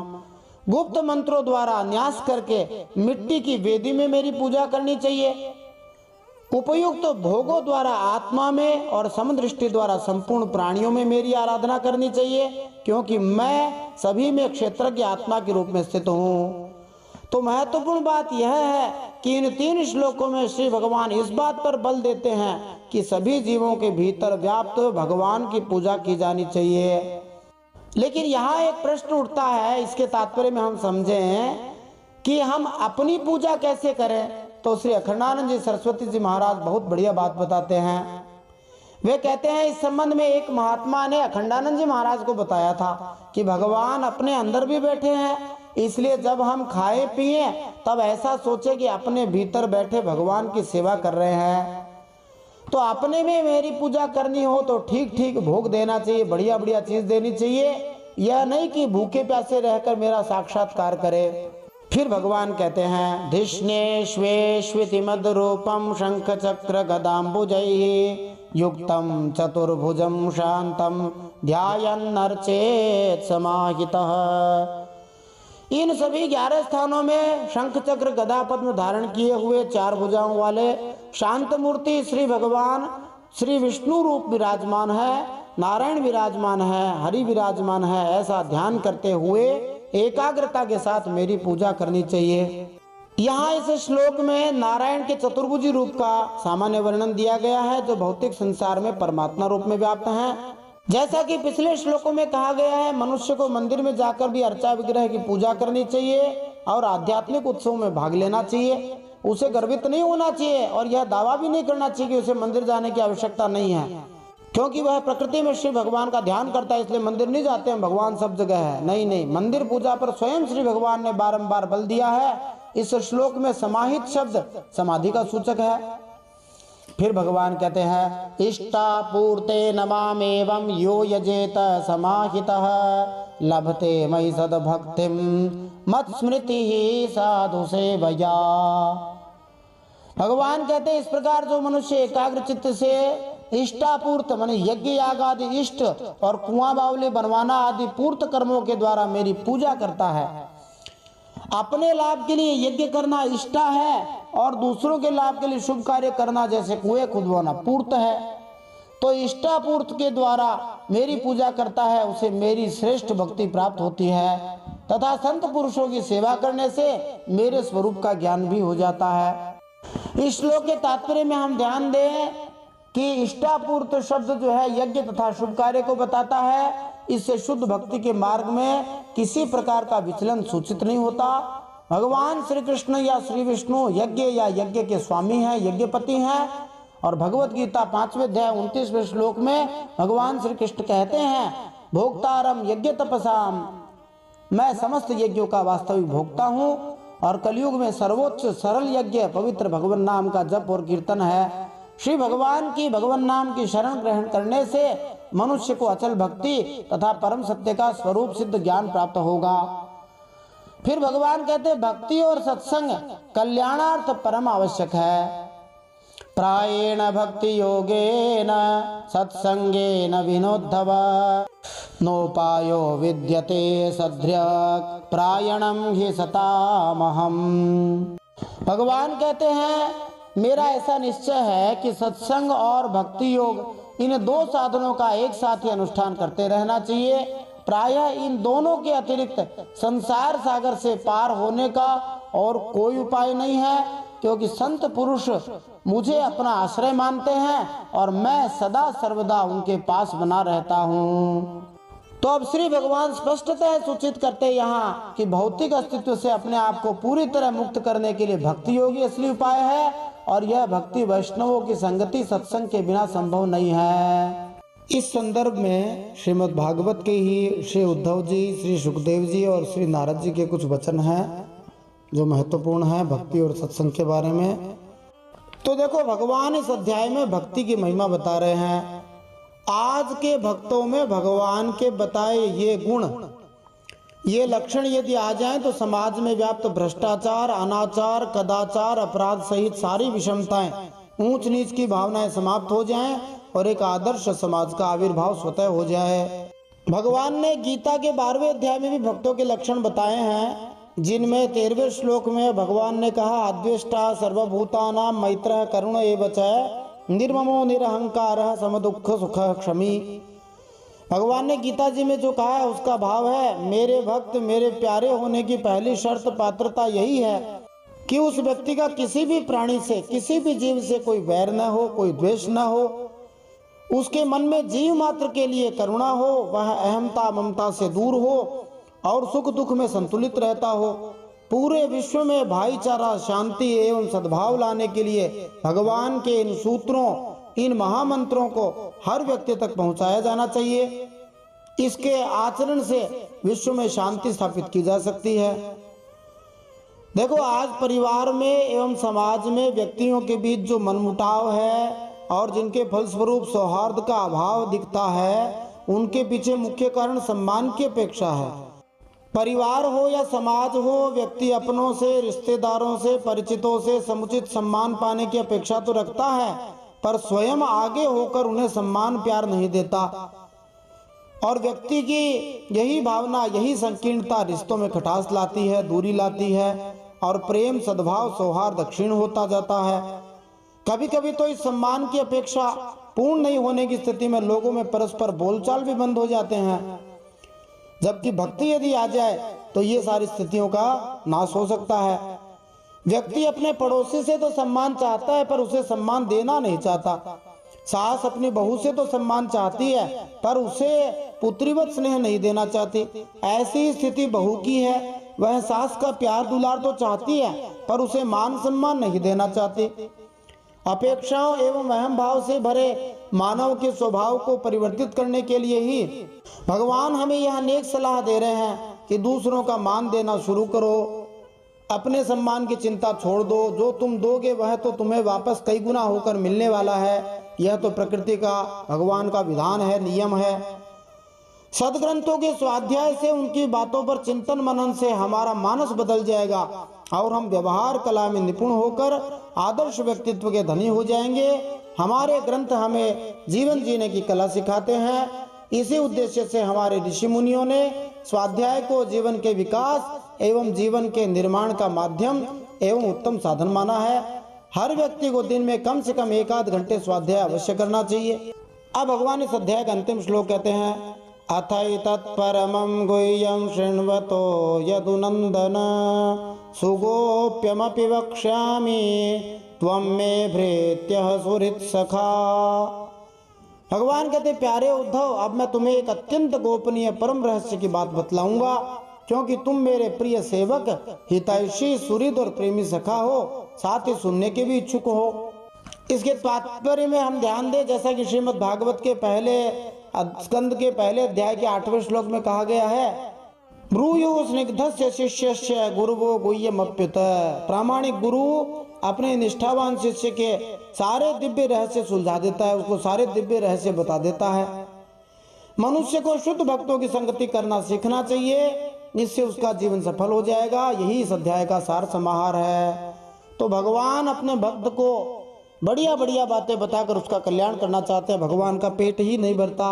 गुप्त मंत्रों द्वारा न्यास करके मिट्टी की वेदी में मेरी पूजा करनी चाहिए। उपयुक्त भोगों द्वारा आत्मा में और समदृष्टि द्वारा संपूर्ण प्राणियों में मेरी आराधना करनी चाहिए, क्योंकि मैं सभी में क्षेत्रज्ञ आत्मा के रूप में स्थित हूँ। तो महत्वपूर्ण बात यह है कि इन 3 श्लोकों में श्री भगवान इस बात पर बल देते हैं कि सभी जीवों के भीतर व्याप्त भगवान की पूजा की जानी चाहिए। लेकिन यहाँ एक प्रश्न उठता है, इसके तात्पर्य में हम समझें कि हम अपनी पूजा कैसे करें। तो श्री अखंडानंद जी सरस्वती जी महाराज बहुत बढ़िया बात बताते हैं। वे कहते हैं इस संबंध में एक महात्मा ने अखंडानंद जी महाराज को बताया था कि भगवान अपने अंदर भी बैठे हैं, इसलिए जब हम खाए पिए तब ऐसा सोचे कि अपने भीतर बैठे भगवान की सेवा कर रहे हैं। तो अपने में मेरी पूजा करनी हो तो ठीक ठीक भोग देना चाहिए, बढ़िया बढ़िया चीज देनी चाहिए, यह नहीं कि भूखे प्यासे रहकर मेरा साक्षात्कार करे। फिर भगवान कहते हैं धिष्णेष्वेष्विति मद रूपम शंख चक्र गदाम्बुजैः युक्तम चतुर्भुजम शांतम ध्यायन् अर्चेत् समाहितः। इन सभी 11 स्थानों में शंख चक्र गदा पद्म धारण किए हुए 4 भुजाओं वाले शांत मूर्ति श्री भगवान श्री विष्णु रूप विराजमान है नारायण विराजमान है, हरि विराजमान है, ऐसा ध्यान करते हुए एकाग्रता के साथ मेरी पूजा करनी चाहिए। यहाँ इस श्लोक में नारायण के चतुर्भुजी रूप का सामान्य वर्णन दिया गया है, जो भौतिक संसार में परमात्मा रूप में व्याप्त हैं। जैसा कि पिछले श्लोकों में कहा गया है, मनुष्य को मंदिर में जाकर भी अर्चा विग्रह की पूजा करनी चाहिए और आध्यात्मिक उत्सव में भाग लेना चाहिए। उसे गर्वित नहीं होना चाहिए और यह दावा भी नहीं करना चाहिए कि उसे मंदिर जाने की आवश्यकता नहीं है, क्योंकि वह प्रकृति में श्री भगवान का ध्यान करता है, इसलिए मंदिर नहीं जाते हैं, भगवान सब जगह है। नहीं, मंदिर पूजा पर स्वयं श्री भगवान ने बारंबार बल दिया है। इस श्लोक में समाहित शब्द समाधि का सूचक है। फिर भगवान कहते हैं, इष्टापूर्ते नमामेवं यो यजेत समाहितः लभते मयि सद्भक्तिं मत्स्मृतिः साधु सेवया। भगवान कहते हैं, इस प्रकार जो मनुष्य एकाग्र चित्त से इष्टापूर्त माने यज्ञ याग आदि इष्ट और कुआं बावली बनवाना आदि पूर्त कर्मों के द्वारा मेरी पूजा करता है। अपने लाभ के लिए यज्ञ करना इष्टा है और दूसरों के लाभ के लिए शुभ कार्य करना जैसे कुएं खुदवाना पूर्त है। तो इष्टापूर्त के द्वारा मेरी पूजा करता है, उसे मेरी श्रेष्ठ भक्ति प्राप्त होती है तथा संत पुरुषों की सेवा करने से मेरे स्वरूप का ज्ञान भी हो जाता है। इस श्लोक के तात्पर्य में हम ध्यान दें कि इष्टापूर्त शब्द जो है यज्ञ तथा शुभ कार्य को बताता है। इससे शुद्ध भक्ति के मार्ग में किसी प्रकार का विचलन सूचित नहीं होता। भगवान श्री कृष्ण या श्री विष्णु यज्ञ या यज्ञ के स्वामी हैं, यज्ञपति हैं। और भगवत गीता 5वें अध्याय 29वें श्लोक में भगवान श्री कृष्ण कहते हैं, भोक्तारम यज्ञ तपसाम, मैं समस्त यज्ञों का वास्तविक भोक्ता हूँ। और कलयुग में सर्वोच्च सरल यज्ञ पवित्र भगवान नाम का जप और कीर्तन है। श्री भगवान की भगवान नाम की शरण ग्रहण करने से मनुष्य को अचल भक्ति तथा परम सत्य का स्वरूप सिद्ध ज्ञान प्राप्त होगा। फिर भगवान कहते हैं, भक्ति और सत्संग कल्याणार्थ परम आवश्यक है। प्रायेण भक्ति योगेन सत्संगेन विनोद्धव नोपायो विद्यते सध्य प्रायणम हि सतामहम। भगवान कहते हैं, मेरा ऐसा निश्चय है कि सत्संग और भक्ति योग इन दो साधनों का एक साथ ही अनुष्ठान करते रहना चाहिए। प्रायः इन दोनों के अतिरिक्त संसार सागर से पार होने का और कोई उपाय नहीं है, क्योंकि संत पुरुष मुझे अपना आश्रय मानते हैं और मैं सदा सर्वदा उनके पास बना रहता हूँ। तो अब श्री भगवान स्पष्टतः सूचित करते हैं यहाँ कि भौतिक अस्तित्व से अपने आप को पूरी तरह मुक्त करने के लिए भक्ति योगी असली उपाय है और यह भक्ति वैष्णवों की संगति सत्संग के बिना संभव नहीं है। इस संदर्भ में श्रीमद् भागवत के ही श्री उद्धव जी, श्री सुखदेव जी और श्री नारद जी के कुछ वचन हैं जो महत्वपूर्ण है भक्ति और सत्संग के बारे में। तो देखो, भगवान इस अध्याय में भक्ति की महिमा बता रहे हैं। आज के भक्तों में भगवान के बताए ये गुण, ये लक्षण यदि आ जाएं तो समाज में व्याप्त भ्रष्टाचार, अनाचार, कदाचार, अपराध सहित सारी विषमताएं, ऊंच नीच की भावनाएं समाप्त हो जाएं और एक आदर्श समाज का आविर्भाव स्वतः हो जाए। भगवान ने गीता के 12वें अध्याय में भी भक्तों के लक्षण बताए हैं, जिनमें 13वें श्लोक में भगवान ने कहा, अद्वेष्टा सर्वभूतानां मैत्रः करुण एव च निर्ममो निरहंकारः समदुःख सुख क्षमी। भगवान ने गीता जी में जो कहा है उसका भाव है, मेरे भक्त मेरे प्यारे होने की पहली शर्त पात्रता यही है कि उस व्यक्ति का किसी भी प्राणी से, किसी भी जीव से कोई वैर न हो, कोई द्वेष न हो, उसके मन में जीव मात्र के लिए करुणा हो, वह अहमता ममता से दूर हो और सुख दुख में संतुलित रहता हो। पूरे विश्व में भाईचारा, शांति एवं सद्भाव लाने के लिए भगवान के इन सूत्रों, इन महामंत्रों को हर व्यक्ति तक पहुंचाया जाना चाहिए। इसके आचरण से विश्व में शांति स्थापित की जा सकती है। देखो, आज परिवार में एवं समाज में व्यक्तियों के बीच जो मनमुटाव है और जिनके फलस्वरूप सौहार्द का अभाव दिखता है, उनके पीछे मुख्य कारण सम्मान की अपेक्षा है। परिवार हो या समाज हो, व्यक्ति अपनों से, रिश्तेदारों से, परिचितों से समुचित सम्मान पाने की अपेक्षा तो रखता है, पर स्वयं आगे होकर उन्हें सम्मान प्यार नहीं देता। और व्यक्ति की यही भावना, यही संकीर्णता रिश्तों में खटास लाती है, दूरी लाती है और प्रेम, सद्भाव, सौहार्द क्षीण होता जाता है। कभी कभी तो इस सम्मान की अपेक्षा पूर्ण नहीं होने की स्थिति में लोगों में परस्पर बोलचाल भी बंद हो जाते हैं। जबकि भक्ति यदि आ जाए तो ये सारी स्थितियों का नाश हो सकता है। व्यक्ति अपने पड़ोसी से तो सम्मान चाहता है पर उसे सम्मान देना नहीं चाहता। सास अपनी बहू से तो सम्मान चाहती है पर उसे पुत्रीवत स्नेह नहीं देना चाहती। ऐसी स्थिति बहू की है। वह सास का प्यार दुलार तो चाहती है पर उसे मान सम्मान नहीं देना चाहती। अपेक्षाओं एवं अहम भाव से भरे मानव के स्वभाव को परिवर्तित करने के लिए ही भगवान हमें यह नेक सलाह दे रहे हैं कि दूसरों का मान देना शुरू करो। अपने सम्मान की चिंता छोड़ दो। जो तुम दोगे वह तो तुम्हें वापस कई गुना होकर मिलने वाला है। यह तो प्रकृति का, भगवान का विधान है, नियम है। सदग्रंथों के स्वाध्याय से, उनकी बातों पर चिंतन मनन से हमारा मानस बदल जाएगा और हम व्यवहार कला में निपुण होकर आदर्श व्यक्तित्व के धनी हो जाएंगे। हमारे ग्रंथ हमें जीवन जीने की कला सिखाते हैं। इसी उद्देश्य से हमारे ऋषि मुनियों ने स्वाध्याय को जीवन के विकास एवं जीवन के निर्माण का माध्यम एवं उत्तम साधन माना है। हर व्यक्ति को दिन में कम से कम 1 आध घंटे स्वाध्याय अवश्य करना चाहिए। अब भगवान इस अध्याय का अंतिम श्लोक कहते हैं, अथैतत् परमं गुह्यं शृण्वतो यदुनन्दन सुगोप्यमपि वक्ष्यामि त्वं मे भृत्यः सुहृत्सखा। भगवान कहते, प्यारे उद्धव, अब मैं तुम्हें एक अत्यंत गोपनीय परम रहस्य की बात बतलाऊंगा, क्योंकि तुम मेरे प्रिय सेवक, हितैषी, सुहृद और प्रेमी सखा हो, साथ ही सुनने के भी इच्छुक हो। इसके तात्पर्य में हम ध्यान दें, जैसा कि श्रीमद् भागवत के पहले स्कंद के पहले अध्याय के 8वें श्लोक में कहा गया है, ब्रूयो स्निग्धस्य शिष्यस्य गुरुवो गुह्यमप्युत। प्रामाणिक गुरु अपने निष्ठावान शिष्य के सारे दिव्य रहस्य सुलझा देता है, उसको सारे दिव्य रहस्य बता देता है। मनुष्य को शुद्ध भक्तों की संगति करना सीखना चाहिए, इससे उसका जीवन सफल हो जाएगा। यही इस अध्याय का सार समाहार है। तो भगवान अपने भक्त को बढ़िया बढ़िया बातें बताकर उसका कल्याण करना चाहते हैं। भगवान का पेट ही नहीं भरता।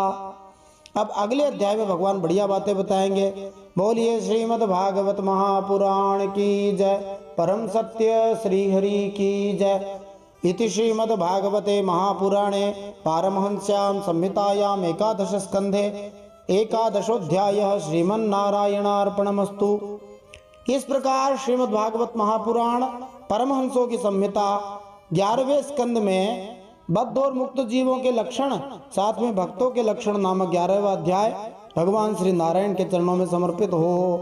अब अगले अध्याय में भगवान बढ़िया बातें बताएंगे। बोलिए श्रीमद् भागवत महापुराण की जय, परम सत्य श्री हरि की जय। इति श्रीमद् भागवते महापुराणे पारमहंस्यां संहितायां 11 स्कंधे 11 श्रीमन्नारायणार्पणमस्तु। इस प्रकार श्रीमद् भागवत महापुराण परमहंसों की संहिता 11वें स्कंद में बद्ध और मुक्त जीवों के लक्षण, साथ में भक्तों के लक्षण नामक 11वां अध्याय भगवान श्री नारायण के चरणों में समर्पित हो।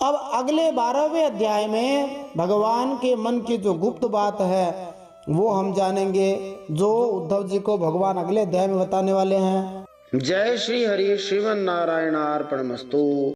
अब अगले 12वें अध्याय में भगवान के मन की जो गुप्त बात है वो हम जानेंगे, जो उद्धव जी को भगवान अगले अध्याय में बताने वाले हैं। जय श्री हरि। श्रीमन्नारायणार्पणमस्तु।